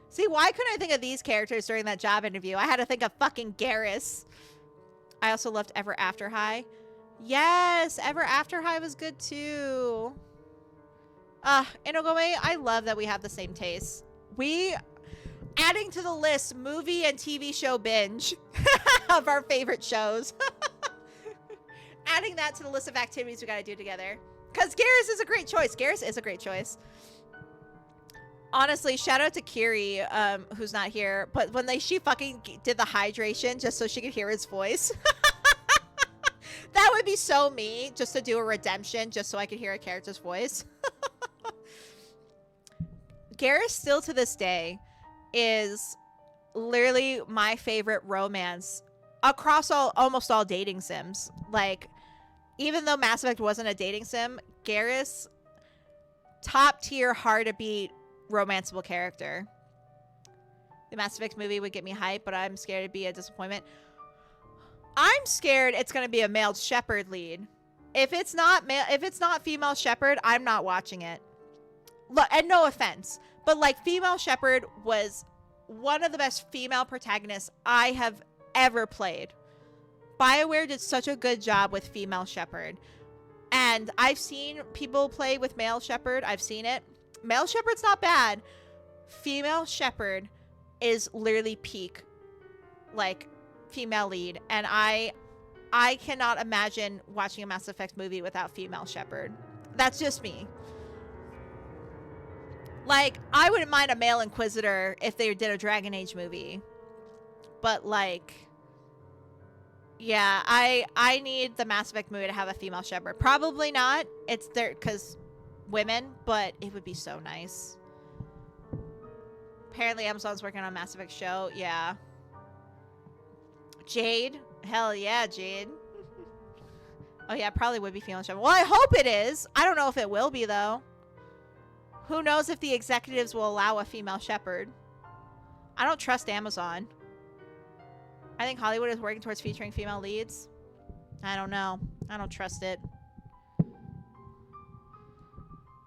See, why couldn't I think of these characters during that job interview? I had to think of fucking Garrus. I also loved Ever After High. Yes, Ever After High was good too. Inogame, I love that we have the same tastes. Adding to the list, movie and TV show binge of our favorite shows. Adding that to the list of activities we gotta do together. Because Garrus is a great choice. Garrus is a great choice. Honestly, shout out to Kiri, who's not here. But when she fucking did the hydration just so she could hear his voice. That would be so me, just to do a redemption just so I could hear a character's voice. Garrus still to this day is literally my favorite romance across almost all dating sims. Like, even though Mass Effect wasn't a dating sim, Garrus, top tier, hard to beat romanceable character. The Mass Effect movie would get me hyped, but I'm scared it'd be a disappointment. I'm scared it's gonna be a male shepherd lead. If it's not female shepherd, I'm not watching it. Look, and no offense, but like, female shepherd was one of the best female protagonists I have ever played. BioWare did such a good job with female shepherd, and I've seen people play with male shepherd. I've seen it. Male shepherd's not bad. Female shepherd is literally peak, like, female lead, and I cannot imagine watching a Mass Effect movie without female shepherd. That's just me. Like, I wouldn't mind a male Inquisitor if they did a Dragon Age movie, but like, yeah, I need the Mass Effect movie to have a female shepherd. Probably not. It's there because women, but it would be so nice. Apparently Amazon's working on a Mass Effect show. Yeah. Jade. Hell yeah, Jade. Oh yeah, probably would be female shepherd. Well, I hope it is. I don't know if it will be, though. Who knows if the executives will allow a female shepherd. I don't trust Amazon. I think Hollywood is working towards featuring female leads. I don't know. I don't trust it.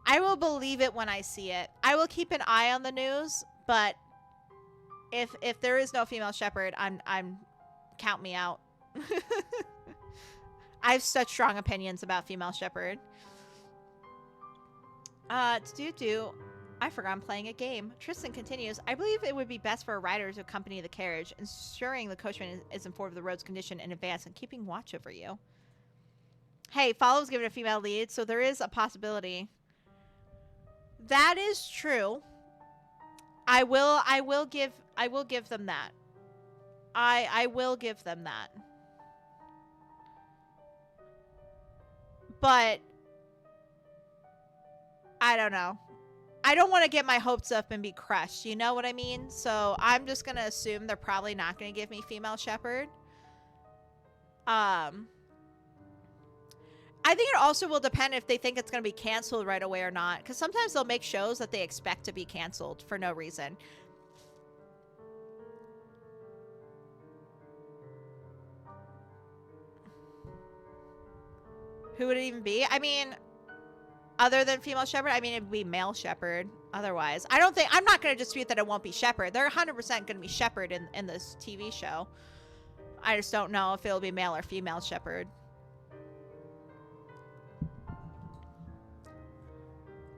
I will believe it when I see it. I will keep an eye on the news, but if there is no female shepherd, I'm count me out. I have such strong opinions about female shepherd. I forgot I'm playing a game. Tristan continues. I believe it would be best for a rider to accompany the carriage, ensuring the coachman is informed of the road's condition in advance and keeping watch over you. Hey, Follow's given a female lead, so there is a possibility. That is true. I will give them that. I will give them that. But I don't know. I don't want to get my hopes up and be crushed. You know what I mean? So I'm just going to assume they're probably not going to give me female shepherd. I think it also will depend if they think it's going to be canceled right away or not. Because sometimes they'll make shows that they expect to be canceled for no reason. Who would it even be? I mean, other than female shepherd, I mean, it would be male shepherd. Otherwise, I'm not going to dispute that it won't be shepherd. They're 100% going to be shepherd in this TV show. I just don't know if it'll be male or female shepherd.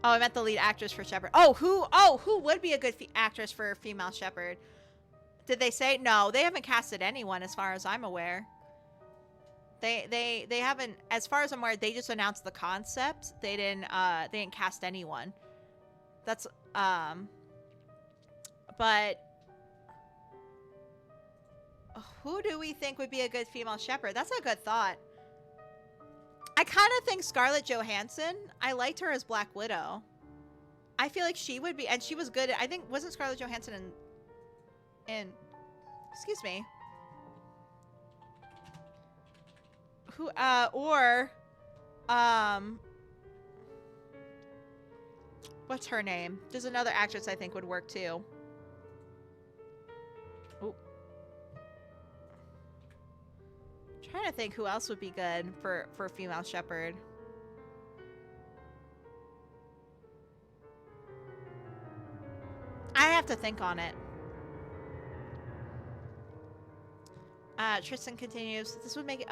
Oh, I meant the lead actress for shepherd. Oh, who would be a good actress for female shepherd? Did they say? No, they haven't casted anyone as far as I'm aware. They haven't, as far as I'm aware, they just announced the concept. They didn't cast anyone. That's but who do we think would be a good female shepherd? That's a good thought. I kind of think Scarlett Johansson. I liked her as Black Widow. I feel like she would be, and she was good. I think, wasn't Scarlett Johansson in excuse me. Who, what's her name? There's another actress I think would work too. Ooh. Trying to think who else would be good for female shepherd. I have to think on it. Tristan continues. This would make it.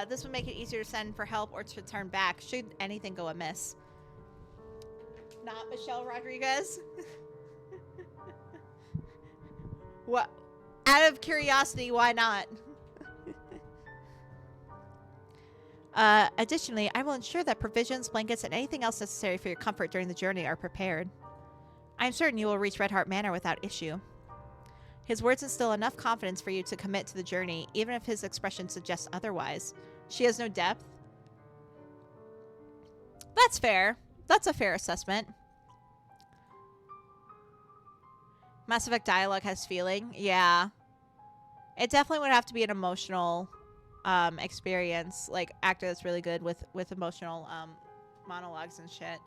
This would make it easier to send for help or to turn back should anything go amiss. Not Michelle Rodriguez. What? Out of curiosity, why not? Additionally, I will ensure that provisions, blankets, and anything else necessary for your comfort during the journey are prepared. I am certain you will reach Red Heart Manor without issue. His words instill enough confidence for you to commit to the journey, even if his expression suggests otherwise. She has no depth. That's fair. That's a fair assessment. Mass Effect dialogue has feeling. Yeah. It definitely would have to be an emotional experience. Like, actor that's really good with emotional monologues and shit.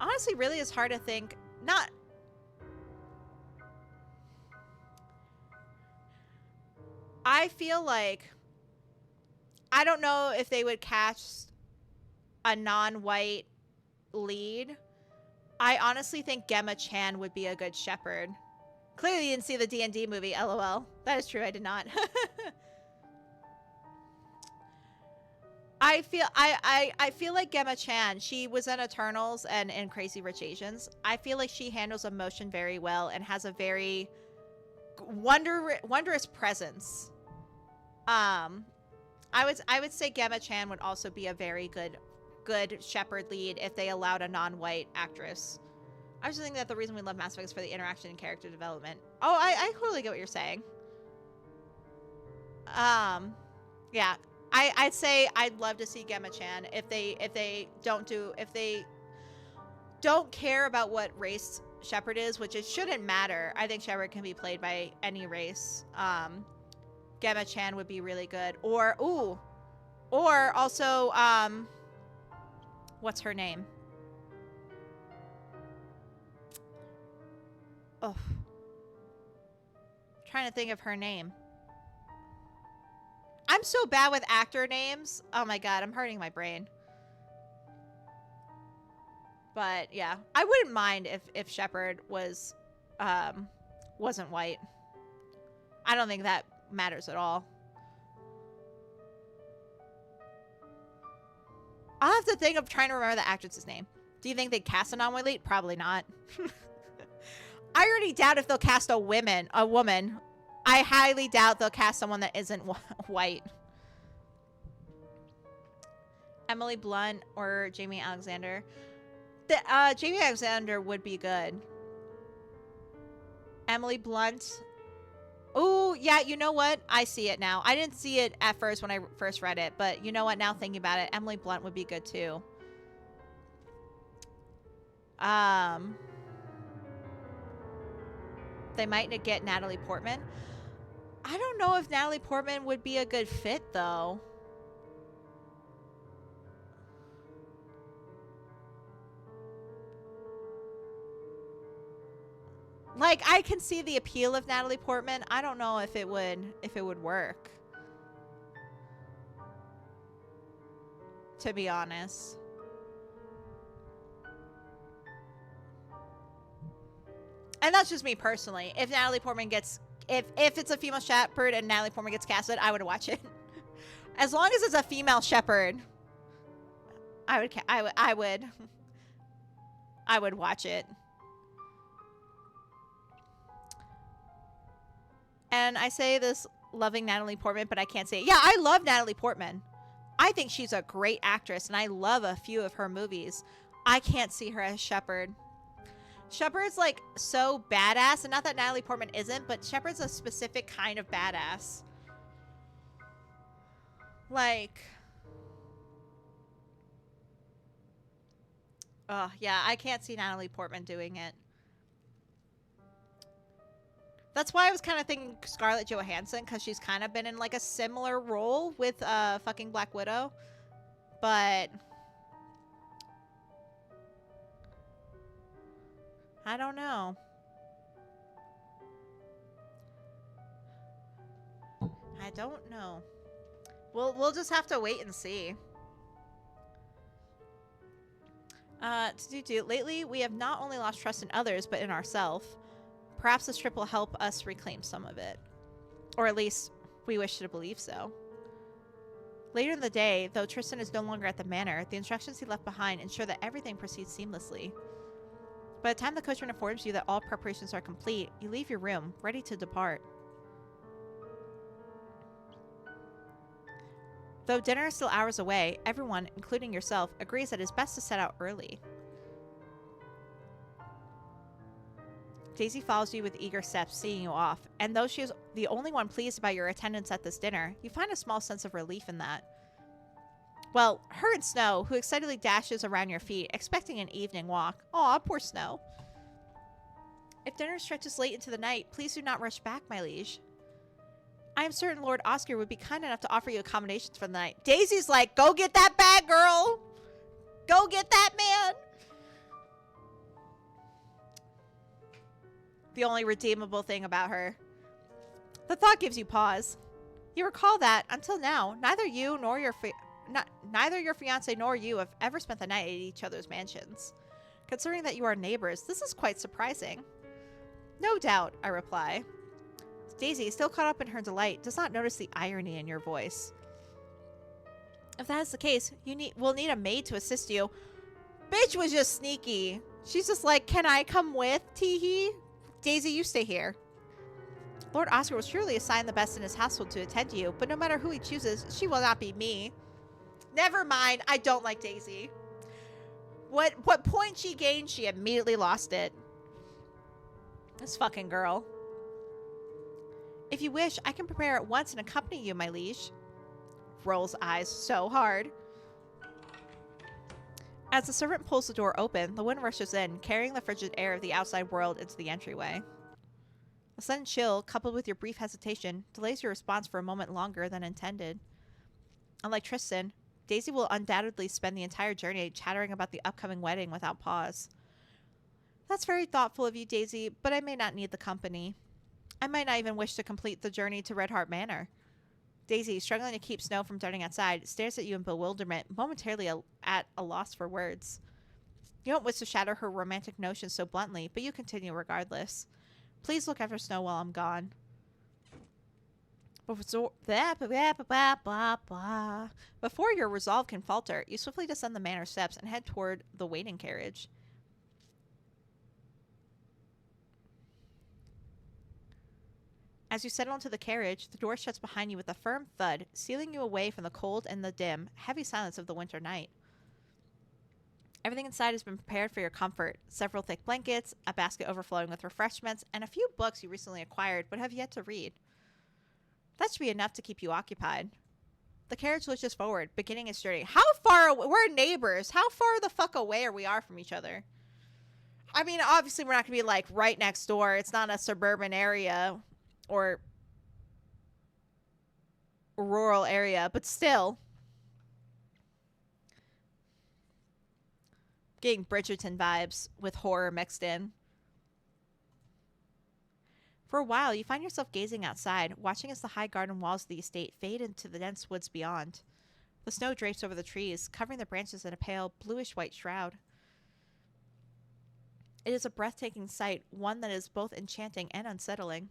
Honestly, really is hard to think. Not... I feel like... I don't know if they would cast a non-white lead. I honestly think Gemma Chan would be a good shepherd. Clearly you didn't see the D&D movie, LOL. That is true, I did not. I feel like Gemma Chan, she was in Eternals and in Crazy Rich Asians. I feel like she handles emotion very well and has a very wondrous presence. I would say Gemma Chan would also be a very good shepherd lead if they allowed a non-white actress. I was just thinking that the reason we love Mass Effect is for the interaction and character development. Oh, I totally get what you're saying. Yeah. I'd say I'd love to see Gemma Chan if they don't care about what race Shepard is, which it shouldn't matter. I think Shepard can be played by any race. Gemma Chan would be really good. Or also what's her name? Oh. Trying to think of her name. I'm so bad with actor names. Oh my god, I'm hurting my brain. But yeah, I wouldn't mind if Shepard was wasn't white. I don't think that matters at all. I'll have to think of trying to remember the actress's name. Do you think they'd cast a non-white lead? Probably not. I already doubt if they'll cast a woman. I highly doubt they'll cast someone that isn't white. Emily Blunt or Jamie Alexander. Jamie Alexander would be good. Emily Blunt. Oh, yeah, you know what? I see it now. I didn't see it at first when I first read it, but you know what? Now thinking about it, Emily Blunt would be good too. They might get Natalie Portman. I don't know if Natalie Portman would be a good fit, though. Like, I can see the appeal of Natalie Portman. I don't know if it would work. To be honest. And that's just me personally. If Natalie Portman gets, if it's a female shepherd and Natalie Portman gets casted, I would watch it. As long as it's a female shepherd, I would watch it. And I say this loving Natalie Portman, but I can't say it. Yeah, I love Natalie Portman. I think she's a great actress, and I love a few of her movies. I can't see her as Shepard. Shepard's like so badass, and not that Natalie Portman isn't, but Shepard's a specific kind of badass. Like, oh yeah, I can't see Natalie Portman doing it. That's why I was kind of thinking Scarlett Johansson, because she's kind of been in like a similar role with fucking Black Widow. But I don't know. I don't know. We'll just have to wait and see. Lately, we have not only lost trust in others, but in ourselves. Perhaps this trip will help us reclaim some of it. Or at least, we wish to believe so. Later in the day, though Tristan is no longer at the manor, the instructions he left behind ensure that everything proceeds seamlessly. By the time the coachman informs you that all preparations are complete, you leave your room, ready to depart. Though dinner is still hours away, everyone, including yourself, agrees that it is best to set out early. Daisy follows you with eager steps, seeing you off, and though she is the only one pleased about your attendance at this dinner, you find a small sense of relief in that. Well, her and Snow, who excitedly dashes around your feet, expecting an evening walk. Aw, poor Snow. If dinner stretches late into the night, please do not rush back, my liege. I am certain Lord Oscar would be kind enough to offer you accommodations for the night. Daisy's like, go get that bag, girl! Go get that man! The only redeemable thing about her. The thought gives you pause. You recall that, until now, neither you nor your neither your fiancé nor you have ever spent the night at each other's mansions. Considering that you are neighbors, this is quite surprising. No doubt, I reply. Daisy, still caught up in her delight, does not notice the irony in your voice. If that is the case, we'll need a maid to assist you. Bitch was just sneaky. She's just like, can I come with, Teehee? Daisy, you stay here. Lord Oscar will surely assign the best in his household to attend to you, but no matter who he chooses, she will not be me. Never mind, I don't like Daisy. What point she gained, she immediately lost it. This fucking girl. If you wish, I can prepare at once and accompany you, my liege. Rolls eyes so hard. As the servant pulls the door open, the wind rushes in, carrying the frigid air of the outside world into the entryway. A sudden chill, coupled with your brief hesitation, delays your response for a moment longer than intended. Unlike Tristan, Daisy will undoubtedly spend the entire journey chattering about the upcoming wedding without pause. That's very thoughtful of you, Daisy, but I may not need the company. I might not even wish to complete the journey to Red Heart Manor. Daisy, struggling to keep Snow from darting outside, stares at you in bewilderment, momentarily at a loss for words. You don't wish to shatter her romantic notions so bluntly, but you continue regardless. Please look after Snow while I'm gone. Before your resolve can falter, you swiftly descend the manor steps and head toward the waiting carriage. As you settle into the carriage, the door shuts behind you with a firm thud, sealing you away from the cold and the dim, heavy silence of the winter night. Everything inside has been prepared for your comfort. Several thick blankets, a basket overflowing with refreshments, and a few books you recently acquired but have yet to read. That should be enough to keep you occupied. The carriage lurches forward, beginning its journey. How far away? We're neighbors. How far the fuck away are we from each other? I mean, obviously we're not going to be like right next door. It's not a suburban area. Or rural area, but still. Getting Bridgerton vibes with horror mixed in. For a while, you find yourself gazing outside, watching as the high garden walls of the estate fade into the dense woods beyond. The snow drapes over the trees, covering the branches in a pale, bluish-white shroud. It is a breathtaking sight, one that is both enchanting and unsettling.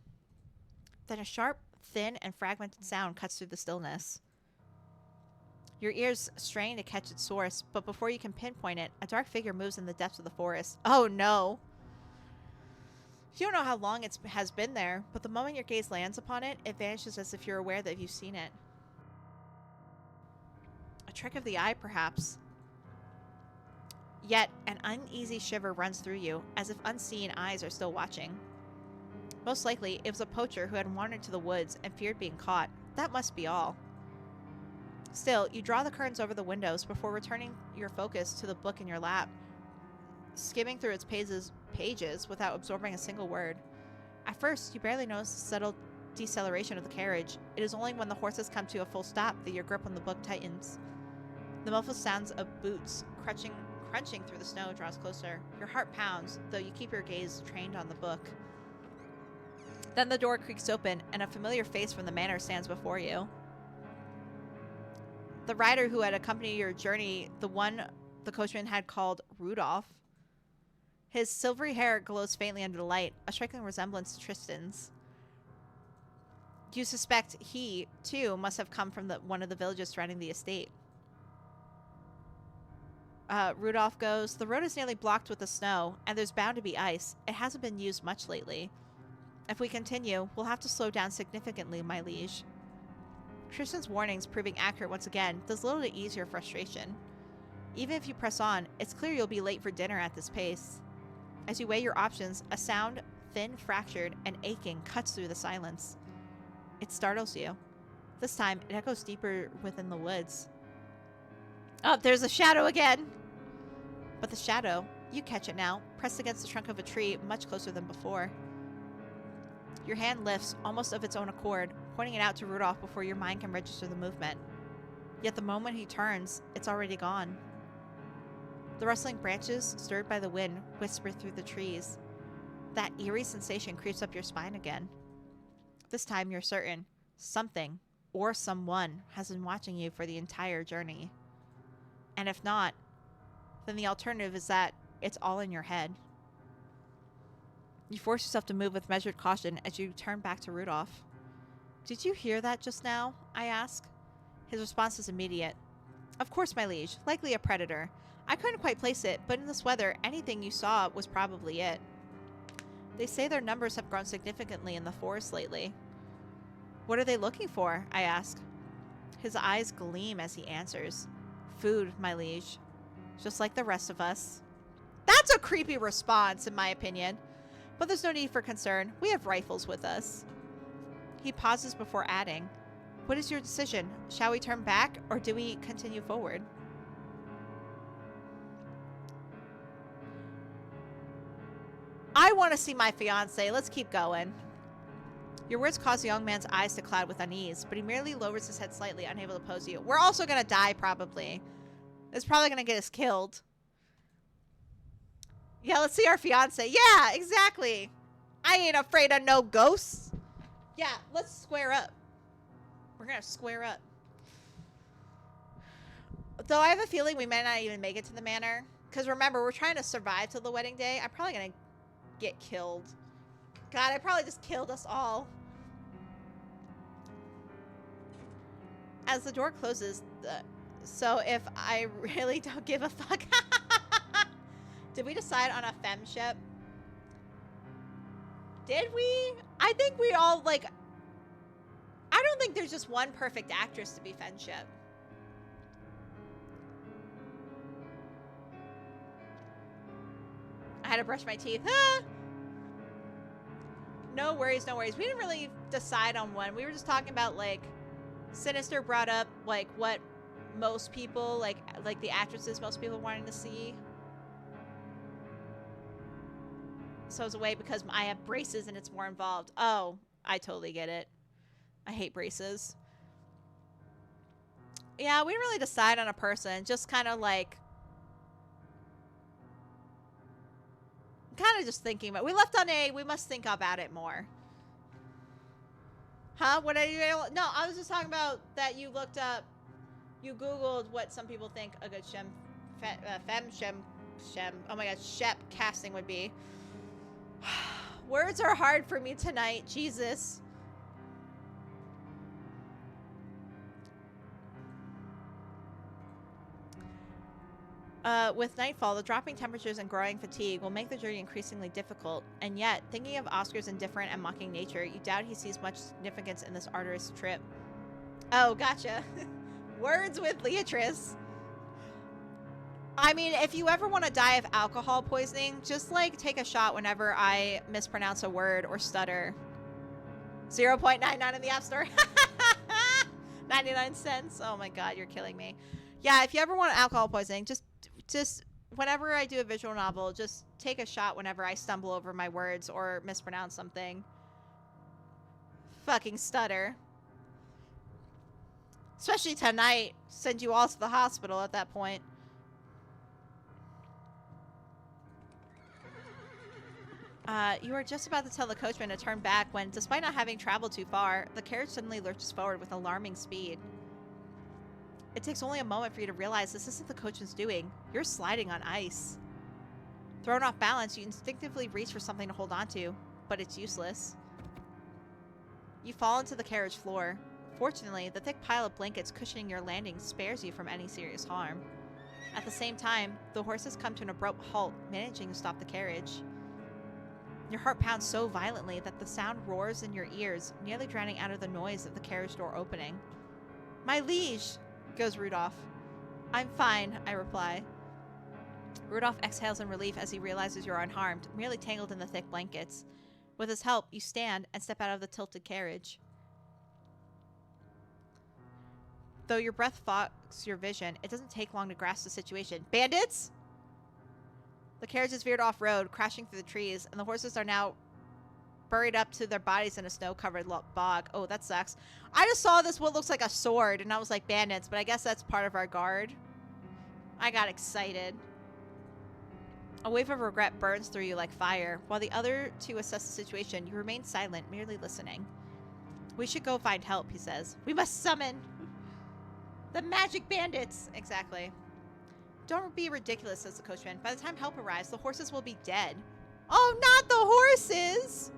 Then a sharp, thin, and fragmented sound cuts through the stillness. Your ears strain to catch its source, but before you can pinpoint it, a dark figure moves in the depths of the forest. Oh no! You don't know how long it has been there, but the moment your gaze lands upon it, it vanishes as if you're aware that you've seen it. A trick of the eye, perhaps. Yet, an uneasy shiver runs through you, as if unseen eyes are still watching. Most likely, it was a poacher who had wandered to the woods and feared being caught. That must be all. Still, you draw the curtains over the windows before returning your focus to the book in your lap, skimming through its pages without absorbing a single word. At first, you barely notice the subtle deceleration of the carriage. It is only when the horses come to a full stop that your grip on the book tightens. The muffled sounds of boots crunching through the snow draws closer. Your heart pounds, though you keep your gaze trained on the book. Then the door creaks open, and a familiar face from the manor stands before you. The rider who had accompanied your journey, the one the coachman had called Rudolph. His silvery hair glows faintly under the light, a striking resemblance to Tristan's. You suspect he, too, must have come from one of the villages surrounding the estate. Rudolph goes, "The road is nearly blocked with the snow, and there's bound to be ice. It hasn't been used much lately. If we continue, we'll have to slow down significantly, my liege." Tristan's warnings proving accurate once again does little to ease your frustration. Even if you press on, it's clear you'll be late for dinner at this pace. As you weigh your options, a sound, thin, fractured, and aching, cuts through the silence. It startles you. This time, it echoes deeper within the woods. Oh, there's a shadow again! But the shadow, you catch it now, pressed against the trunk of a tree much closer than before. Your hand lifts, almost of its own accord, pointing it out to Rudolph before your mind can register the movement. Yet the moment he turns, it's already gone. The rustling branches, stirred by the wind, whisper through the trees. That eerie sensation creeps up your spine again. This time you're certain something, or someone, has been watching you for the entire journey. And if not, then the alternative is that it's all in your head. You force yourself to move with measured caution as you turn back to Rudolph. "Did you hear that just now?" I ask. His response is immediate. "Of course, my liege. Likely a predator. I couldn't quite place it, but in this weather, anything you saw was probably it. They say their numbers have grown significantly in the forest lately." "What are they looking for?" I ask. His eyes gleam as he answers. "Food, my liege. Just like the rest of us." That's a creepy response, in my opinion. But there's no need for concern. We have rifles with us. He pauses before adding, "What is your decision? Shall we turn back, or do we continue forward?" I want to see my fiance. Let's keep going. Your words cause the young man's eyes to cloud with unease, but he merely lowers his head slightly, unable to oppose you. We're also going to die, probably. It's probably going to get us killed. Yeah, let's see our fiance. Yeah, exactly. I ain't afraid of no ghosts. Yeah, let's square up. We're going to square up. Though I have a feeling we may not even make it to the manor. Because remember, we're trying to survive till the wedding day. I'm probably going to get killed. God, I probably just killed us all. As the door closes, so if I really don't give a fuck... Did we decide on a femship? Did we? I think we all, like... I don't think there's just one perfect actress to be femship. I had to brush my teeth. Ah! No worries, no worries. We didn't really decide on one. We were just talking about, like... Sinister brought up, like, what most people, like the actresses most people wanting to see. So it's a way because I have braces and it's more involved. Oh, I totally get it. I hate braces. Yeah, we didn't really decide on a person. Just kind of like... Kind of just thinking about... We left on A. We must think about it more. Huh? What are you... No, I was just talking about that you looked up... You Googled what some people think a good femship Shem. Oh my god, Shep casting would be. Words are hard for me tonight. Jesus. With nightfall, the dropping temperatures and growing fatigue will make the journey increasingly difficult. And yet, thinking of Oscar's indifferent and mocking nature, you doubt he sees much significance in this arduous trip. Oh, gotcha. Words with Leatrice. I mean, if you ever want to die of alcohol poisoning, just, like, take a shot whenever I mispronounce a word or stutter. 0.99 in the App Store. 99 cents. Oh my god, you're killing me. Yeah, if you ever want alcohol poisoning, just whenever I do a visual novel, just take a shot whenever I stumble over my words or mispronounce something. Fucking stutter. Especially tonight. Send you all to the hospital at that point. You are just about to tell the coachman to turn back when, despite not having traveled too far, the carriage suddenly lurches forward with alarming speed. It takes only a moment for you to realize this isn't the coachman's doing. You're sliding on ice. Thrown off balance, you instinctively reach for something to hold onto, but it's useless. You fall into the carriage floor. Fortunately, the thick pile of blankets cushioning your landing spares you from any serious harm. At the same time, the horses come to an abrupt halt, managing to stop the carriage. Your heart pounds so violently that the sound roars in your ears, nearly drowning out of the noise of the carriage door opening. "My liege!" goes Rudolph. "I'm fine," I reply. Rudolph exhales in relief as he realizes you're unharmed, merely tangled in the thick blankets. With his help, you stand and step out of the tilted carriage. Though your breath fogs your vision, it doesn't take long to grasp the situation. Bandits? The carriage is veered off-road, crashing through the trees, and the horses are now buried up to their bodies in a snow-covered bog. Oh, that sucks. I just saw this what looks like a sword, and I was like, bandits, but I guess that's part of our guard. I got excited. A wave of regret burns through you like fire. While the other two assess the situation, you remain silent, merely listening. "We should go find help," he says. "We must summon the magic bandits." Exactly. "Don't be ridiculous," says the coachman. "By the time help arrives, the horses will be dead." Oh, not the horses!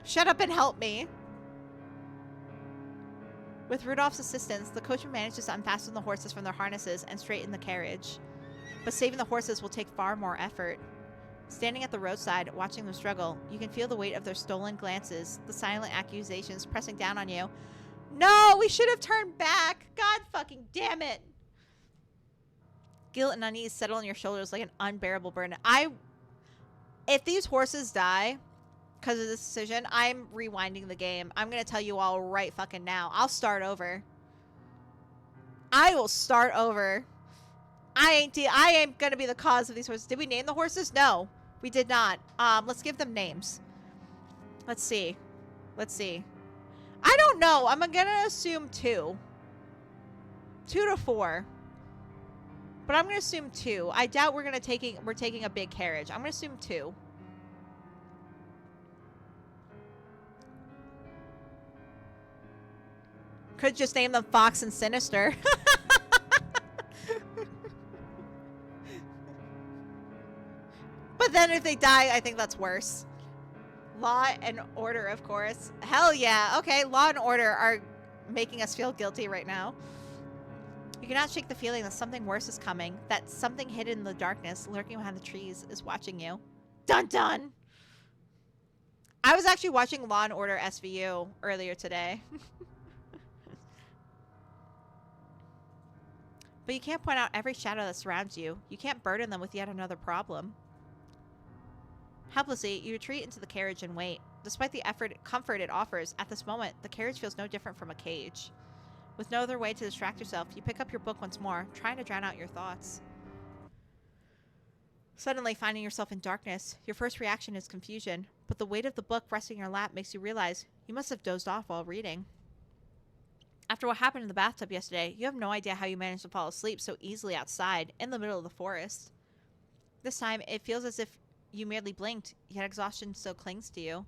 Shut up and help me. With Rudolph's assistance, the coachman manages to unfasten the horses from their harnesses and straighten the carriage. But saving the horses will take far more effort. Standing at the roadside, watching them struggle, you can feel the weight of their stolen glances, the silent accusations pressing down on you. No, we should have turned back. God fucking damn it. Guilt and unease settle on your shoulders like an unbearable burden. If these horses die because of this decision, I'm rewinding the game. I'm going to tell you all right fucking now. I'll start over. I will start over. I ain't going to be the cause of these horses. Did we name the horses? No, we did not. Let's give them names. Let's see. I don't know. I'm going to assume 2. 2 to 4. But I'm going to assume 2. I doubt we're taking a big carriage. I'm going to assume 2. Could just name them Fox and Sinister. But then if they die, I think that's worse. Law and order, of course. Hell yeah. Okay, law and order are making us feel guilty right now. You cannot shake the feeling that something worse is coming, that something hidden in the darkness, lurking behind the trees, is watching you. Dun dun! I was actually watching Law and Order SVU earlier today. But you can't point out every shadow that surrounds you. You can't burden them with yet another problem. Helplessly, you retreat into the carriage and wait. Despite the comfort it offers, at this moment, the carriage feels no different from a cage. With no other way to distract yourself, you pick up your book once more, trying to drown out your thoughts. Suddenly, finding yourself in darkness, your first reaction is confusion, but the weight of the book resting in your lap makes you realize you must have dozed off while reading. After what happened in the bathtub yesterday, you have no idea how you managed to fall asleep so easily outside, in the middle of the forest. This time, it feels as if you merely blinked, yet exhaustion still clings to you.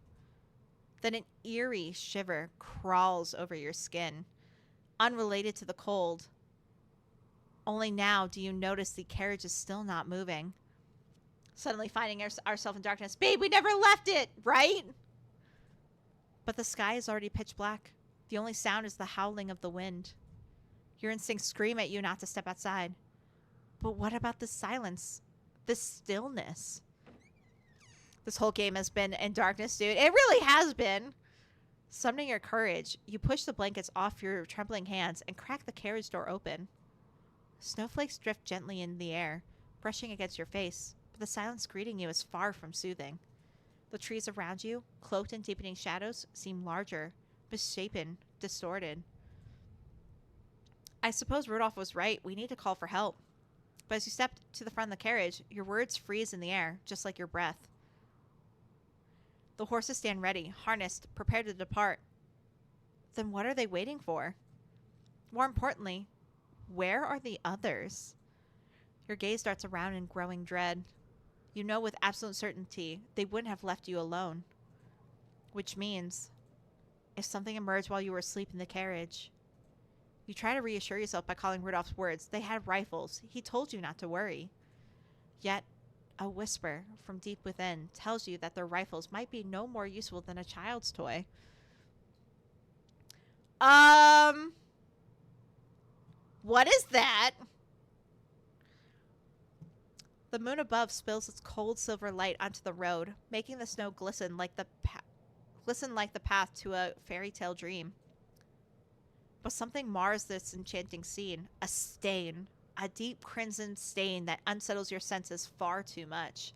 Then an eerie shiver crawls over your skin. Unrelated to the cold. Only now do you notice the carriage is still not moving. Suddenly finding ourselves in darkness. Babe, we never left it, right? But the sky is already pitch black. The only sound is the howling of the wind. Your instincts scream at you not to step outside. But what about the silence? The stillness? This whole game has been in darkness, dude. It really has been. Summoning your courage, you push the blankets off your trembling hands and crack the carriage door open. Snowflakes drift gently in the air, brushing against your face, but the silence greeting you is far from soothing. The trees around you, cloaked in deepening shadows, seem larger, misshapen, distorted. I suppose Rudolph was right. We need to call for help. But as you step to the front of the carriage, your words freeze in the air, just like your breath. The horses stand ready, harnessed, prepared to depart. Then what are they waiting for? More importantly, where are the others? Your gaze darts around in growing dread. You know with absolute certainty they wouldn't have left you alone. Which means, if something emerged while you were asleep in the carriage, you try to reassure yourself by calling Rudolph's words. They had rifles. He told you not to worry. Yet, a whisper from deep within tells you that their rifles might be no more useful than a child's toy. What is that? The moon above spills its cold silver light onto the road, making the snow glisten like the path to a fairy tale dream. But something mars this enchanting scene. A stain. A deep crimson stain that unsettles your senses far too much.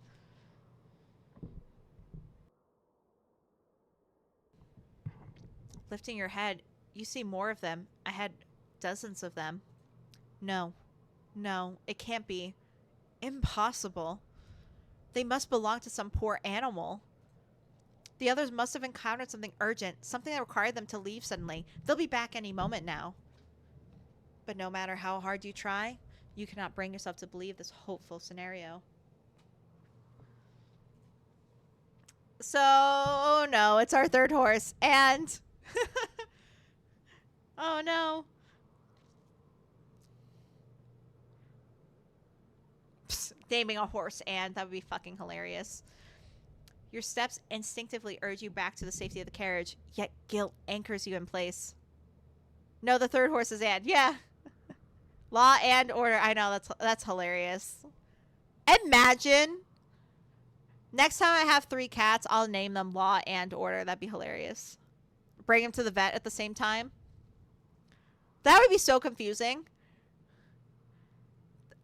Lifting your head, you see more of them. I had dozens of them. No. No, it can't be. Impossible. They must belong to some poor animal. The others must have encountered something urgent, something that required them to leave suddenly. They'll be back any moment now. But no matter how hard you try, you cannot bring yourself to believe this hopeful scenario. So, oh no, it's our third horse, and... oh no. Psst, naming a horse, and that would be fucking hilarious. Your steps instinctively urge you back to the safety of the carriage, yet guilt anchors you in place. No, the third horse is Anne. Yeah. Law and order. I know, that's hilarious. Imagine. Next time I have 3 cats, I'll name them Law and Order. That'd be hilarious. Bring them to the vet at the same time. That would be so confusing.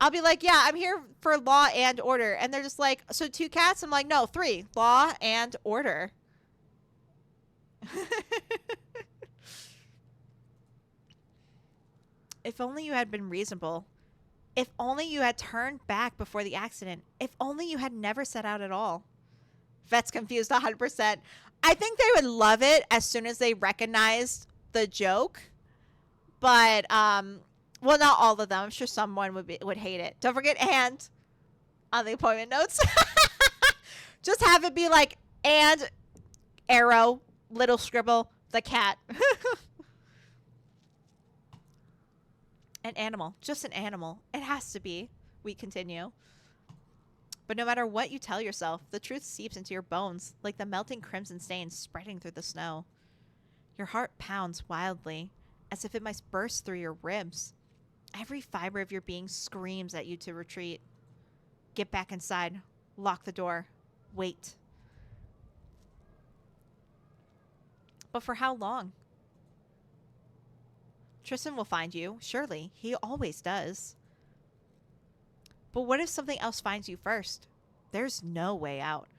I'll be like, yeah, I'm here for Law and Order. And they're just like, so 2 cats? I'm like, no, 3. Law and Order. If only you had been reasonable. If only you had turned back before the accident. If only you had never set out at all. Vet's confused 100%. I think they would love it as soon as they recognized the joke. But, well, not all of them. I'm sure someone would hate it. Don't forget and on the appointment notes. Just have it be like, and arrow, little scribble, the cat. An animal. Just an animal. It has to be. We continue. But no matter what you tell yourself, the truth seeps into your bones like the melting crimson stains spreading through the snow. Your heart pounds wildly, as if it might burst through your ribs. Every fiber of your being screams at you to retreat. Get back inside. Lock the door. Wait. But for how long? Tristan will find you, surely. He always does. But what if something else finds you first? There's no way out.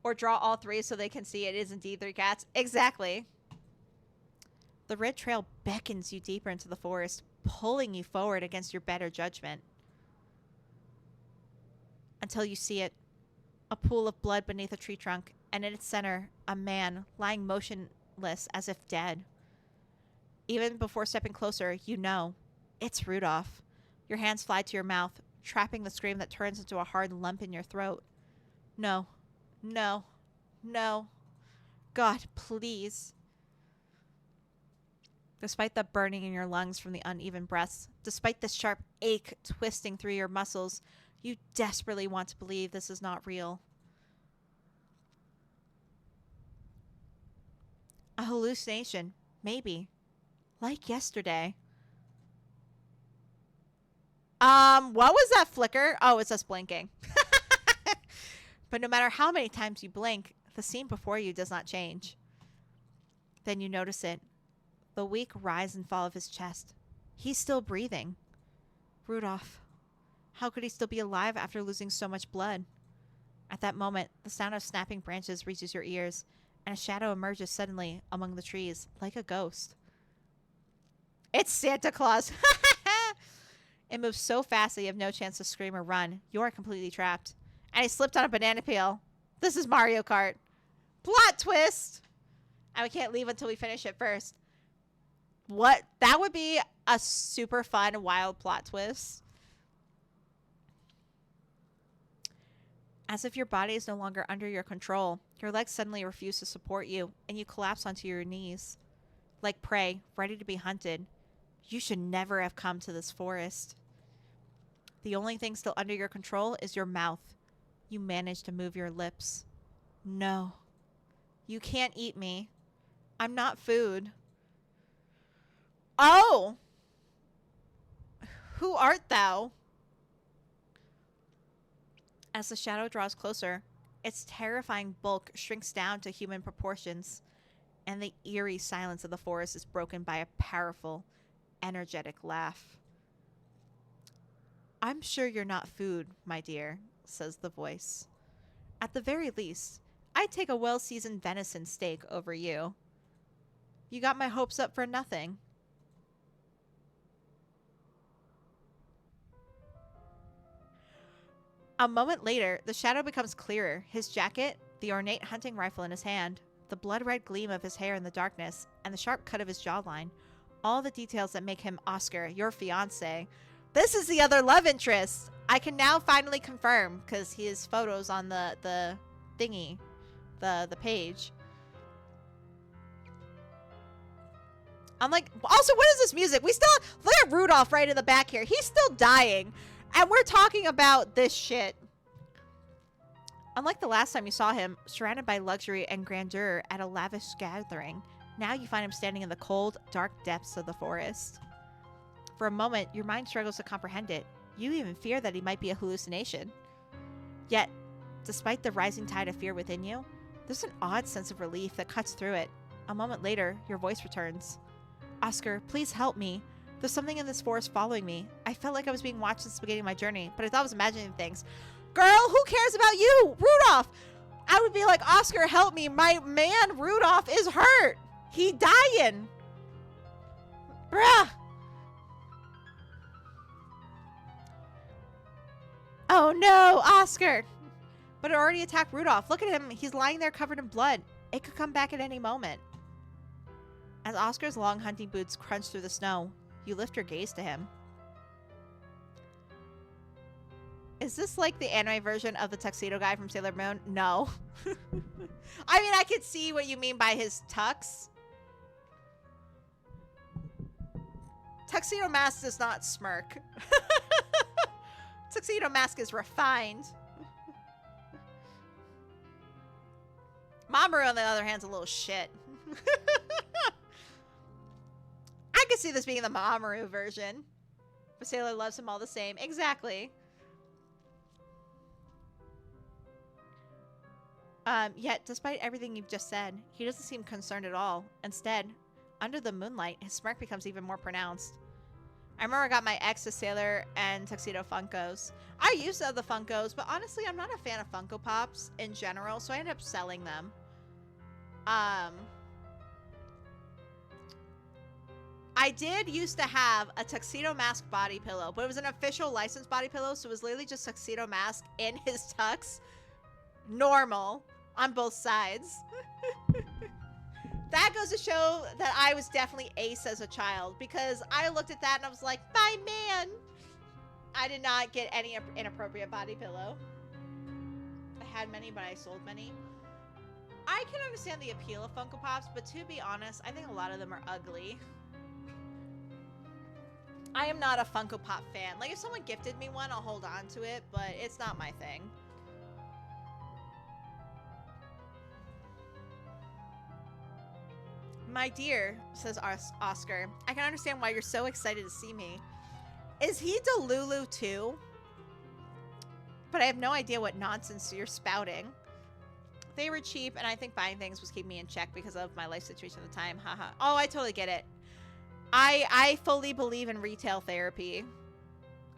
Or draw all 3 so they can see it is indeed 3 cats. Exactly. The red trail beckons you deeper into the forest, pulling you forward against your better judgment. Until you see it. A pool of blood beneath a tree trunk, and in its center, a man lying motionless as if dead. Even before stepping closer, you know. It's Rudolph. Your hands fly to your mouth, trapping the scream that turns into a hard lump in your throat. No. No. No. God, please. Despite the burning in your lungs from the uneven breaths, despite the sharp ache twisting through your muscles, you desperately want to believe this is not real. A hallucination, maybe. Like yesterday. What was that flicker? Oh, it's us blinking. But no matter how many times you blink, the scene before you does not change. Then you notice it. The weak rise and fall of his chest. He's still breathing. Rudolph. How could he still be alive after losing so much blood? At that moment, the sound of snapping branches reaches your ears, and a shadow emerges suddenly among the trees, like a ghost. It's Santa Claus! It moves so fast that you have no chance to scream or run. You're completely trapped. And he slipped on a banana peel. This is Mario Kart. Plot twist! And we can't leave until we finish it first. What? That would be a super fun, wild plot twist. As if your body is no longer under your control, your legs suddenly refuse to support you, and you collapse onto your knees. Like prey, ready to be hunted. You should never have come to this forest. The only thing still under your control is your mouth. You manage to move your lips. No. You can't eat me. I'm not food. Oh! Who art thou? As the shadow draws closer, its terrifying bulk shrinks down to human proportions, and the eerie silence of the forest is broken by a powerful, energetic laugh. I'm sure you're not food, my dear, says the voice. At the very least, I'd take a well-seasoned venison steak over you. You got my hopes up for nothing. A moment later, the shadow becomes clearer, his jacket, the ornate hunting rifle in his hand, the blood-red gleam of his hair in the darkness, and the sharp cut of his jawline. All the details that make him Oscar, your fiancé. This is the other love interest! I can now finally confirm, because his photo's on the thingy, the page. I'm like, also, what is this music? We still, look at Rudolph right in the back here. He's still dying. And we're talking about this shit. Unlike the last time you saw him, surrounded by luxury and grandeur at a lavish gathering, now you find him standing in the cold, dark depths of the forest. For a moment, your mind struggles to comprehend it. You even fear that he might be a hallucination. Yet, despite the rising tide of fear within you, there's an odd sense of relief that cuts through it. A moment later, your voice returns. Oscar, please help me. There's something in this forest following me. I felt like I was being watched since the beginning of my journey, but I thought I was imagining things. Girl, who cares about you? Rudolph! I would be like, Oscar, help me. My man, Rudolph, is hurt. He dying. Bruh. Oh no, Oscar. But it already attacked Rudolph. Look at him. He's lying there covered in blood. It could come back at any moment. As Oscar's long hunting boots crunch through the snow, you lift your gaze to him. Is this like the anime version of the tuxedo guy from Sailor Moon? No. I mean, I could see what you mean by his tux. Tuxedo Mask does not smirk. Tuxedo Mask is refined. Mamoru, on the other hand, is a little shit. I could see this being the Mamoru version. But Sailor loves him all the same. Exactly. Yet, despite everything you've just said, he doesn't seem concerned at all. Instead, under the moonlight, his smirk becomes even more pronounced. I remember I got my ex a Sailor and Tuxedo Funkos. I used to have the Funkos, but honestly, I'm not a fan of Funko Pops in general, so I ended up selling them. I did used to have a Tuxedo Mask body pillow, but it was an official licensed body pillow, so it was literally just Tuxedo Mask in his tux. Normal on both sides. That goes to show that I was definitely ace as a child, because I looked at that and I was like, my man. I did not get any inappropriate body pillow. I had many, but I sold many. I can understand the appeal of Funko Pops, but to be honest, I think a lot of them are ugly. I am not a Funko Pop fan. Like, if someone gifted me one, I'll hold on to it, but it's not my thing. My dear, says Oscar, I can understand why you're so excited to see me. Is he Delulu too? But I have no idea what nonsense you're spouting. They were cheap, and I think buying things was keeping me in check because of my life situation at the time. Haha. Oh, I totally get it. I fully believe in retail therapy.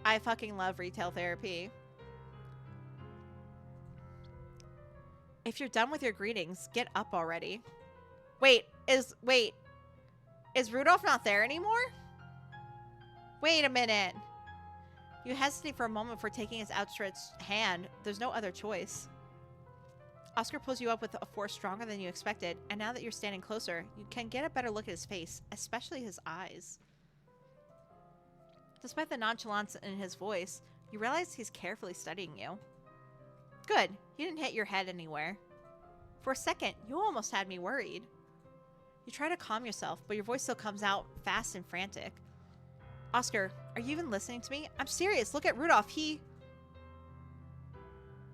I fucking love retail therapy. If you're done with your greetings, get up already. Wait, is Rudolph not there anymore? Wait a minute. You hesitate for a moment before taking his outstretched hand. There's no other choice. Oscar pulls you up with a force stronger than you expected, and now that you're standing closer, you can get a better look at his face, especially his eyes. Despite the nonchalance in his voice, you realize he's carefully studying you. Good, you didn't hit your head anywhere. For a second, you almost had me worried. You try to calm yourself, but your voice still comes out fast and frantic. Oscar, are you even listening to me? I'm serious, look at Rudolph, he...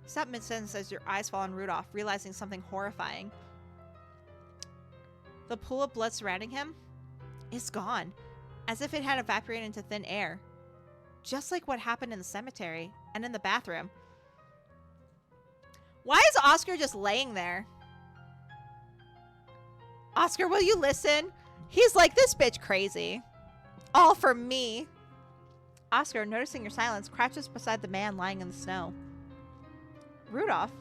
Stop mid-sentence as your eyes fall on Rudolph, realizing something horrifying. The pool of blood surrounding him is gone, as if it had evaporated into thin air. Just like what happened in the cemetery and in the bathroom. Why is Oscar just laying there? Oscar, will you listen? He's like, this bitch crazy. All for me. Oscar, noticing your silence, crouches beside the man lying in the snow. Rudolph?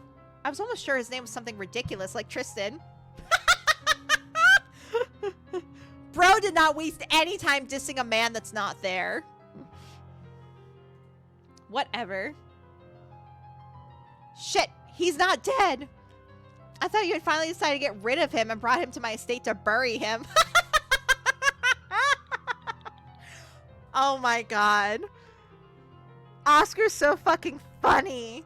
I was almost sure his name was something ridiculous like Tristan. Bro did not waste any time dissing a man that's not there. Whatever. Shit, he's not dead. I thought you had finally decided to get rid of him and brought him to my estate to bury him. Oh my god. Oscar's so fucking funny.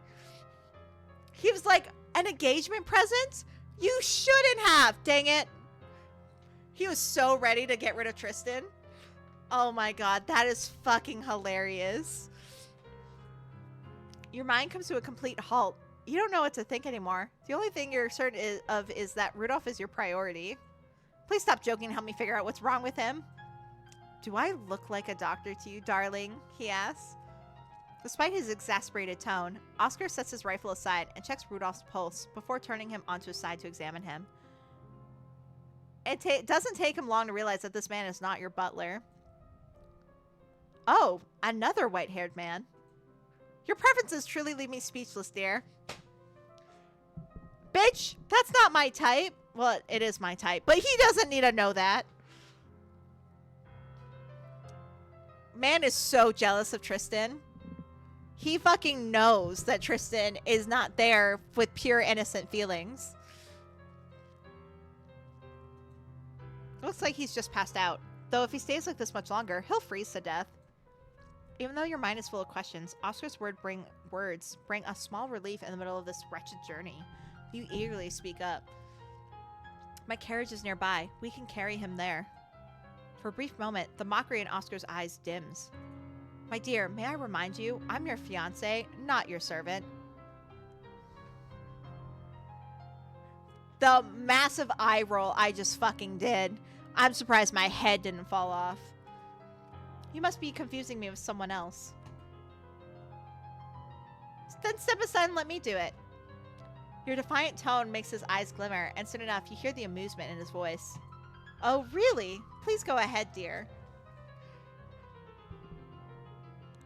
He was like, an engagement present? You shouldn't have, dang it. He was so ready to get rid of Tristan. Oh my god, that is fucking hilarious. Your mind comes to a complete halt. You don't know what to think anymore. The only thing you're certain of is that Rudolph is your priority. Please stop joking and help me figure out what's wrong with him. Do I look like a doctor to you, darling? He asks. Despite his exasperated tone, Oscar sets his rifle aside and checks Rudolph's pulse before turning him onto his side to examine him. It doesn't take him long to realize that this man is not your butler. Oh, another white-haired man. Your preferences truly leave me speechless, dear. Bitch, that's not my type. Well, it is my type, but he doesn't need to know that. Man is so jealous of Tristan. He fucking knows that Tristan is not there with pure innocent feelings. Looks like he's just passed out. Though if he stays like this much longer, he'll freeze to death. Even though your mind is full of questions, Oscar's words bring a small relief in the middle of this wretched journey. You eagerly speak up. My carriage is nearby. We can carry him there. For a brief moment, the mockery in Oscar's eyes dims. My dear, may I remind you, I'm your fiancé, not your servant. The massive eye roll I just fucking did. I'm surprised my head didn't fall off. You must be confusing me with someone else. Then step aside and let me do it. Your defiant tone makes his eyes glimmer, and soon enough, you hear the amusement in his voice. Oh, really? Please go ahead, dear.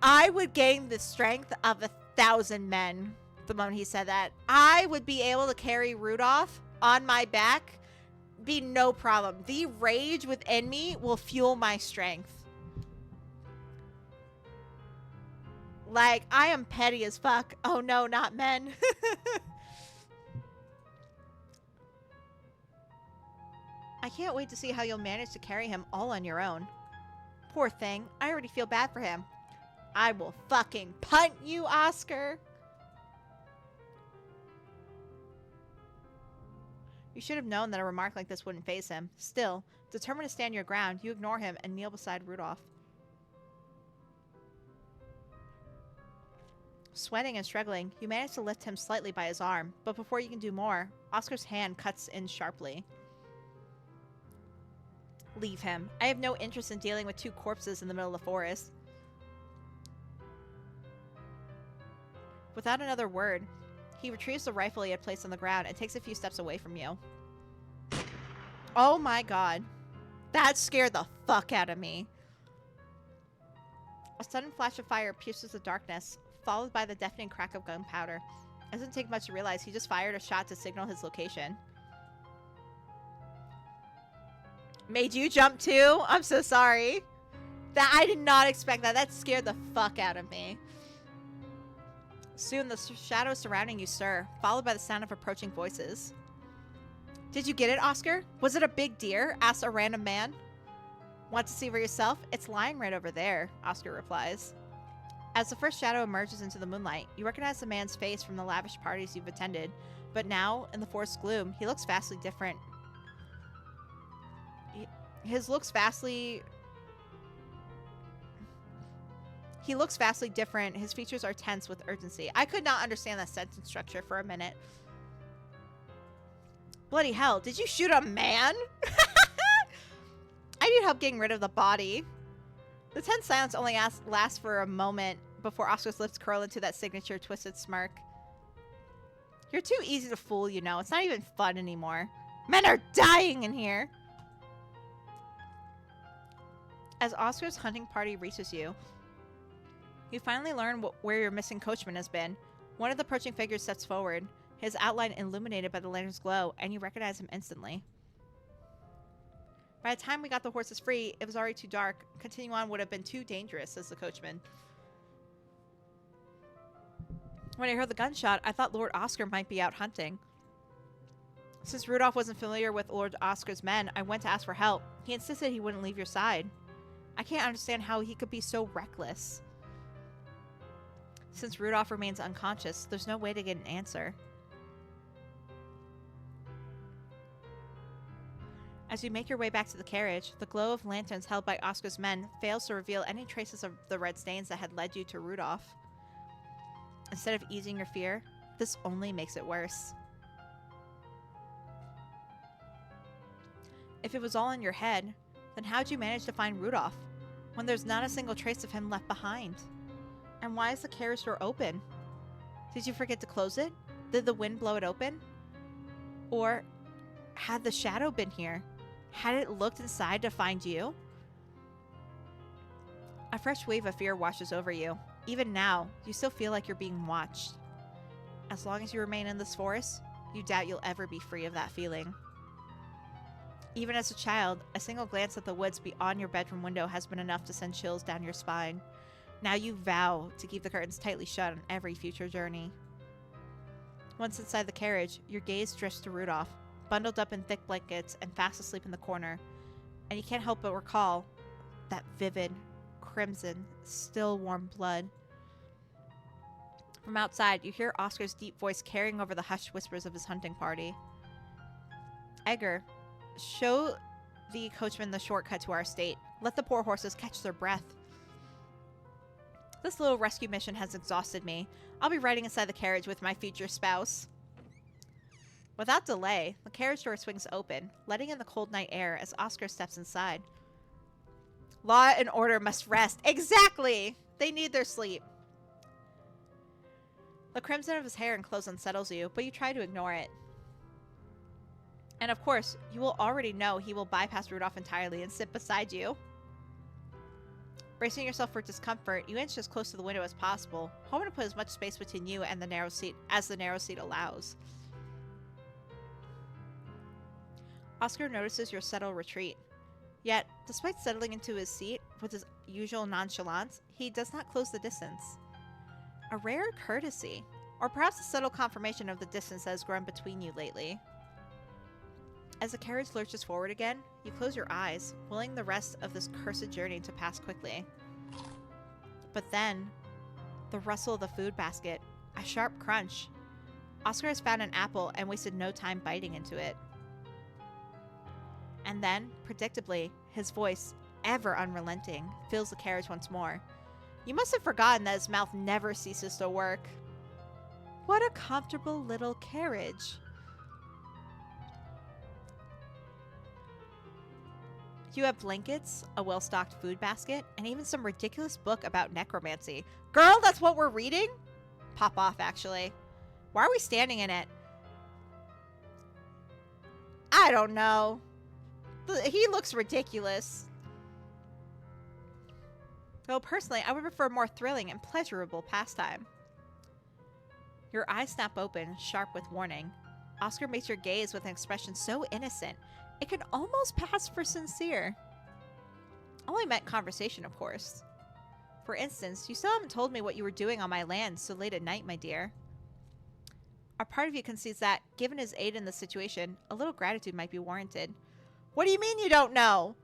I would gain the strength of 1,000 men the moment he said that. I would be able to carry Rudolph on my back. Be no problem. The rage within me will fuel my strength. Like, I am petty as fuck. Oh no, not men. I can't wait to see how you'll manage to carry him all on your own. Poor thing. I already feel bad for him. I will fucking punt you, Oscar. You should have known that a remark like this wouldn't faze him. Still, determined to stand your ground, you ignore him and kneel beside Rudolph. Sweating and struggling, you manage to lift him slightly by his arm, but before you can do more, Oscar's hand cuts in sharply. Leave him. I have no interest in dealing with two corpses in the middle of the forest. Without another word, he retrieves the rifle he had placed on the ground and takes a few steps away from you. Oh my god. That scared the fuck out of me. A sudden flash of fire pierces the darkness, followed by the deafening crack of gunpowder. It doesn't take much to realize he just fired a shot to signal his location. Made you jump too? I'm so sorry. I did not expect that. That scared the fuck out of me. Soon, the shadows surrounding you stir, followed by the sound of approaching voices. Did you get it, Oscar? Was it a big deer? Asked a random man. Want to see for yourself? It's lying right over there, Oscar replies. As the first shadow emerges into the moonlight, you recognize the man's face from the lavish parties you've attended, but now, in the forest gloom, he looks vastly different. He looks vastly different. His features are tense with urgency. I could not understand that sentence structure for a minute. Bloody hell, did you shoot a man? I need help getting rid of the body. The tense silence only lasts for a moment before Oscar's lips curl into that signature twisted smirk. You're too easy to fool, you know. It's not even fun anymore. Men are dying in here. As Oscar's hunting party reaches you, you finally learn where your missing coachman has been. One of the approaching figures steps forward, his outline illuminated by the lantern's glow, and you recognize him instantly. By the time we got the horses free, it was already too dark. Continuing on would have been too dangerous, says the coachman. When I heard the gunshot, I thought Lord Oscar might be out hunting. Since Rudolph wasn't familiar with Lord Oscar's men, I went to ask for help. He insisted he wouldn't leave your side. I can't understand how he could be so reckless. Since Rudolph remains unconscious, there's no way to get an answer. As you make your way back to the carriage, the glow of lanterns held by Oscar's men fails to reveal any traces of the red stains that had led you to Rudolph. Instead of easing your fear, this only makes it worse. If it was all in your head, then how'd you manage to find Rudolph, when there's not a single trace of him left behind? And why is the carriage door open? Did you forget to close it? Did the wind blow it open? Or had the shadow been here? Had it looked inside to find you? A fresh wave of fear washes over you. Even now, you still feel like you're being watched. As long as you remain in this forest, you doubt you'll ever be free of that feeling. Even as a child, a single glance at the woods beyond your bedroom window has been enough to send chills down your spine. Now you vow to keep the curtains tightly shut on every future journey. Once inside the carriage, your gaze drifts to Rudolph, bundled up in thick blankets and fast asleep in the corner, and you can't help but recall that vivid, crimson, still warm blood. From outside, you hear Oscar's deep voice carrying over the hushed whispers of his hunting party. Edgar, show the coachman the shortcut to our estate. Let the poor horses catch their breath. This little rescue mission has exhausted me. I'll be riding inside the carriage with my future spouse. Without delay, the carriage door swings open, letting in the cold night air as Oscar steps inside. Law and order must rest. Exactly! They need their sleep. The crimson of his hair and clothes unsettles you, but you try to ignore it. And of course, you will already know he will bypass Rudolph entirely and sit beside you. Bracing yourself for discomfort, you inch as close to the window as possible, hoping to put as much space between you and the narrow seat as the narrow seat allows. Oscar notices your subtle retreat. Yet, despite settling into his seat with his usual nonchalance, he does not close the distance. A rare courtesy, or perhaps a subtle confirmation of the distance that has grown between you lately. As the carriage lurches forward again, you close your eyes, willing the rest of this cursed journey to pass quickly. But then, the rustle of the food basket, a sharp crunch. Oscar has found an apple and wasted no time biting into it. And then, predictably, his voice, ever unrelenting, fills the carriage once more. You must have forgotten that his mouth never ceases to work. What a comfortable little carriage. You have blankets, a well-stocked food basket, and even some ridiculous book about necromancy. Girl, that's what we're reading? Pop off, actually. Why are we standing in it? I don't know. He looks ridiculous. Though personally, I would prefer a more thrilling and pleasurable pastime. Your eyes snap open, sharp with warning. Oscar meets your gaze with an expression so innocent, it can almost pass for sincere. Only meant conversation, of course. For instance, you still haven't told me what you were doing on my land so late at night, my dear. A part of you concedes that, given his aid in the situation, a little gratitude might be warranted. What do you mean you don't know?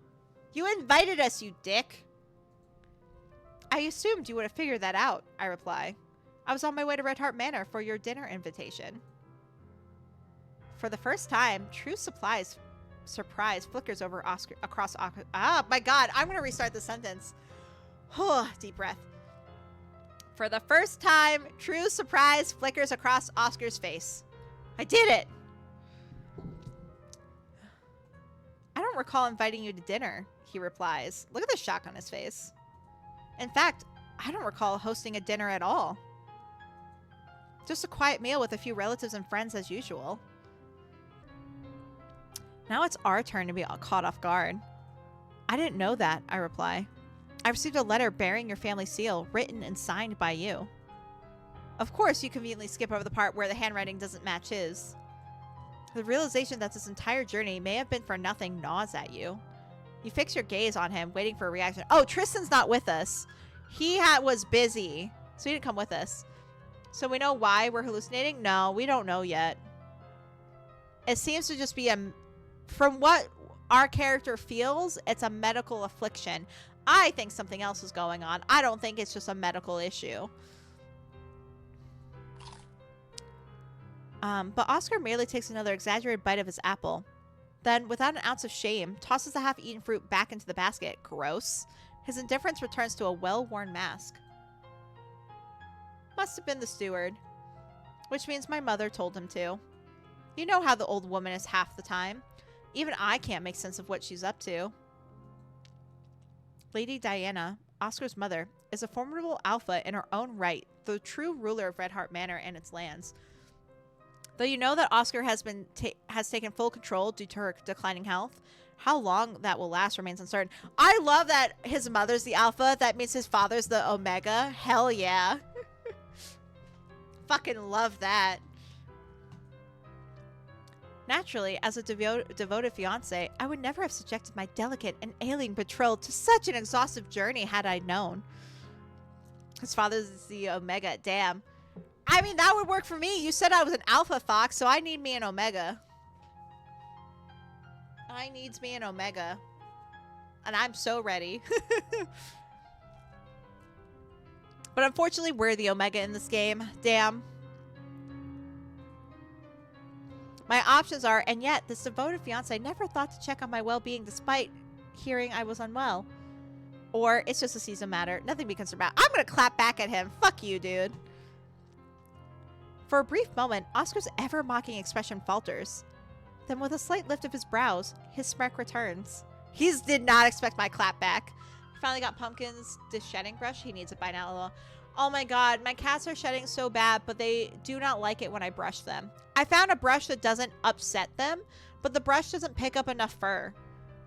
You invited us, you dick. I assumed you would have figured that out, I reply. I was on my way to Red Heart Manor for your dinner invitation. For the first time, true surprise flickers over across Oscar. Ah, my God, I'm going to restart the sentence. Deep breath. For the first time, true surprise flickers across Oscar's face. I did it! I don't recall inviting you to dinner, he replies. Look at the shock on his face. In fact, I don't recall hosting a dinner at all. Just a quiet meal with a few relatives and friends as usual. Now it's our turn to be caught off guard. I didn't know that, I reply. I received a letter bearing your family seal, written and signed by you. Of course, you conveniently skip over the part where the handwriting doesn't match his. The realization that this entire journey may have been for nothing gnaws at you. You fix your gaze on him, waiting for a reaction. Oh, Tristan's not with us. He was busy, so he didn't come with us. So we know why we're hallucinating? No, we don't know yet. It seems to just be from what our character feels, it's a medical affliction. I think something else is going on. I don't think it's just a medical issue. But Oscar merely takes another exaggerated bite of his apple. Then, without an ounce of shame, tosses the half-eaten fruit back into the basket. Gross. His indifference returns to a well-worn mask. Must have been the steward. Which means my mother told him to. You know how the old woman is half the time. Even I can't make sense of what she's up to. Lady Diana, Oscar's mother, is a formidable alpha in her own right, the true ruler of Red Heart Manor and its lands. Though you know that Oscar has taken full control due to her declining health, how long that will last remains uncertain. I love that his mother's the alpha. That means his father's the omega. Hell yeah. Fucking love that. Naturally, as a devoted fiancé, I would never have subjected my delicate and alien betrothed to such an exhaustive journey had I known. His father's the omega. Damn. I mean, that would work for me. You said I was an alpha fox, so I need me an omega. I needs me an omega. And I'm so ready. But unfortunately, we're the omega in this game. Damn. My options are, and yet, this devoted fiancé never thought to check on my well-being despite hearing I was unwell. Or, it's just a season matter. Nothing to be concerned about. I'm gonna clap back at him. Fuck you, dude. For a brief moment, Oscar's ever-mocking expression falters. Then with a slight lift of his brows, his smirk returns. He did not expect my clap back. Finally got Pumpkin's dish shedding brush. He needs it by now. Oh my god, my cats are shedding so bad, but they do not like it when I brush them. I found a brush that doesn't upset them, but the brush doesn't pick up enough fur.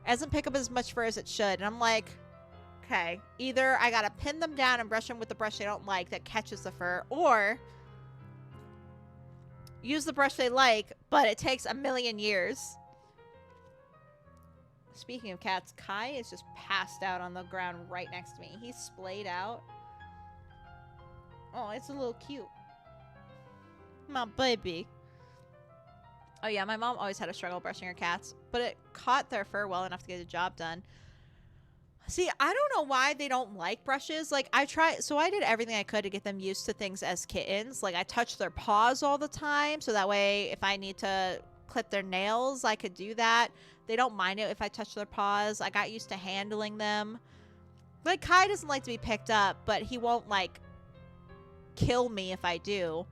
It doesn't pick up as much fur as it should. And I'm like, okay, either I gotta pin them down and brush them with the brush they don't like that catches the fur, or use the brush they like, but it takes a million years. Speaking of cats, Kai is just passed out on the ground right next to me. He's splayed out. Oh, it's a little cute. My baby. Oh yeah, my mom always had a struggle brushing her cats, but it caught their fur well enough to get the job done. See, I don't know why they don't like brushes. Like, I did everything I could to get them used to things as kittens. Like, I touched their paws all the time, so that way if I need to clip their nails, I could do that. They don't mind it if I touch their paws. I got used to handling them. Like, Kai doesn't like to be picked up, but he won't, like, kill me if I do.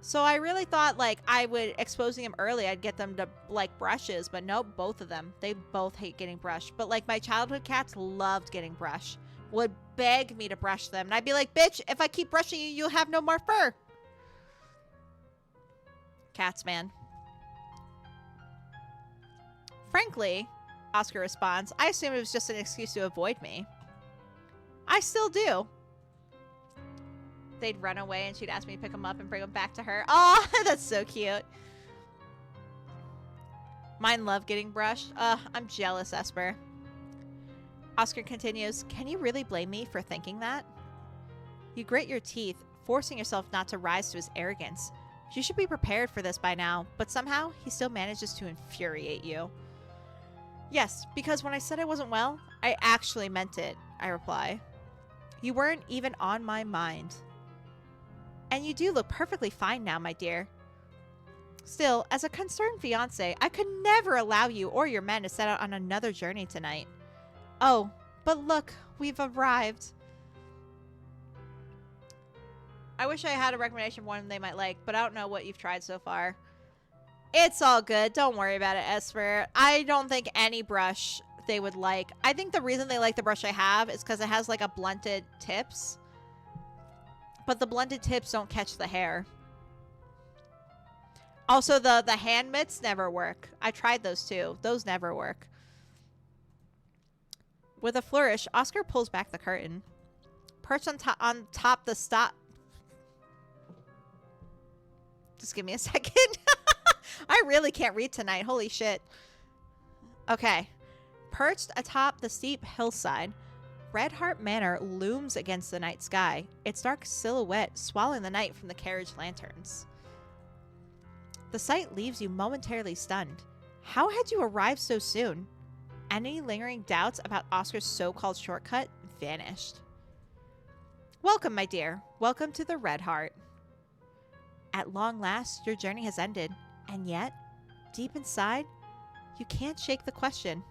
So I really thought, like, I would, exposing him early, I'd get them to, like, brushes. But nope, both of them. They both hate getting brushed. But, like, my childhood cats loved getting brushed. Would beg me to brush them. And I'd be like, bitch, if I keep brushing you, you'll have no more fur. Cats, man. Frankly, Oscar responds, I assumed it was just an excuse to avoid me. I still do. They'd run away and she'd ask me to pick them up and bring them back to her. Oh, that's so cute. Mine love getting brushed. I'm jealous, Esper. Oscar continues, can you really blame me for thinking that? You grit your teeth, forcing yourself not to rise to his arrogance. You should be prepared for this by now, but somehow he still manages to infuriate you. Yes, because when I said I wasn't well, I actually meant it, I reply. You weren't even on my mind. And you do look perfectly fine now, my dear. Still, as a concerned fiancé, I could never allow you or your men to set out on another journey tonight. Oh, but look, we've arrived. I wish I had a recommendation for one they might like, but I don't know what you've tried so far. It's all good. Don't worry about it, Esper. I don't think any brush they would like. I think the reason they like the brush I have is because it has like a blunted tips. But the blunted tips don't catch the hair. Also, the hand mitts never work. I tried those too. Those never work. With a flourish, Oscar pulls back the curtain. Perched on top the stop. Just give me a second. I really can't read tonight. Holy shit. Okay. Perched atop the steep hillside, Red Heart Manor looms against the night sky, its dark silhouette swallowing the night from the carriage lanterns. The sight leaves you momentarily stunned. How had you arrived so soon? Any lingering doubts about Oscar's so-called shortcut vanished. Welcome, my dear. Welcome to the Red Heart. At long last, your journey has ended, and yet, deep inside, you can't shake the question.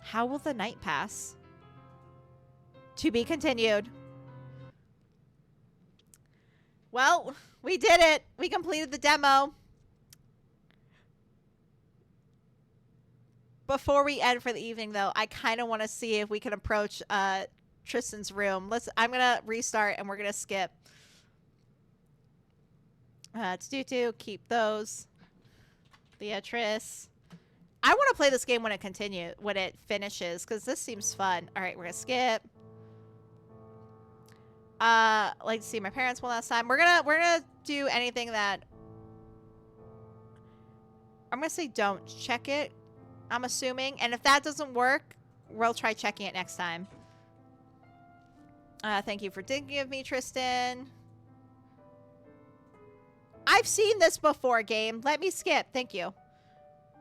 How will the night pass? To be continued. Well, we did it. We completed the demo. Before we end for the evening, though, I kind of want to see if we can approach Tristan's room. I'm going to restart, and we're going to skip. Keep those. Beatrice. I want to play this game when it finishes, because this seems fun. All right, we're going to skip. Like to see my parents one last time. We're gonna do anything that I'm gonna say don't check it, I'm assuming, and if that doesn't work, we'll try checking it next time. Thank you for thinking of me, Tristan. I've seen this before, game. Let me skip. Thank you.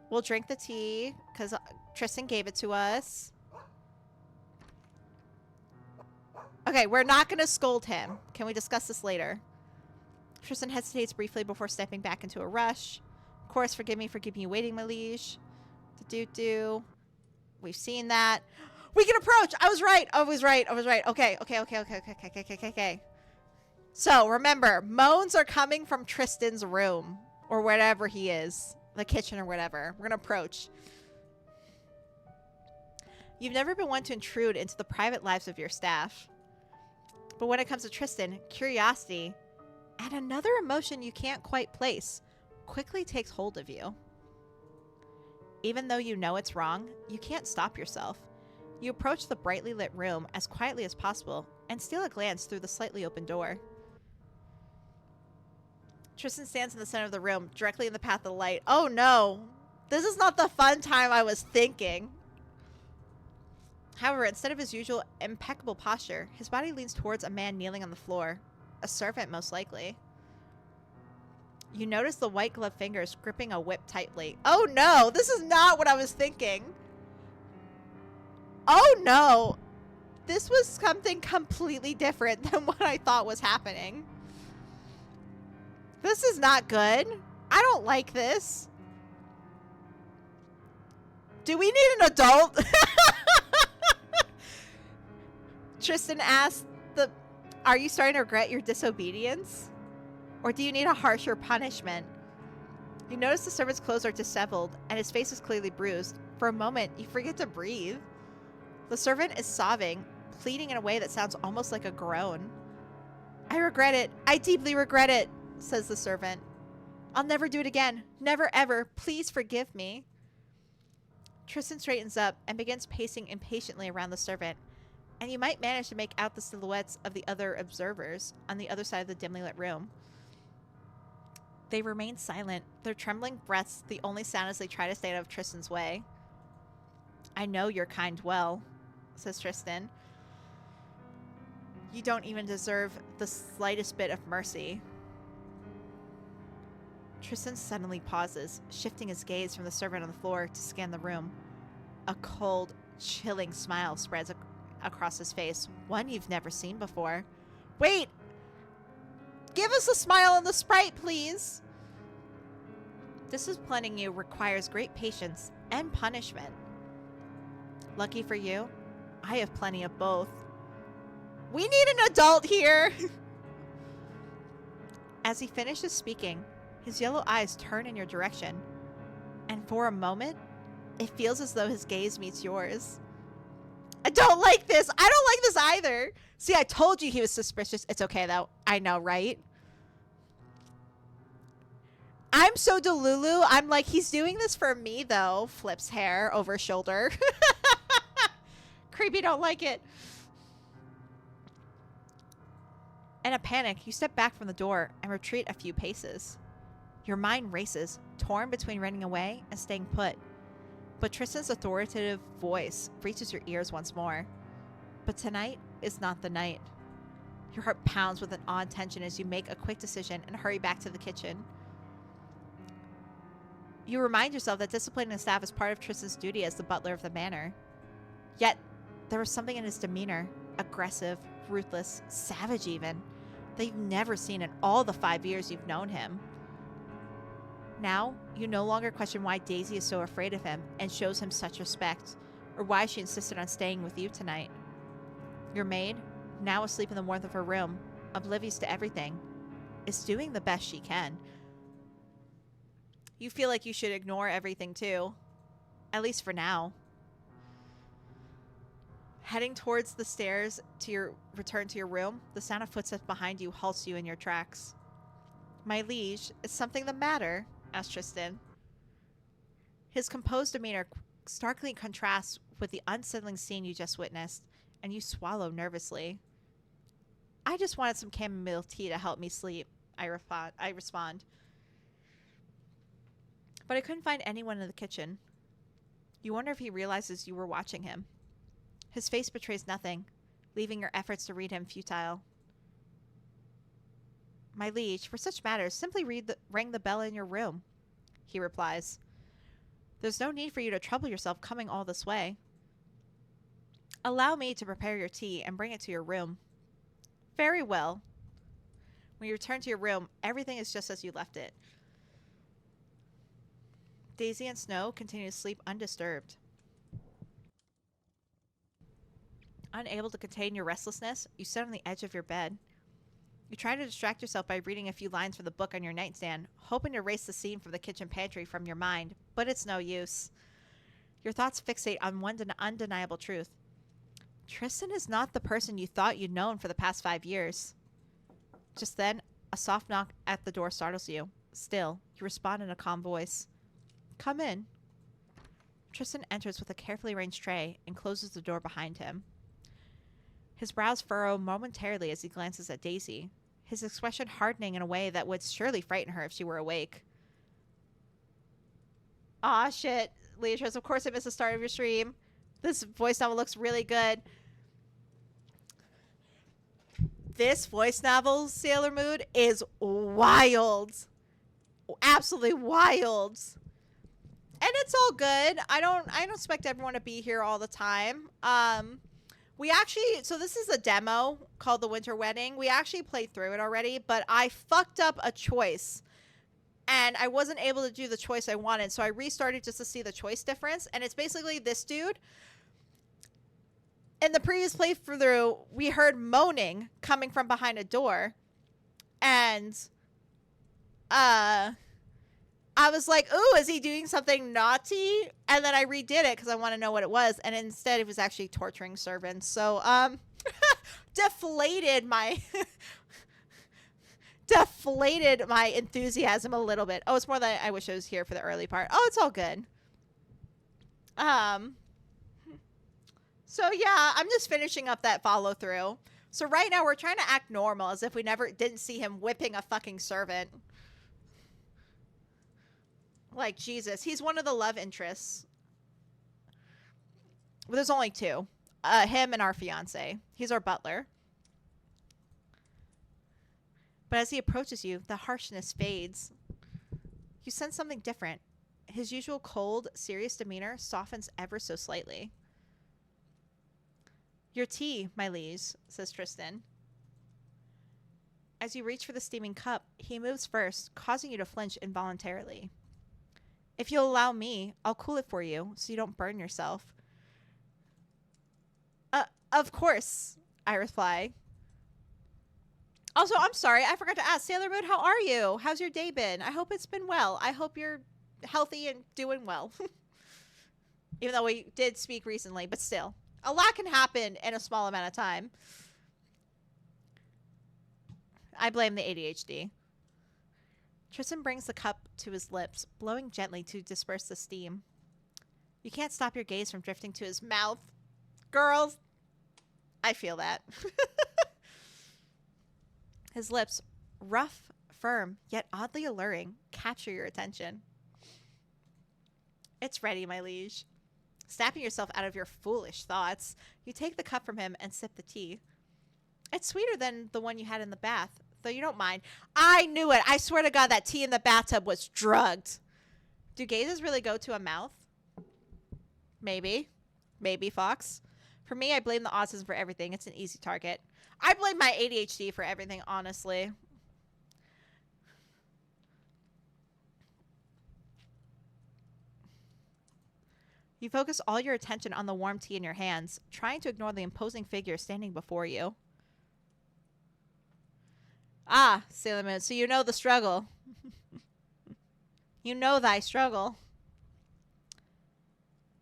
We'll drink the tea because Tristan gave it to us. Okay, we're not going to scold him. Can we discuss this later? Tristan hesitates briefly before stepping back into a rush. Of course, forgive me for keeping you waiting, my liege. We've seen that. We can approach! I was right! Okay. So, remember, moans are coming from Tristan's room. Or wherever he is. The kitchen or whatever. We're going to approach. You've never been one to intrude into the private lives of your staff. But when it comes to Tristan, curiosity, and another emotion you can't quite place, quickly takes hold of you. Even though you know it's wrong, you can't stop yourself. You approach the brightly lit room as quietly as possible and steal a glance through the slightly open door. Tristan stands in the center of the room, directly in the path of the light. Oh no! This is not the fun time I was thinking. However, instead of his usual impeccable posture, his body leans towards a man kneeling on the floor. A servant, most likely. You notice the white-gloved fingers gripping a whip tightly. Oh no! This is not what I was thinking! Oh no! This was something completely different than what I thought was happening. This is not good. I don't like this. Do we need an adult? Tristan asked are you starting to regret your disobedience? Or do you need a harsher punishment? You notice the servant's clothes are disheveled, and his face is clearly bruised. For a moment, you forget to breathe. The servant is sobbing, pleading in a way that sounds almost like a groan. I regret it. I deeply regret it, says the servant. I'll never do it again. Never, ever. Please forgive me. Tristan straightens up and begins pacing impatiently around the servant, and you might manage to make out the silhouettes of the other observers on the other side of the dimly lit room. They remain silent, their trembling breaths the only sound as they try to stay out of Tristan's way. I know your kind well, says Tristan. You don't even deserve the slightest bit of mercy. Tristan suddenly pauses, shifting his gaze from the servant on the floor to scan the room. A cold, chilling smile spreads across his face, one you've never seen before. Wait! Give us a smile on the sprite, please! Disciplining you requires great patience and punishment. Lucky for you, I have plenty of both. We need an adult here! As he finishes speaking, his yellow eyes turn in your direction, and for a moment, it feels as though his gaze meets yours. I don't like this! I don't like this either! See, I told you he was suspicious. It's okay, though. I know, right? I'm so Delulu. I'm like, he's doing this for me, though. Flips hair over shoulder. Creepy, don't like it. In a panic, you step back from the door and retreat a few paces. Your mind races, torn between running away and staying put. But Tristan's authoritative voice reaches your ears once more. But tonight is not the night. Your heart pounds with an odd tension as you make a quick decision and hurry back to the kitchen. You remind yourself that disciplining the staff is part of Tristan's duty as the butler of the manor. Yet, there was something in his demeanor, aggressive, ruthless, savage even, that you've never seen in all the 5 years you've known him. Now, you no longer question why Daisy is so afraid of him and shows him such respect, or why she insisted on staying with you tonight. Your maid, now asleep in the warmth of her room, oblivious to everything, is doing the best she can. You feel like you should ignore everything too, at least for now. Heading towards the stairs to return to your room, the sound of footsteps behind you halts you in your tracks. My liege, is something the matter? Asked Tristan. His composed demeanor starkly contrasts with the unsettling scene you just witnessed, and you swallow nervously. I just wanted some chamomile tea to help me sleep, I respond. But I couldn't find anyone in the kitchen. You wonder if he realizes you were watching him. His face betrays nothing, leaving your efforts to read him futile. My liege, for such matters, simply ring the bell in your room, he replies. There's no need for you to trouble yourself coming all this way. Allow me to prepare your tea and bring it to your room. Very well. When you return to your room, everything is just as you left it. Daisy and Snow continue to sleep undisturbed. Unable to contain your restlessness, you sit on the edge of your bed. You try to distract yourself by reading a few lines from the book on your nightstand, hoping to erase the scene from the kitchen pantry from your mind, but it's no use. Your thoughts fixate on one undeniable truth. Tristan is not the person you thought you'd known for the past 5 years. Just then, a soft knock at the door startles you. Still, you respond in a calm voice. Come in. Tristan enters with a carefully arranged tray and closes the door behind him. His brows furrow momentarily as he glances at Daisy, his expression hardening in a way that would surely frighten her if she were awake. Aw, shit, Leatrice, of course I missed the start of your stream. This voice novel looks really good. This voice novel, Sailor Mood, is wild. Absolutely wild. And it's all good. I don't expect everyone to be here all the time. We actually, so this is a demo called The Winter Wedding. We actually played through it already, but I fucked up a choice. And I wasn't able to do the choice I wanted, so I restarted just to see the choice difference. And it's basically this dude. in the previous playthrough, we heard moaning coming from behind a door. And I was like, ooh, is he doing something naughty? And then I redid it because I want to know what it was. And instead, it was actually torturing servants. So, deflated my enthusiasm a little bit. Oh, it's more than I wish I was here for the early part. Oh, it's all good. So yeah, I'm just finishing up that follow through. So right now we're trying to act normal as if we never didn't see him whipping a fucking servant. Like, Jesus. He's one of the love interests. Well, there's only two. Him and our fiance. He's our butler. But as he approaches you, the harshness fades. You sense something different. His usual cold, serious demeanor softens ever so slightly. Your tea, my liege, says Tristan. As you reach for the steaming cup, he moves first, causing you to flinch involuntarily. If you'll allow me, I'll cool it for you so you don't burn yourself. Of course, I reply. Also, I'm sorry, I forgot to ask. Sailor Moon, how are you? How's your day been? I hope it's been well. I hope you're healthy and doing well. Even though we did speak recently, but still. A lot can happen in a small amount of time. I blame the ADHD. Tristan brings the cup to his lips, blowing gently to disperse the steam. You can't stop your gaze from drifting to his mouth. Girls, I feel that. His lips, rough, firm, yet oddly alluring, capture your attention. It's ready, my liege. Snapping yourself out of your foolish thoughts, you take the cup from him and sip the tea. It's sweeter than the one you had in the bath, though you don't mind. I knew it. I swear to God, that tea in the bathtub was drugged. Do gazes really go to a mouth? Maybe. Maybe, Fox. For me, I blame the autism for everything. It's an easy target. I blame my ADHD for everything, honestly. You focus all your attention on the warm tea in your hands, trying to ignore the imposing figure standing before you. Ah, Sailor Moon, so you know the struggle. You know thy struggle.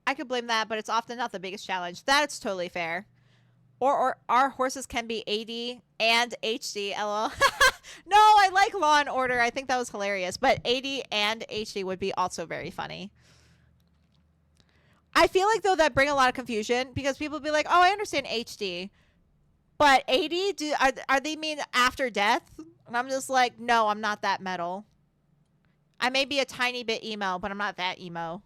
I could blame that, but it's often not the biggest challenge. That's totally fair. Or our horses can be AD and HD, lol. No, I like Law and Order. I think that was hilarious. But AD and HD would be also very funny. I feel like, though, that bring a lot of confusion because people be like, oh, I understand HD. But AD, are they mean after death? And I'm just like, no, I'm not that metal. I may be a tiny bit emo, but I'm not that emo.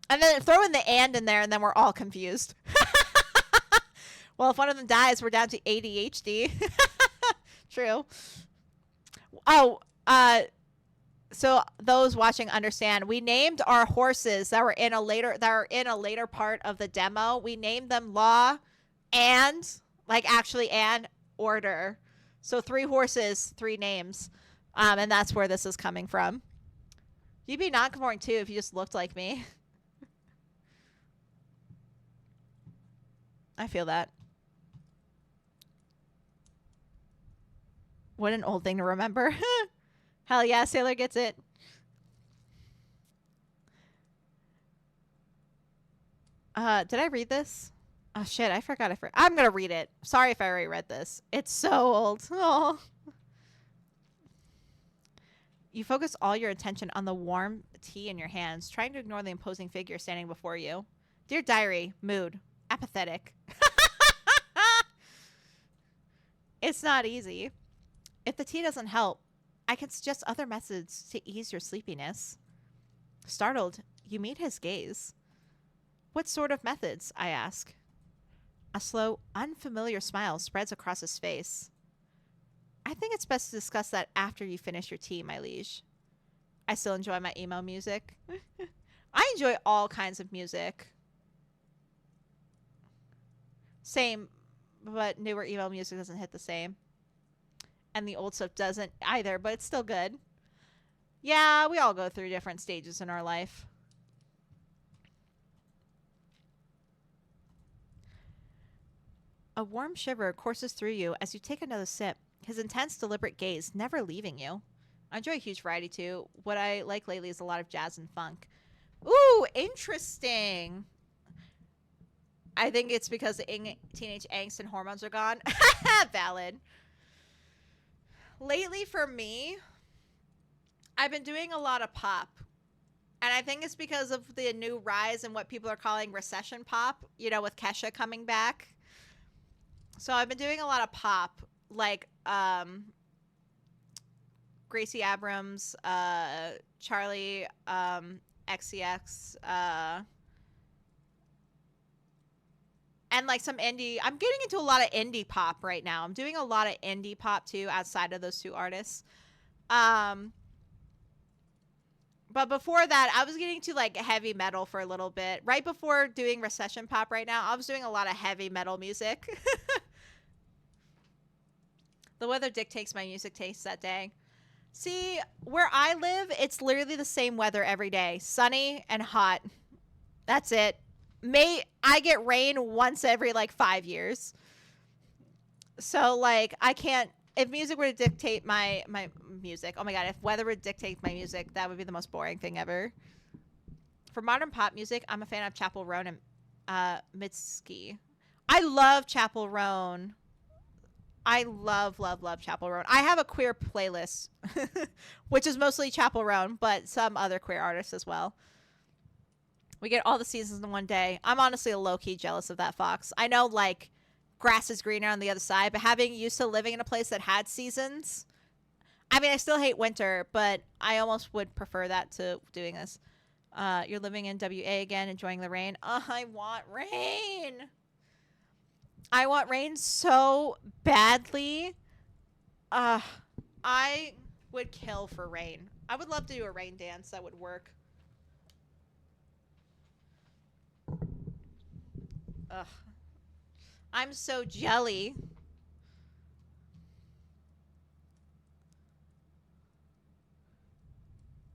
And then throw in the and in there, and then we're all confused. Well, if one of them dies, we're down to ADHD. True. Oh, so those watching understand. We named our horses that are in a later part of the demo. We named them Law and, like, actually and Order. So 3 horses, 3 names. And that's where this is coming from. You'd be non-conforming too if you just looked like me. I feel that. What an old thing to remember. Hell yeah, Sailor gets it. Did I read this? Oh shit, I forgot. I'm gonna read it. Sorry if I already read this. It's so old. Oh. You focus all your attention on the warm tea in your hands, trying to ignore the imposing figure standing before you. Dear diary, mood, apathetic. It's not easy. If the tea doesn't help, I can suggest other methods to ease your sleepiness. Startled, you meet his gaze. What sort of methods? I ask. A slow, unfamiliar smile spreads across his face. I think it's best to discuss that after you finish your tea, my liege. I still enjoy my emo music. I enjoy all kinds of music. Same, but newer emo music doesn't hit the same. And the old stuff doesn't either, but it's still good. Yeah, we all go through different stages in our life. A warm shiver courses through you as you take another sip, his intense, deliberate gaze never leaving you. I enjoy a huge variety too. What I like lately is a lot of jazz and funk. Ooh, interesting. I think it's because the teenage angst and hormones are gone. Valid. Lately for me, I've been doing a lot of pop. And I think it's because of the new rise in what people are calling recession pop, you know, with Kesha coming back. So I've been doing a lot of pop, like Gracie Abrams, Charlie XCX, and like some indie. I'm getting into a lot of indie pop right now. I'm doing a lot of indie pop too, outside of those two artists. But before that, I was getting to like heavy metal for a little bit. Right before doing recession pop right now, I was doing a lot of heavy metal music. The weather dictates my music taste that day. See, where I live, it's literally the same weather every day. Sunny and hot. That's it. I get rain once every like 5 years. So like I can't, if music were to dictate my music, oh my god, if weather would dictate my music, that would be the most boring thing ever. For modern pop music, I'm a fan of Chappell Roan and Mitski. I love Chappell Roan. I love Chappell Roan. I have a queer playlist, which is mostly Chappell Roan, but some other queer artists as well. We get all the seasons in one day. I'm honestly low-key jealous of that, Fox. I know, like, grass is greener on the other side, but having used to living in a place that had seasons, I mean, I still hate winter, but I almost would prefer that to doing this. You're living in WA again, enjoying the rain. I want rain. I want rain so badly. I would kill for rain. I would love to do a rain dance. That would work. Ugh. I'm so jelly.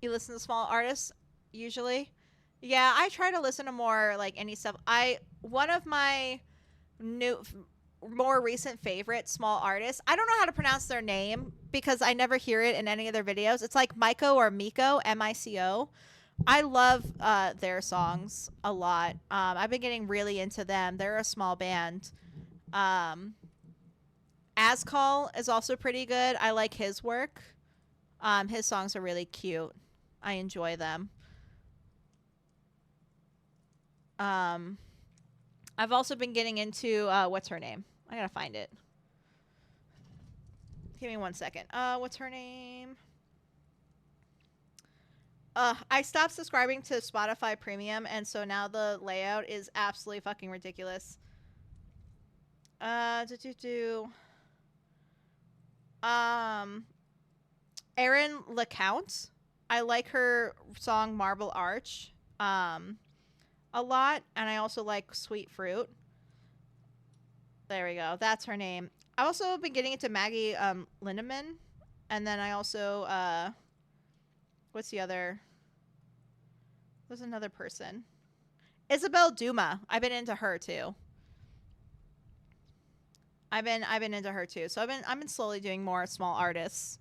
You listen to small artists usually? Yeah, I try to listen to more like indie stuff. One of my more recent favorite small artists. I don't know how to pronounce their name because I never hear it in any of their videos. It's like Miko or Miko, Mico. I love their songs a lot. I've been getting really into them. They're a small band. Ascall is also pretty good. I like his work. His songs are really cute. I enjoy them. I've also been getting into what's her name? I gotta find it. Give me 1 second. What's her name? I stopped subscribing to Spotify Premium, and so now the layout is absolutely fucking ridiculous. Erin LeCount. I like her song Marble Arch a lot, and I also like Sweet Fruit. There we go. That's her name. I've also been getting into Maggie Lindemann, and then I also what's the other? There's another person. Isabel Duma. I've been into her too. I've been into her too. So I've been slowly doing more small artists.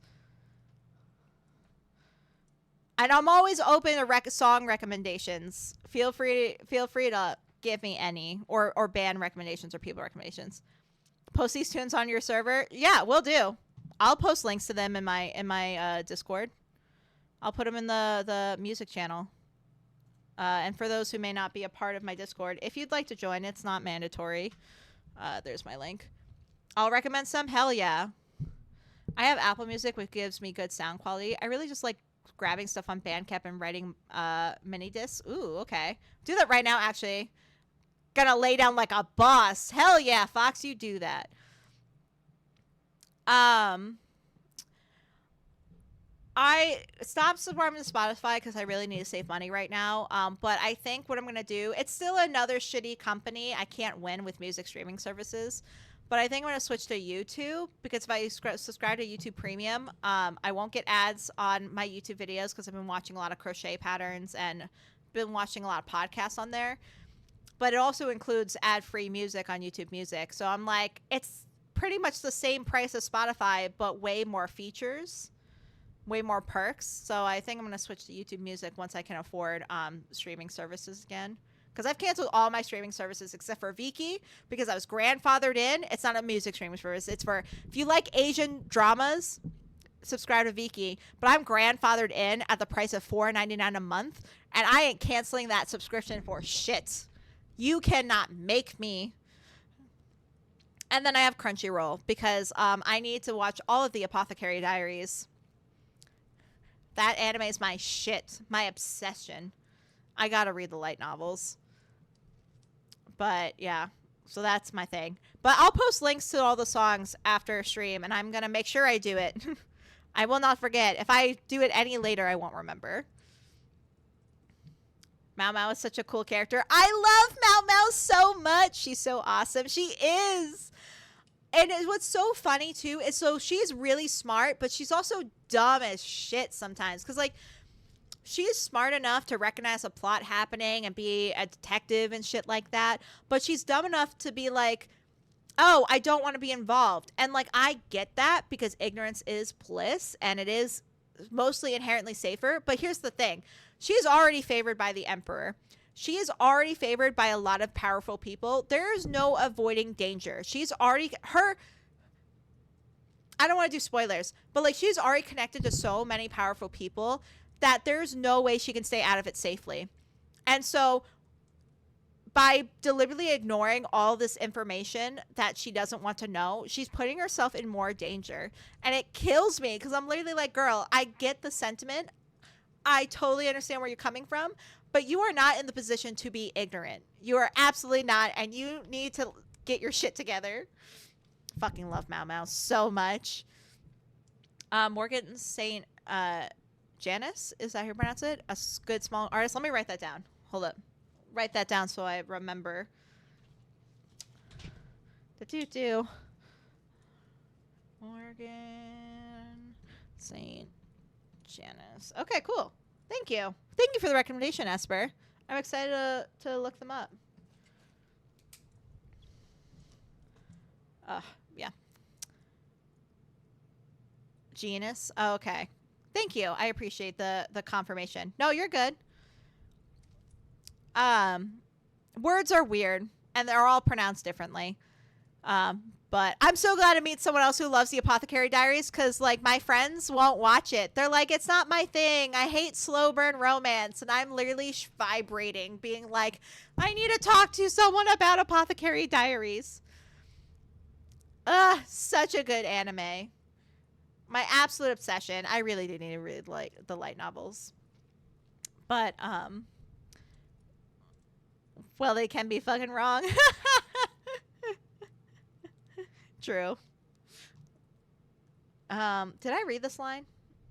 And I'm always open to song recommendations. Feel free to give me any or band recommendations or people recommendations. Post these tunes on your server. Yeah, we'll do. I'll post links to them in my Discord. I'll put them in the music channel. And for those who may not be a part of my Discord, if you'd like to join, it's not mandatory. There's my link. I'll recommend some. Hell yeah. I have Apple Music, which gives me good sound quality. I really just like grabbing stuff on Bandcamp and writing mini discs. Ooh, okay. Do that right now, actually. Gonna lay down like a boss. Hell yeah, Fox, you do that. I stopped subscribing to Spotify because I really need to save money right now. But I think what I'm going to do, it's still another shitty company. I can't win with music streaming services. But I think I'm going to switch to YouTube because if I subscribe to YouTube Premium, I won't get ads on my YouTube videos because I've been watching a lot of crochet patterns and been watching a lot of podcasts on there. but it also includes ad-free music on YouTube Music. So I'm like, it's pretty much the same price as Spotify, but way more features, way more perks. So I think I'm going to switch to YouTube Music once I can afford streaming services again. Because I've canceled all my streaming services except for Viki because I was grandfathered in. It's not a music streaming service. It's for, if you like Asian dramas, subscribe to Viki. But I'm grandfathered in at the price of $4.99 a month. And I ain't canceling that subscription for shit. You cannot make me. And then I have Crunchyroll because I need to watch all of the Apothecary Diaries. That anime is my shit. My obsession. I gotta read the light novels. But yeah, so that's my thing. But I'll post links to all the songs after stream, and I'm gonna make sure I do it. I will not forget. If I do it any later, I won't remember. Mao Mao is such a cool character. I love Mao Mao so much. She's so awesome. She is. And what's so funny, too, is so she's really smart, but she's also dumb as shit sometimes. Because, like, she's smart enough to recognize a plot happening and be a detective and shit like that. But she's dumb enough to be like, oh, I don't want to be involved. And, like, I get that because ignorance is bliss and it is mostly inherently safer. But here's the thing. She's already favored by the Emperor. She is already favored by a lot of powerful people. There is no avoiding danger. She's already, I don't want to do spoilers, but, like, she's already connected to so many powerful people that there's no way she can stay out of it safely. And so by deliberately ignoring all this information that she doesn't want to know, she's putting herself in more danger. And it kills me because I'm literally like, girl, I get the sentiment. I totally understand where you're coming from, but you are not in the position to be ignorant. You are absolutely not, and you need to get your shit together. Fucking love Mao Mao so much. Morgan St. Janice, is that how you pronounce it? A good small artist. Let me write that down. Hold up. Write that down so I remember. Do Morgan St. Janice. Okay, cool. Thank you. Thank you for the recommendation, Esper. I'm excited to look them up. Yeah. Genus. Oh, okay. Thank you. I appreciate the confirmation. No, you're good. Words are weird, and they're all pronounced differently. But I'm so glad to meet someone else who loves the Apothecary Diaries, because, like, my friends won't watch it. They're like, it's not my thing. I hate slow burn romance. And I'm literally vibrating, being like, I need to talk to someone about Apothecary Diaries. Such a good anime. My absolute obsession. I really do need to read, like, the light novels. But, well, they can be fucking wrong. True. Did I read this line?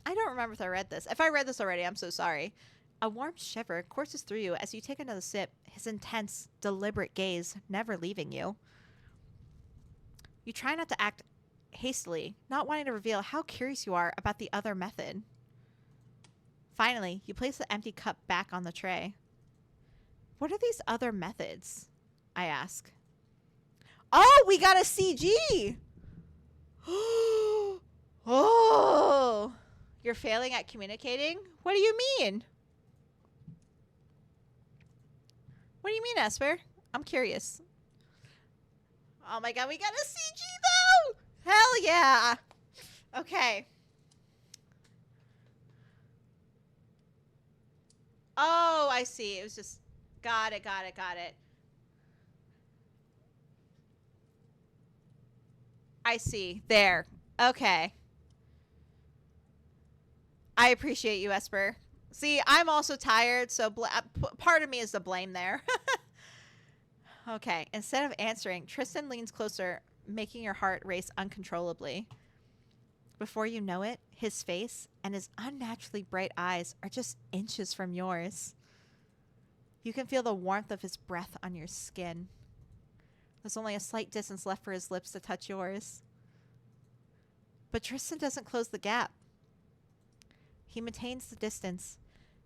I don't remember if I read this. If I read this already, I'm so sorry. A warm shiver courses through you as you take another sip, his intense, deliberate gaze never leaving you. You try not to act hastily, not wanting to reveal how curious you are about the other method. Finally, you place the empty cup back on the tray. What are these other methods? I ask. Oh, we got a CG! Oh! You're failing at communicating? What do you mean? What do you mean, Esper? I'm curious. Oh my god, we got a CG though! Hell yeah! Okay. Oh, I see. It was just... Got it. I see. There. Okay. I appreciate you, Esper. See, I'm also tired, so part of me is to blame there. Okay. Instead of answering, Tristan leans closer, making your heart race uncontrollably. Before you know it, his face and his unnaturally bright eyes are just inches from yours. You can feel the warmth of his breath on your skin. There's only a slight distance left for his lips to touch yours. But Tristan doesn't close the gap. He maintains the distance,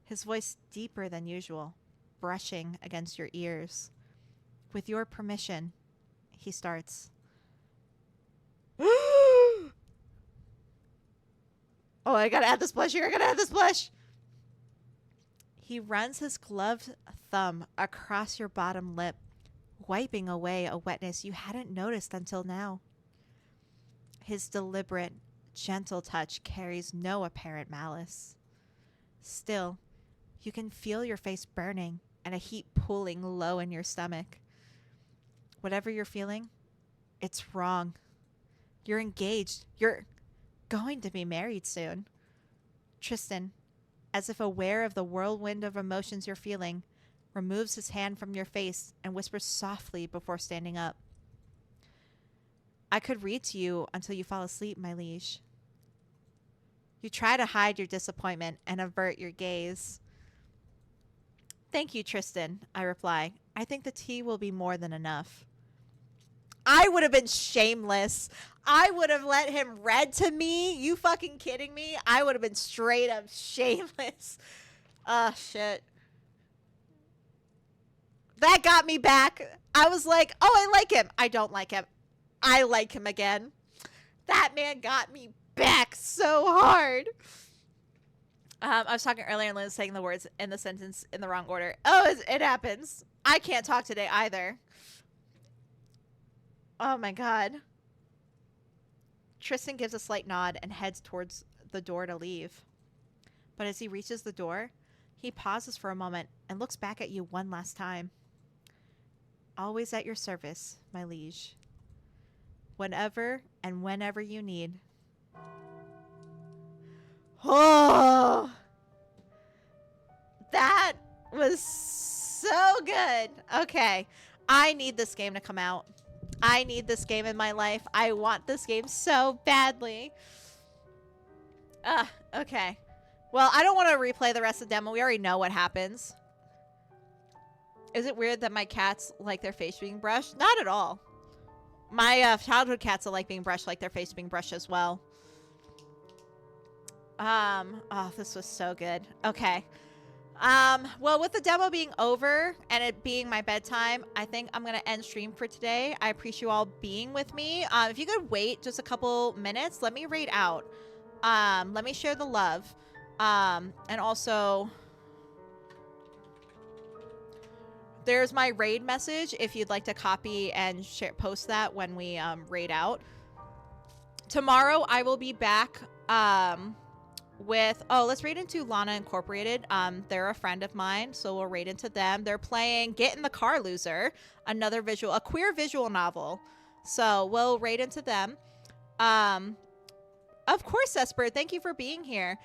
his voice deeper than usual, brushing against your ears. With your permission, he starts. Oh, I gotta add this blush here. I gotta add this blush. He runs his gloved thumb across your bottom lip, wiping away a wetness you hadn't noticed until now. His deliberate, gentle touch carries no apparent malice. Still, you can feel your face burning and a heat pooling low in your stomach. Whatever you're feeling, it's wrong. You're engaged. You're going to be married soon. Tristan, as if aware of the whirlwind of emotions you're feeling, removes his hand from your face and whispers softly before standing up. I could read to you until you fall asleep, my liege. You try to hide your disappointment and avert your gaze. Thank you, Tristan, I reply. I think the tea will be more than enough. I would have been shameless. I would have let him read to me. You fucking kidding me? I would have been straight up shameless. Oh, shit. That got me back. I was like, oh, I like him. I don't like him. I like him again. That man got me back so hard. I was talking earlier and Liz saying the words in the sentence in the wrong order. Oh, it happens. I can't talk today either. Oh my god. Tristan gives a slight nod and heads towards the door to leave. But as he reaches the door, he pauses for a moment and looks back at you one last time. Always at your service, my liege. Whenever and whenever you need. Oh! That was so good. Okay. I need this game to come out. I need this game in my life. I want this game so badly. Okay. Well, I don't want to replay the rest of the demo. We already know what happens. Is it weird that my cats like their face being brushed? Not at all. My childhood cats that like being brushed like their face being brushed as well. Oh, this was so good. Okay. Well, with the demo being over and it being my bedtime, I think I'm going to end stream for today. I appreciate you all being with me. If you could wait just a couple minutes, let me raid out. Let me share the love. And also, there's my raid message if you'd like to copy and share, post that when we, raid out. Tomorrow, I will be back, with let's raid into Lana Incorporated. They're a friend of mine, so we'll raid into them. They're playing Get in the Car, Loser, a queer visual novel, so we'll raid into them. Of course, Esper, thank you for being here.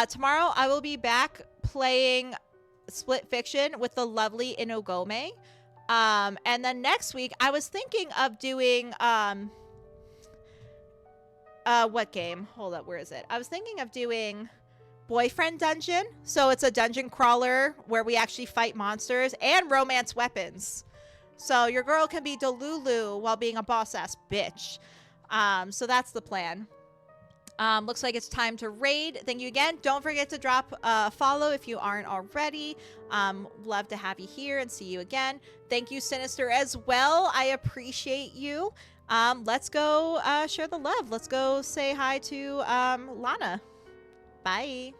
Tomorrow I will be back playing Split Fiction with the lovely Inogome, and then next week I was thinking of doing what game? Hold up, where is it? I was thinking of doing Boyfriend Dungeon. So it's a dungeon crawler where we actually fight monsters and romance weapons. So your girl can be Delulu while being a boss-ass bitch. So that's the plan. Looks like it's time to raid. Thank you again. Don't forget to drop a follow if you aren't already. Love to have you here and see you again. Thank you, Sinister, as well. I appreciate you. Let's go share the love. Let's go say hi to Lana. Bye.